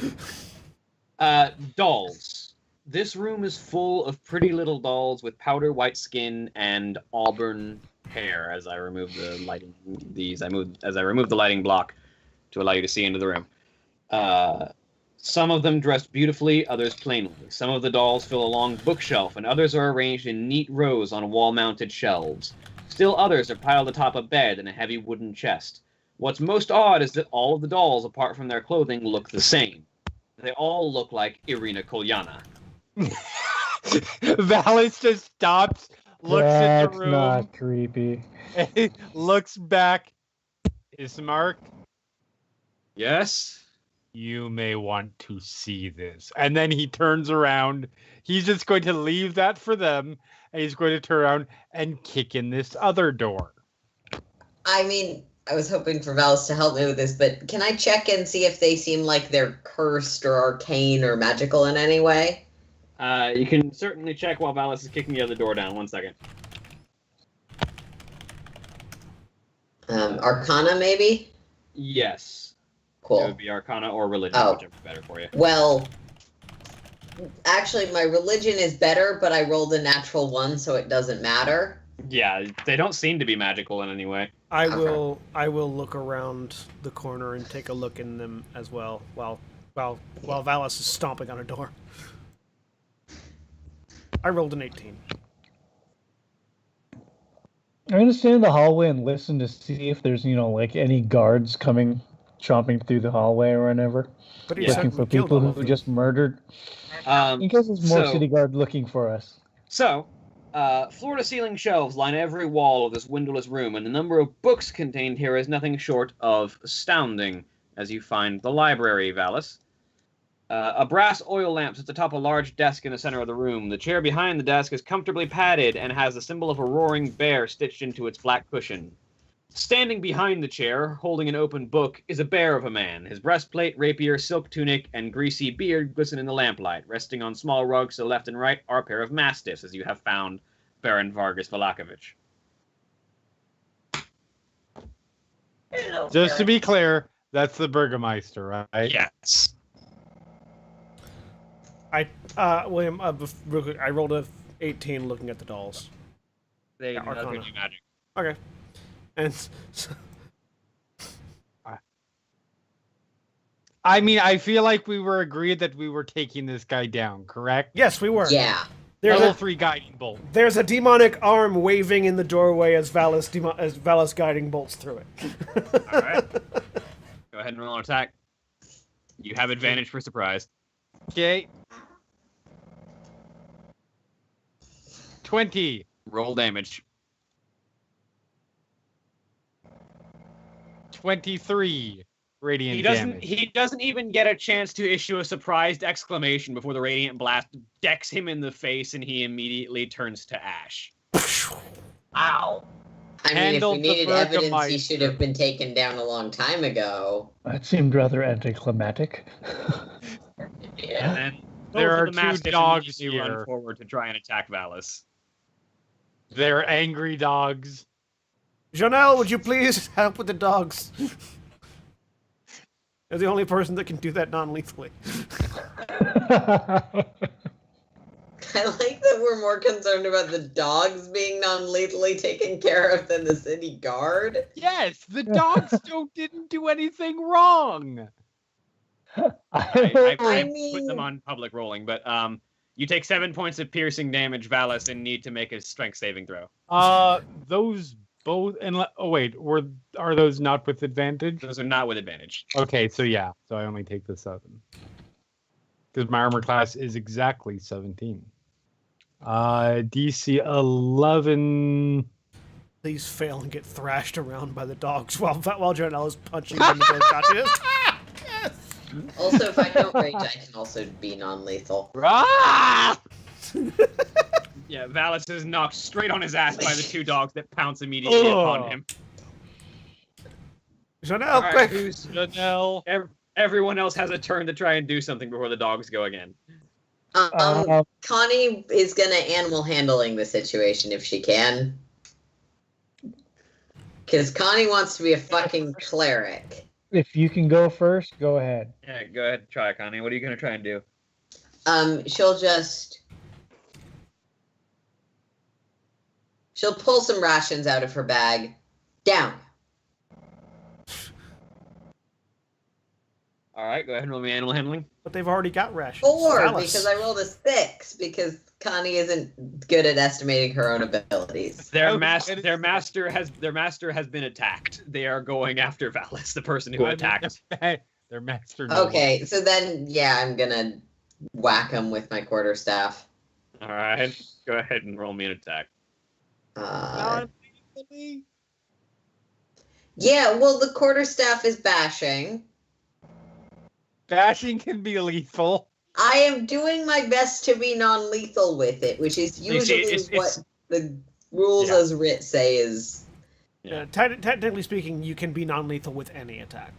Dolls. This room is full of pretty little dolls with powder white skin and auburn hair. As I remove the lighting, as I remove the lighting block to allow you to see into the room. Some of them dressed beautifully, others plainly. Some of the dolls fill a long bookshelf, and others are arranged in neat rows on wall-mounted shelves. Still others are piled atop a bed in a heavy wooden chest. What's most odd is that all of the dolls, apart from their clothing, look the same. They all look like Irina Kolyana. Valis just stops, looks at That's the room, not creepy. looks back. Ismark, Yes? you may want to see this. And then he turns around. He's just going to leave that for them. And he's going to turn around and kick in this other door. I mean, I was hoping for Valis to help me with this, but can I check and see if they seem like they're cursed or arcane or magical in any way? You can certainly check while Valis is kicking the other door down. 1 second. Arcana, maybe? Yes. It Cool. would be Arcana or Religion, Oh. whichever's better for you. Well, actually, my religion is better, but I rolled a natural 1, so it doesn't matter. Yeah, they don't seem to be magical in any way. I Okay. will look around the corner and take a look in them as well while Valis is stomping on a door. I rolled an 18. I'm gonna stand in the hallway and listen to see if there's, like any guards coming, chomping through the hallway or whatever, But he Yeah. said looking for we killed people all of who them. just murdered. In case there's more So- city guard looking for us. So, floor-to-ceiling shelves line every wall of this windowless room, and the number of books contained here is nothing short of astounding, as you find the library, Valis. A brass oil lamp sits atop a large desk in the center of the room. The chair behind the desk is comfortably padded and has the symbol of a roaring bear stitched into its flat cushion. Standing behind the chair, holding an open book, is a bear of a man. His breastplate, rapier, silk tunic, and greasy beard glisten in the lamplight. Resting on small rugs to the left and right are a pair of mastiffs, as you have found Baron Vargas Valakovich. Hello, Just to Barry. be clear, that's the Burgermeister, right? Yes. William, real quick, I rolled a 18 looking at the dolls. They Yeah, do not Arcana. do magic. Okay. And I mean, I feel like we were agreed that we were taking this guy down, correct? yes, we were. Yeah. Level 3 guiding bolt. There's a demonic arm waving in the doorway as Valis guiding bolts through it. All right. Go ahead and roll an attack. You have advantage for surprise. Okay. 20. Roll damage. 23 radiant damage. He doesn't even get a chance to issue a surprised exclamation before the radiant blast decks him in the face, and he immediately turns to ash. Ow. I mean, Handled if we needed the evidence, he Burgermeister. should have been taken down a long time ago. That seemed rather anticlimactic. Yeah. And There both are of the two mastiffs dogs immediately here. run forward to try and attack Valis. They're angry dogs. Janelle, would you please help with the dogs? You're the only person that can do that non-lethally. I like that we're more concerned about the dogs being non-lethally taken care of than the city guard. Yes, the dogs didn't do anything wrong. I I put mean- them on public rolling, but you take 7 points of piercing damage, Valis, and need to make a strength saving throw. Those both and are those not with advantage? Those are not with advantage. Okay, so yeah, so I only take the 7 because my armor class is exactly 17. DC 11. Please fail and get thrashed around by the dogs while Janelle is punching them into their consciousness. Also, if I don't rage, I can also be non-lethal. Ah! Yeah, Valis is knocked straight on his ass by the two dogs that pounce immediately upon him. Janelle, All right, quick! who's- Janelle. Everyone else has a turn to try and do something before the dogs go again. Connie is gonna animal handling the situation if she can. Because Connie wants to be a fucking cleric. If you can go first, go ahead. Yeah, go ahead, try, Connie. What are you going to try and do? She'll pull some rations out of her bag. Down. All right, go ahead and roll me animal handling. But they've already got rations. 4, Alice. because I rolled a 6, because Connie isn't good at estimating her own abilities. Their master has been attacked. They are going after Valis, the person who attacked. Their master. Okay, so then, yeah, I'm gonna whack him with my quarterstaff. All right, go ahead and roll me an attack. Yeah, well, the quarterstaff is bashing. Bashing can be lethal. I am doing my best to be non-lethal with it, which is You see, usually it's- what the rules Yeah. as writ say is. Technically speaking, you can be non-lethal with any attack.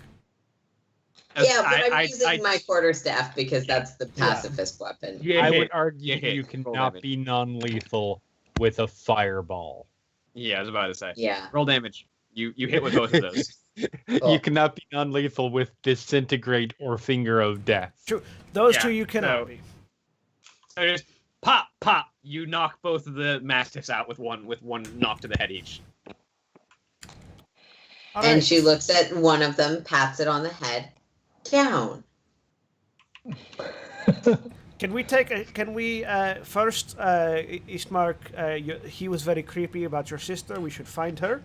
Yeah, but I'm using my quarterstaff because that's the pacifist weapon. Yeah, I would argue hit. you Roll cannot damage. be non-lethal with a fireball. Yeah, I was about to say. Yeah. Roll damage. You hit with both of those. Cool. You cannot be non-lethal with disintegrate or finger of death. True. Those Yeah, two you cannot so- be. So just pop, pop. You knock both of the mastiffs out with one knock to the head each. All And right. she looks at one of them, pats it on the head. Down. Can we first, Ismark, he was very creepy about your sister. We should find her.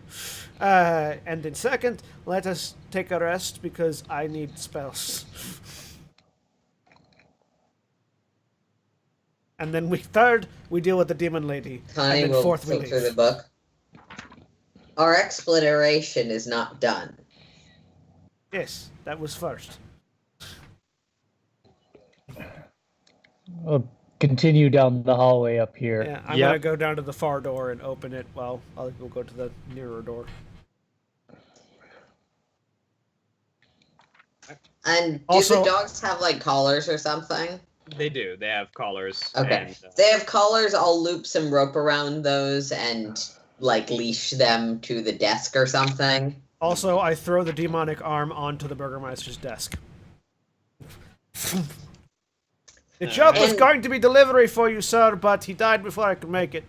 And then second, let us take a rest because I need spells. And then third, we deal with the demon lady. Connie and then will fourth, we flip through leave. the book. Our exploration is not done. Yes, that was first. I'll continue down the hallway up here. Yeah, I'm Yep. gonna go down to the far door and open it. Well, I'll go to the nearer door. And do Also- the dogs have like collars or something? They do. They have collars. Okay. And, If they have collars, I'll loop some rope around those and like leash them to the desk or something. Also, I throw the demonic arm onto the Burgermeister's desk. The job was And- going to be delivery for you, sir, but he died before I could make it.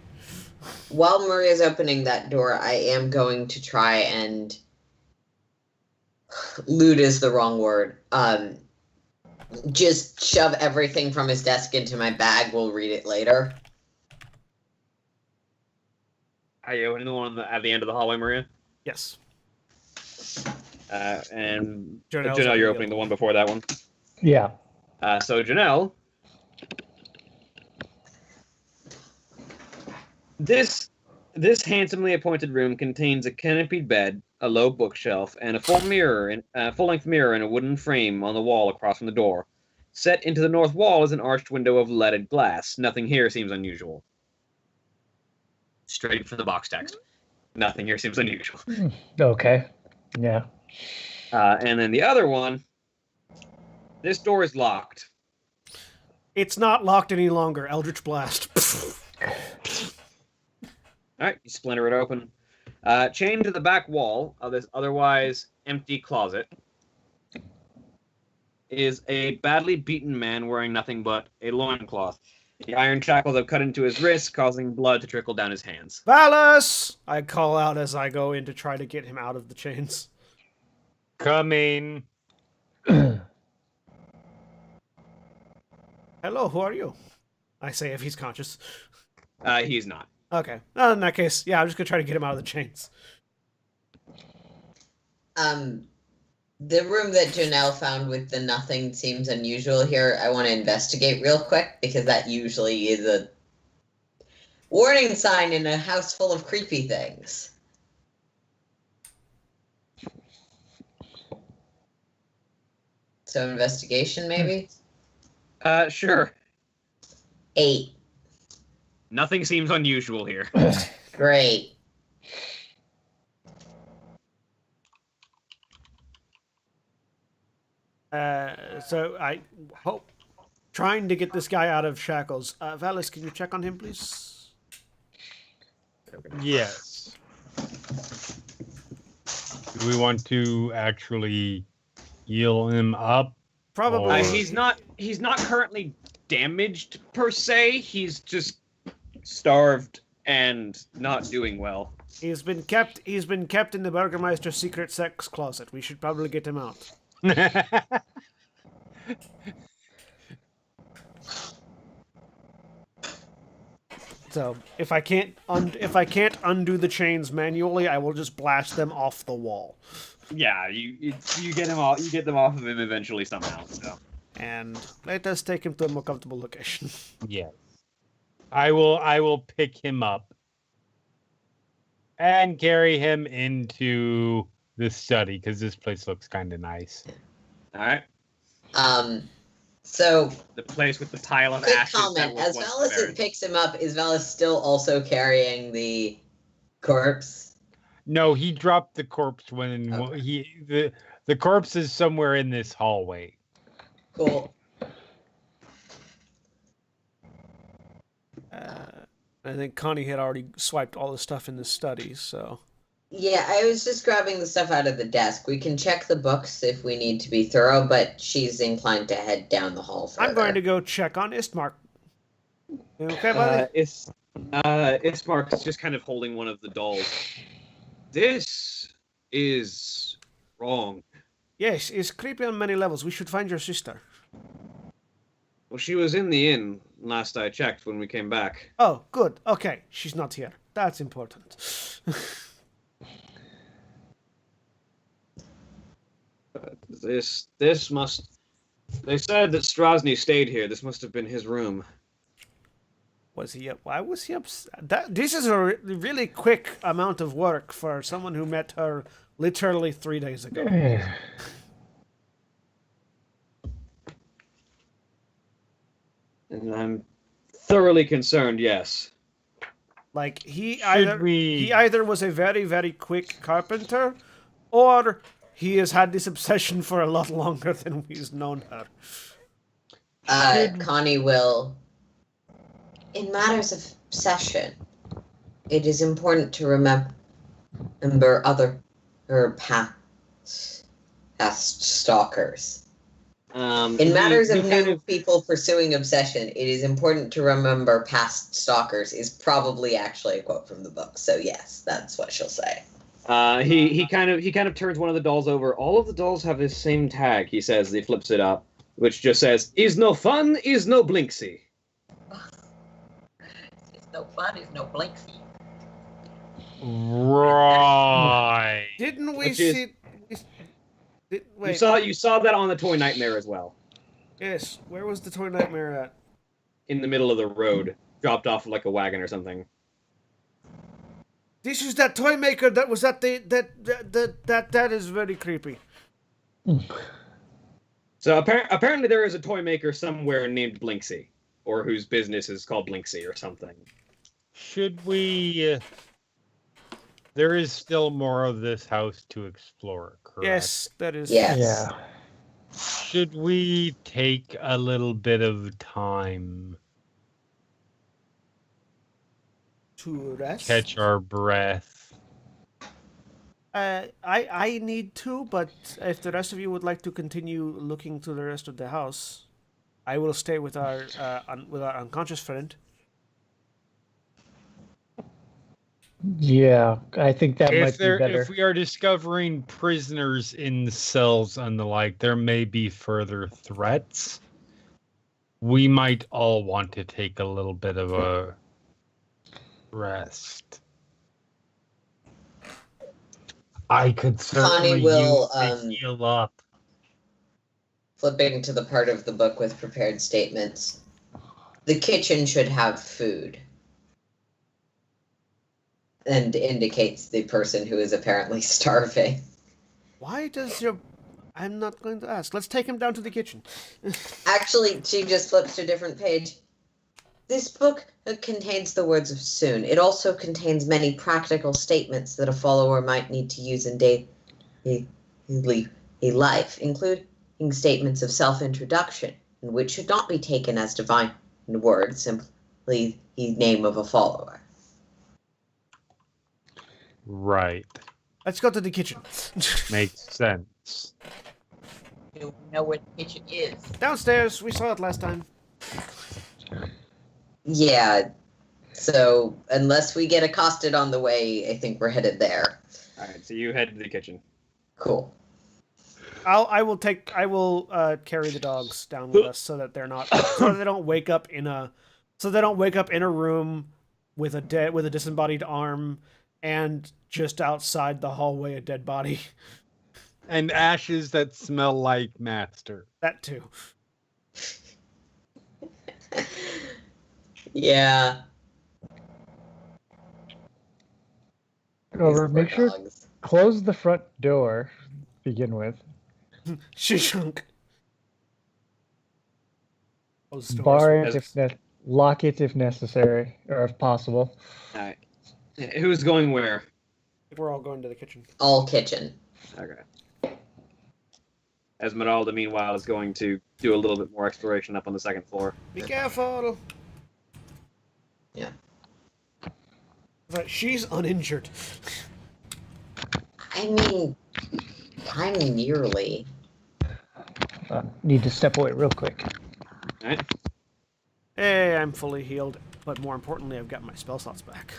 While Maria's opening that door, I am going to try and loot is the wrong word. Just shove everything from his desk into my bag. We'll read it later. Are you opening the one at the end of the hallway, Maria? Yes. And Janelle's Janelle, you're opening opening the one before that one. Yeah. So Janelle, this handsomely appointed room contains a canopied bed, a low bookshelf, and a full-length mirror in a wooden frame on the wall across from the door. Set into the north wall is an arched window of leaded glass. Nothing here seems unusual. Straight from the box text. Nothing here seems unusual. Okay. Yeah. And then the other one, this door is locked. It's not locked any longer. Eldritch Blast. All right, you splinter it open. Chained to the back wall of this otherwise empty closet is a badly beaten man wearing nothing but a loincloth. The iron shackles have cut into his wrists, causing blood to trickle down his hands. Valis! I call out as I go in to try to get him out of the chains. Coming. Hello, who are you? I say if he's conscious. He's not. Okay. Well, in that case, yeah, I'm just gonna try to get him out of the chains. The room that Janelle found with the nothing seems unusual here. I want to investigate real quick because that usually is a warning sign in a house full of creepy things. So investigation, maybe? Sure. 8. Nothing seems unusual here. Great. So I hope trying to get this guy out of shackles. Valis, can you check on him, please? Yes. Do we want to actually heal him up? Probably. He's not currently damaged per se. He's just starved and not doing well. He's been kept in the Burgermeister's secret sex closet. We should probably get him out. So if I can't undo the chains manually, I will just blast them off the wall. Yeah, you get him off. You get them off of him eventually somehow. So. And let us take him to a more comfortable location. Yes. I will pick him up and carry him into the study because this place looks kind of nice. All right. So The place with the pile of quick ashes. comment: that was as once Valis buried. picks him up, is Valis still also carrying the corpse? No, he dropped the corpse when Okay. the corpse is somewhere in this hallway. Cool. I think Connie had already swiped all the stuff in the study, so... Yeah, I was just grabbing the stuff out of the desk. We can check the books if we need to be thorough, but she's inclined to head down the hall further. I'm going to go check on Istmark. You okay, buddy? Ismark is just kind of holding one of the dolls. This is wrong. Yes, it's creepy on many levels. We should find your sister. Well, she was in the inn last I checked when we came back. Oh, good. Okay, she's not here. That's important. This must... They said that Strasny stayed here. This must have been his room. Was he up? Why was he upset? This is a really quick amount of work for someone who met her literally 3 days ago. And I'm thoroughly concerned, yes. Like he we- either was a very, very quick carpenter, or he has had this obsession for a lot longer than we've known her. Connie will. In matters of obsession, it is important to remember her past stalkers. In matters of new people pursuing obsession, it is important to remember past stalkers is probably actually a quote from the book. So yes, that's what she'll say. He kind of turns one of the dolls over. All of the dolls have this same tag, he says. He flips it up, which just says, "Is no fun, is no blinksy." It's no fun, it's no blinksy. Right. Didn't we Which is- see? You Wait. saw that on the Toy Nightmare as well, Yes. Where was the toy nightmare at? in the middle of the road, dropped off like a wagon or something. This is that toy maker that was at the that is very creepy. So apparently there is a toy maker somewhere named Blinksy, or whose business is called Blinksy or something. Should we? There is still more of this house to explore, correct? Yes, that is. Yes. Yeah. Should we take a little bit of time, To rest. catch our breath? I need to, but if the rest of you would like to continue looking through the rest of the house, I will stay with our unconscious friend. Yeah, I think that might be better. If we are discovering prisoners in the cells and the like, there may be further threats. We might all want to take a little bit of a rest. I could certainly will, use to heal up. Flipping to the part of the book with prepared statements. The kitchen should have food. And indicates the person who is apparently starving. Why does your... I'm not going to ask. Let's take him down to the kitchen. Actually, she just flips to a different page. This book contains the words of soon. It also contains many practical statements that a follower might need to use in daily life, including statements of self-introduction, and which should not be taken as divine words, simply the name of a follower. Right. Let's go to the kitchen. Makes sense. You know where the kitchen is. Downstairs. We saw it last time. Yeah, so unless we get accosted on the way, I think we're headed there. All right, so you head to the kitchen. Cool. I will carry the dogs down with us so that they're not so that they don't wake up in a room with a disembodied arm and just outside the hallway a dead body. And ashes that smell like master. That too. Yeah. Over, These make poor sure dogs. close the front door. Begin with. Shishunk. Close the doors. Bar it As- if lock it if necessary or if possible. All right. Who's going where? We're all going to the kitchen. All kitchen. Okay. Esmeralda, meanwhile, is going to do a little bit more exploration up on the second floor. Be careful. Yeah. But she's uninjured. I mean, I'm nearly. Need to step away real quick. All right. Hey, I'm fully healed, but more importantly, I've got my spell slots back.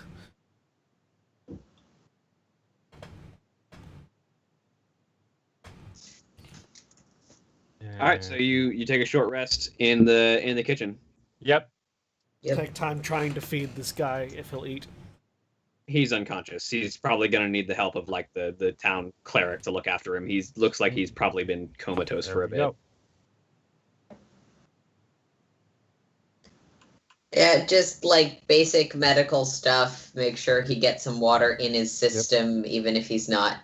All right. So you take a short rest in the kitchen. Yep. Yep. Take time trying to feed this guy if he'll eat. He's unconscious. He's probably going to need the help of like the town cleric to look after him. He looks like he's probably been comatose There for a we bit. go. Yeah, just like basic medical stuff. Make sure he gets some water in his system, even if he's not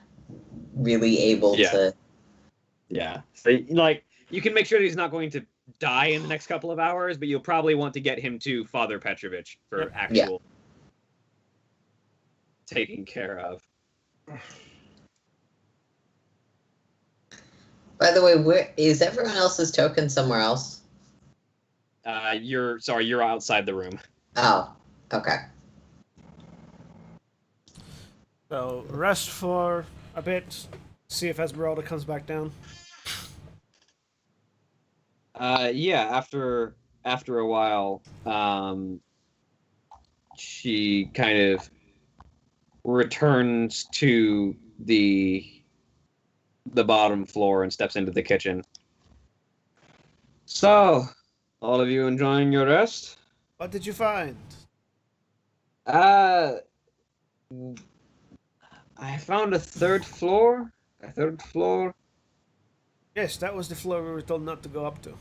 really able Yeah. to. Yeah. So like you can make sure that he's not going to die in the next couple of hours, but you'll probably want to get him to Father Petrovich for Yep. actual taking care of. By the way, where is everyone else's token somewhere else? You're outside the room. Oh, okay. So rest for a bit. See if Esmeralda comes back down. Yeah, after a while, she kind of returns to the bottom floor and steps into the kitchen. So, all of you enjoying your rest? What did you find? I found a third floor. A third floor. Yes, that was the floor we were told not to go up to.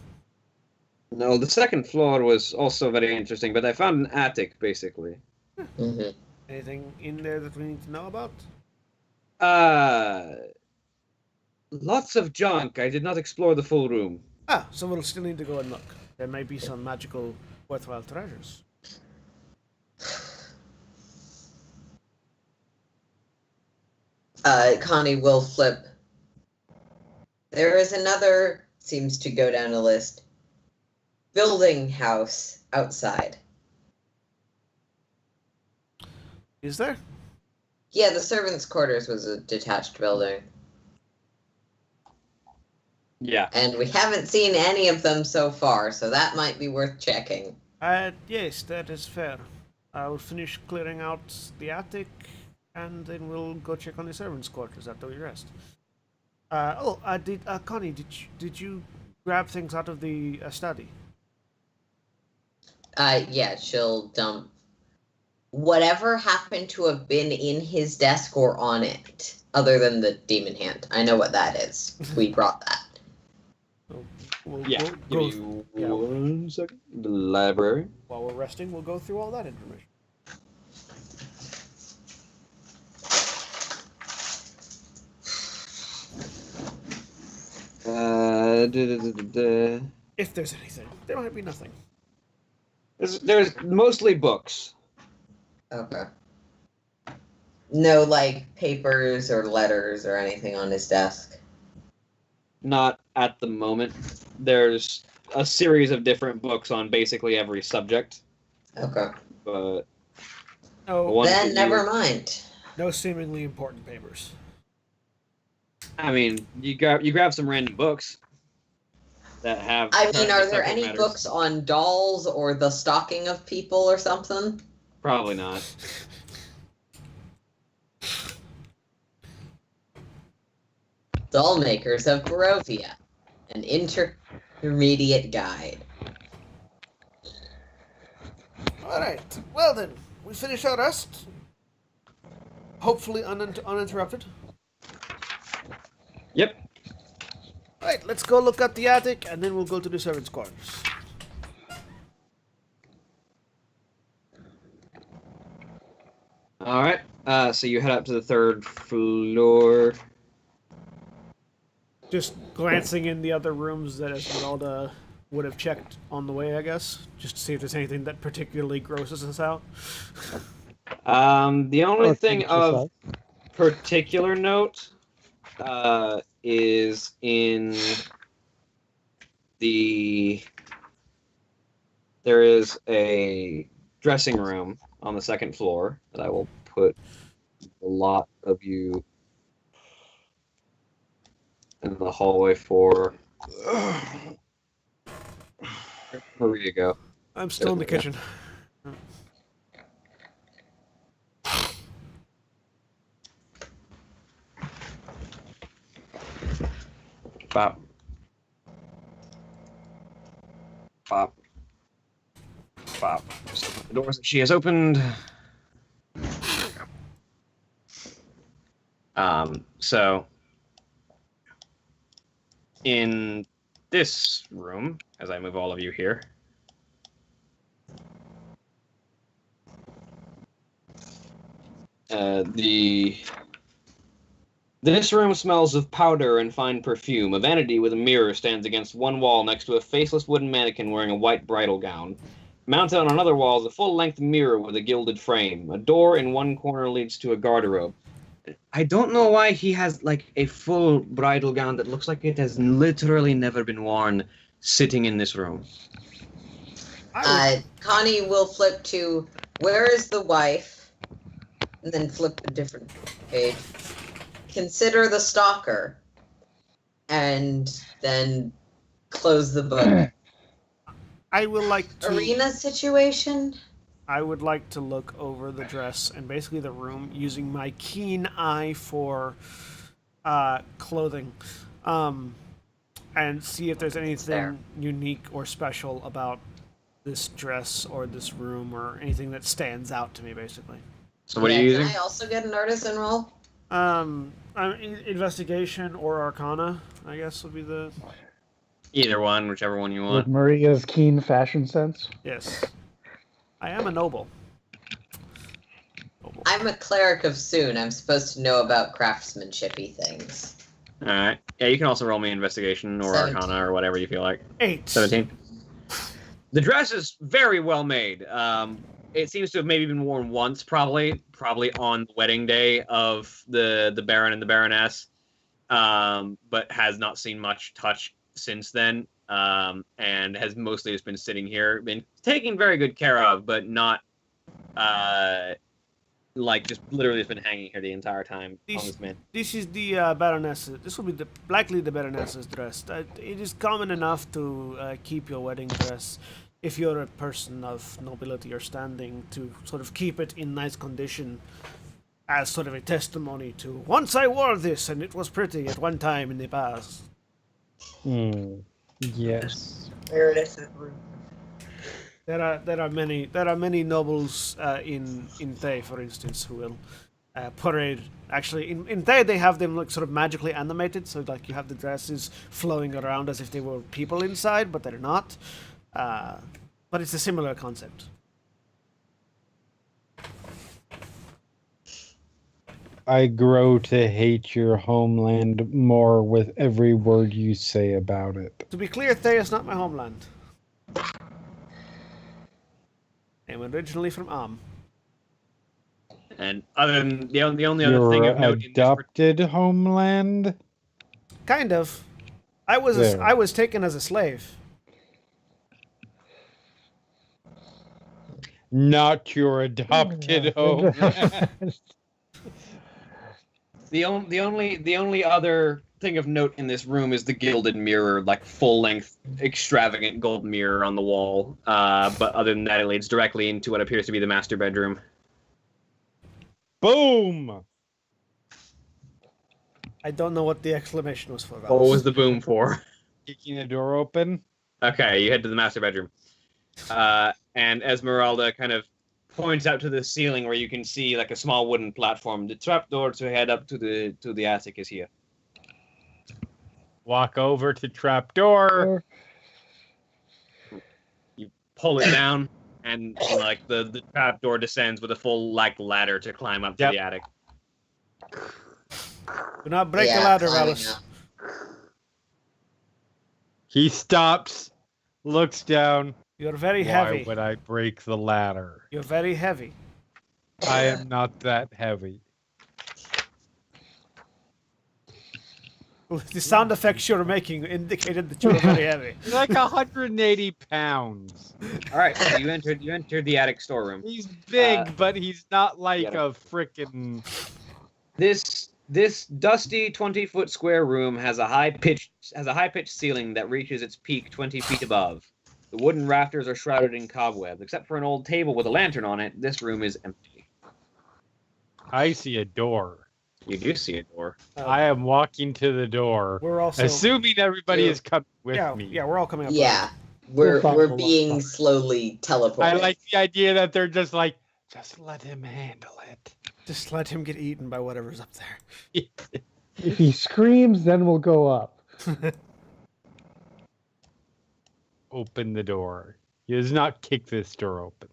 No, the second floor was also very interesting, but I found an attic, basically. Mhm. Anything in there that we need to know about? Lots of junk. I did not explore the full room. Ah, so we'll still need to go and look. There may be some magical, worthwhile treasures. Connie will flip. There is another, seems to go down a list. Building house outside. Is there? Yeah, the servants' quarters was a detached building. Yeah. And we haven't seen any of them so far, so that might be worth checking. Yes, that is fair. I will finish clearing out the attic, and then we'll go check on the servants' quarters after we rest. Connie, did you grab things out of the study? Yeah, she'll dump whatever happened to have been in his desk or on it, other than the demon hand. I know what that is. We brought that. Yeah. Give me 1 second. The library. While we're resting, we'll go through all that information. If there's anything, there might be nothing. There's mostly books. Okay. No, like, papers or letters or anything on his desk. Not at the moment. There's a series of different books on basically every subject, Okay. but Oh, one Then for never you- mind. no seemingly important papers. I mean, you grab some random books that have. I mean, are there subject any matters. books on dolls or the stalking of people or something? Probably not. Doll Makers of Barovia, an intermediate guide. All right. Well then, we finish our rest. Hopefully uninterrupted. Yep. All right, let's go look at the attic, and then we'll go to the servants' quarters. All right. So you head up to the third floor. Just glancing in the other rooms that Esmeralda would have checked on the way, I guess, just to see if there's anything that particularly grosses us out. The only Or thing pinch of yourself. particular note is in there is a dressing room on the second floor that I will put a lot of you in the hallway for. Where you go? I'm still in the kitchen. Bop. Bop. Bop. Just open the doors that she has opened. So in this room, as I move all of you here, this room smells of powder and fine perfume. A vanity with a mirror stands against one wall next to a faceless wooden mannequin wearing a white bridal gown. Mounted on another wall is a full-length mirror with a gilded frame. A door in one corner leads to a garderobe. I don't know why he has, like, a full bridal gown that looks like it has literally never been worn sitting in this room. Connie will flip to where is the wife, and then flip a different page. Consider the stalker, and then close the book. I would like to. Arena situation? I would like to look over the dress and basically the room using my keen eye for clothing, and see if there's anything There. unique or special about this dress or this room or anything that stands out to me, basically. So what are you using? Can I also get an artisan roll? Investigation or Arcana, I guess, would be the... Either one, whichever one you With want. Maria's keen fashion sense. Yes. I am a noble. I'm a cleric of Soon. I'm supposed to know about craftsmanshipy things. All right. Yeah, you can also roll me investigation or 17. Arcana or whatever you feel like. 8. 17. The dress is very well made. It seems to have maybe been worn once, probably on the wedding day of the Baron and the Baroness, but has not seen much touch since then, and has mostly just been sitting here, been taken very good care of, but not like just literally has been hanging here the entire time on this man. This is the Baroness. This will be likely the Baroness's dress. It is common enough to keep your wedding dress, if you're a person of nobility or standing, to sort of keep it in nice condition as sort of a testimony to, once I wore this and it was pretty at one time in the past. Yes. There it is. Room. There are many nobles in Thay, for instance, who will parade. Actually, in Thay they have them like sort of magically animated, so like you have the dresses flowing around as if they were people inside, but they're not. But it's a similar concept. I grow to hate your homeland more with every word you say about it. To be clear, Thay is not my homeland. I'm originally from Am. And other than the only other Your thing of note in this adopted homeland? Kind of. I was taken as a slave. Not your adopted homeland. The only other thing of note in this room is the gilded mirror, like full-length, extravagant gold mirror on the wall. But other than that, it leads directly into what appears to be the master bedroom. Boom! I don't know what the exclamation was for. What was the boom for? Kicking the door open. Okay, you head to the master bedroom. And Esmeralda kind of points out to the ceiling where you can see like a small wooden platform. The trapdoor to head up to the attic is here. Walk over to trapdoor. You pull it down, and like the trapdoor descends with a full like ladder to climb up to the attic. Do not break the ladder, climbing Alice. up. He stops, looks down. You're very Why heavy. would I break the ladder? You're very heavy. I am not that heavy. The sound effects you were making indicated that you were very heavy. He's like 180 pounds. All right, so you entered the attic storeroom. He's big, but he's not like yeah. a frickin'... This dusty 20-foot square room has a high-pitched ceiling that reaches its peak 20 feet above. The wooden rafters are shrouded in cobwebs. Except for an old table with a lantern on it, this room is empty. I see a door. You do see a door. I am walking to the door, We're also assuming everybody is coming with me. Yeah, we're all coming up. Yeah, We'll follow we're along. being slowly teleported. I like the idea that they're just like, just let him handle it. Just let him get eaten by whatever's up there. If he screams, then we'll go up. Open the door. He does not kick this door open.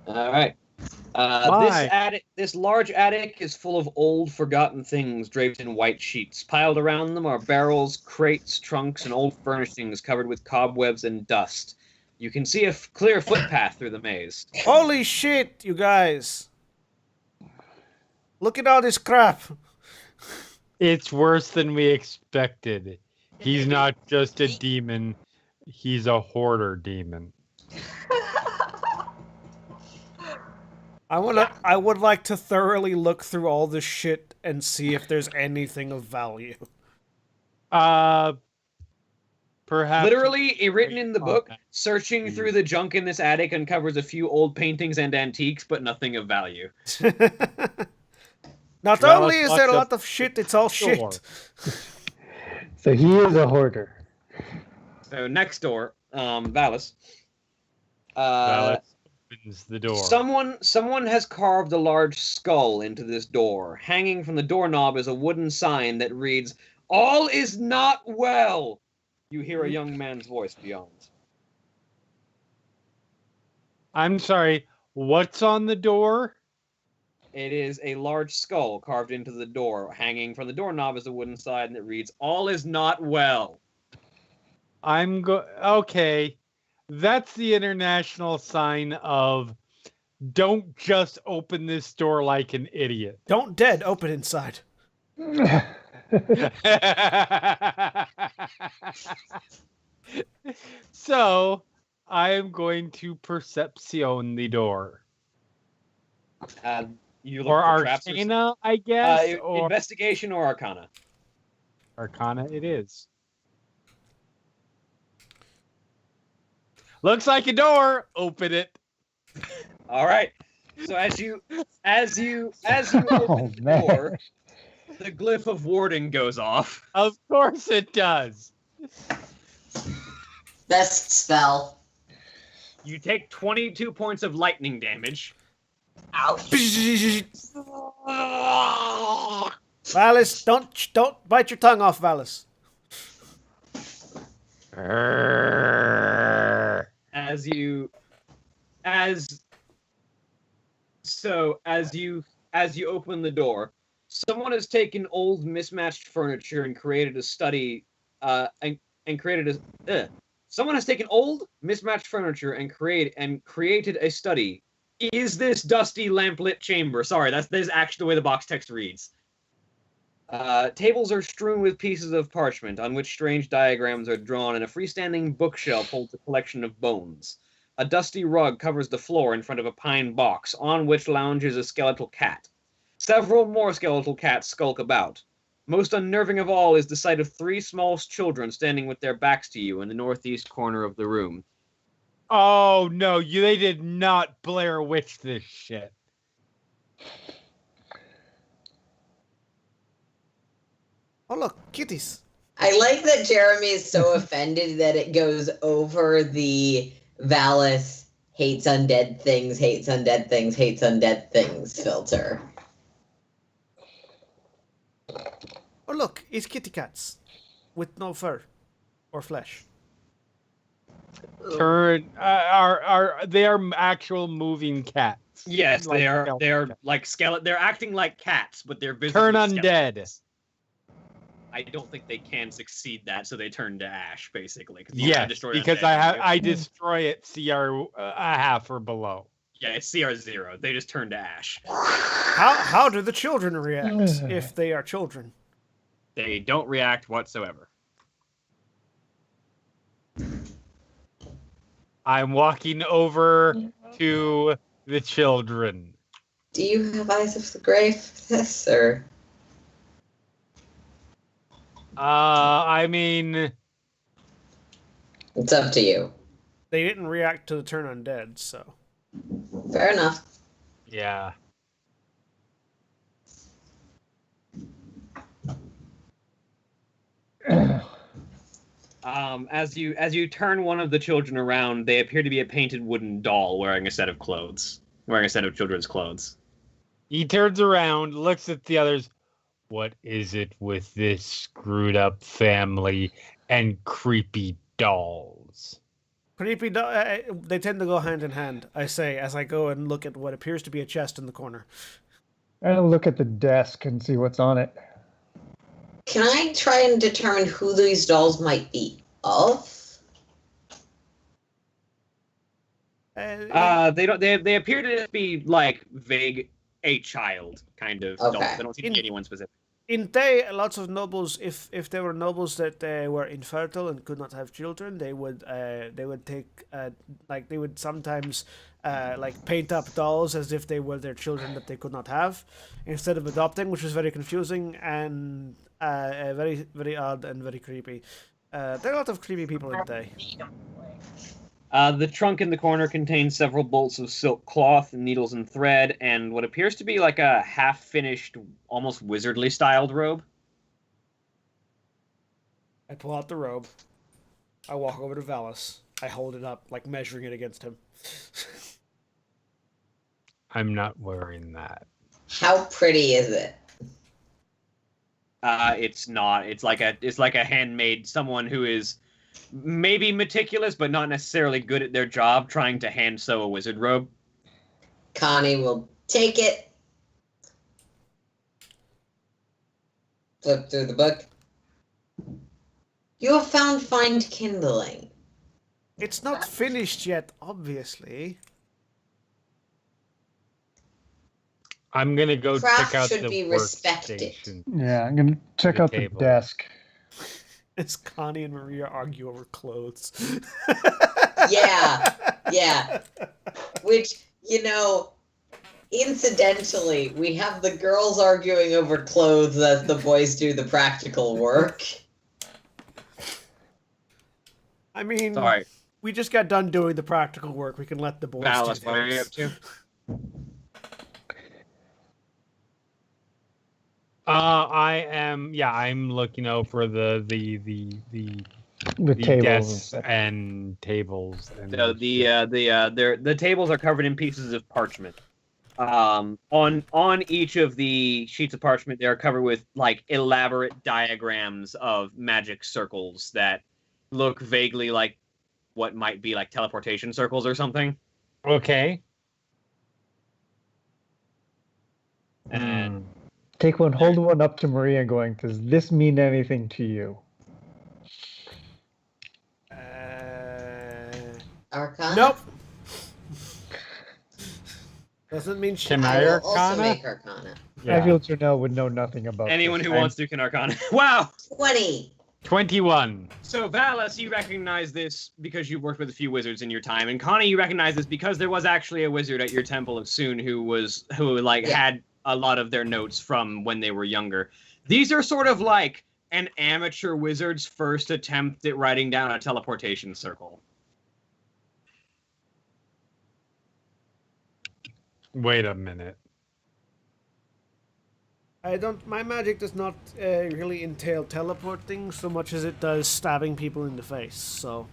All right. This large attic is full of old, forgotten things draped in white sheets. Piled around them are barrels, crates, trunks, and old furnishings covered with cobwebs and dust. You can see a clear footpath through the maze. Holy shit, you guys! Look at all this crap. It's worse than we expected. He's not just a demon. He's a hoarder demon. I would like to thoroughly look through all this shit and see if there's anything of value. Perhaps. Literally, written in the book, searching through the junk in this attic uncovers a few old paintings and antiques, but nothing of value. Not Well, only it's is there a not lot of shit, it's all Sure. shit. So he is a hoarder. So next door, Valis. Well, opens the door. Someone has carved a large skull into this door. Hanging from the doorknob is a wooden sign that reads, "All is not well." You hear a young man's voice beyond. I'm sorry, what's on the door? It is a large skull carved into the door. Hanging from the doorknob is a wooden sign that reads, "All is not well." Okay. That's the international sign of don't just open this door like an idiot. Don't dead, open inside. So I am going to percepcion the door. You look Or for traps Arcana, I guess. Or investigation or Arcana. Arcana it is. Looks like a door. Open it. All right. So as you open the man. door, the glyph of warding goes off. Of course it does. Best spell. You take 22 points of lightning damage. Ouch. Valis, don't bite your tongue off, Valis. As you open the door, someone has taken old mismatched furniture and created a study someone has taken old mismatched furniture and created a study. Is this dusty lamplit chamber? Sorry, that's actually the way the box text reads. Tables are strewn with pieces of parchment on which strange diagrams are drawn, and a freestanding bookshelf holds a collection of bones. A dusty rug covers the floor in front of a pine box, on which lounges a skeletal cat. Several more skeletal cats skulk about. Most unnerving of all is the sight of 3 small children standing with their backs to you in the northeast corner of the room. Oh no, they did not Blair Witch this shit. Oh look, kitties. I like that Jeremy is so offended that it goes over the Valis hates undead things, hates undead things, hates undead things filter. Oh look, it's kitty cats with no fur or flesh. They are actual moving cats. Yes, Like they are skeleton. like skeleton. They're acting like cats, but they're visibly Turn undead. skeletons. I don't think they can succeed that, so they turn to ash basically. Yes, because I destroy it CR a half or below. Yeah, it's CR0. They just turn to ash. How do the children react if they are children? They don't react whatsoever. I'm walking over to the children. Do you have eyes of the grave for this, or? I mean, It's up to you. They didn't react to the turn undead, so. Fair enough. yeah. As you turn one of the children around, they appear to be a painted wooden doll wearing a set of children's clothes. He turns around, looks at the others. What is it with this screwed up family and creepy dolls? Creepy. They tend to go hand in hand, I say, as I go and look at what appears to be a chest in the corner. I'll look at the desk and see what's on it. Can I try and determine who these dolls might be of? They appear to be like vague, a child kind of dolls. Okay. They don't seem to be anyone specific. In Tay, lots of nobles, if they were nobles that were infertile and could not have children, they would take they would sometimes paint up dolls as if they were their children that they could not have, instead of adopting, which was very confusing and very very odd and very creepy. There are a lot of creepy people in Tay. The trunk in the corner contains several bolts of silk cloth, needles and thread, and what appears to be like a half-finished, almost wizardly-styled robe. I pull out the robe. I walk over to Valis. I hold it up, like measuring it against him. I'm not wearing that. How pretty is it? It's not. It's like a handmade, someone who is maybe meticulous but not necessarily good at their job trying to hand sew a wizard robe. Connie will take it. Flip through the book. You have found find kindling. It's not finished yet, obviously. I'm gonna go Craft check out should the be respected. workstation. Yeah, I'm gonna check The out the table. desk. As Connie and Maria argue over clothes. Yeah. Which, incidentally, we have the girls arguing over clothes as the boys do the practical work. I mean, Sorry, we just got done doing the practical work. We can let the boys Alice, do what are you up theirs. to? I'm looking over the The tables and desks stuff. and tables. And So the tables are covered in pieces of parchment. On each of the sheets of parchment, they are covered with like elaborate diagrams of magic circles that look vaguely like what might be like teleportation circles or something. Okay. And Take one, hold one up to Maria going, does this mean anything to you? Arcana? Nope. Doesn't mean shit. Can I I will also Arcana? make Arcana. I feel Janelle would know nothing about anyone this. who wants to can Arcana. Wow. 20. 21. So Valis, you recognize this because you've worked with a few wizards in your time, and Connie, you recognize this because there was actually a wizard at your Temple of Soon who had a lot of their notes from when they were younger. These are sort of like an amateur wizard's first attempt at writing down a teleportation circle. Wait a minute. My magic does not really entail teleporting so much as it does stabbing people in the face. So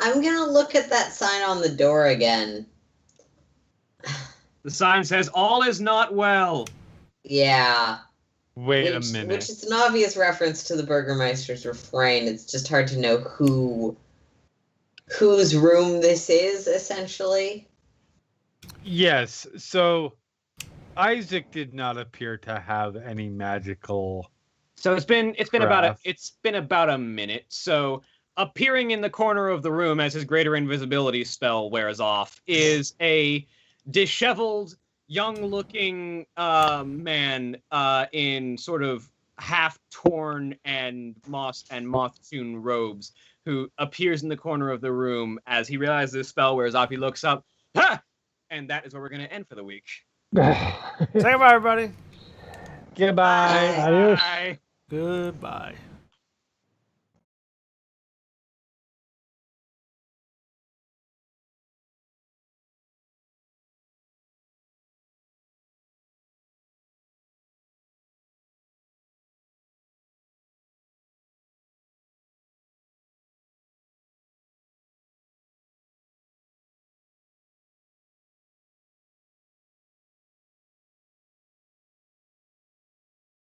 I'm gonna look at that sign on the door again. The sign says, "All is not well." Yeah. Wait a Which minute. is an obvious reference to the Burgermeister's refrain. It's just hard to know whose room this is, essentially. Yes, so Isaac did not appear to have any magical. So it's been Craft. about a minute. So appearing in the corner of the room as his greater invisibility spell wears off is a disheveled, young-looking man in sort of half-torn and moth-tuned robes, who appears in the corner of the room as he realizes his spell wears off. He looks up, ha! And that is where we're going to end for the week. say goodbye, everybody. Goodbye. Adios. Bye. Goodbye.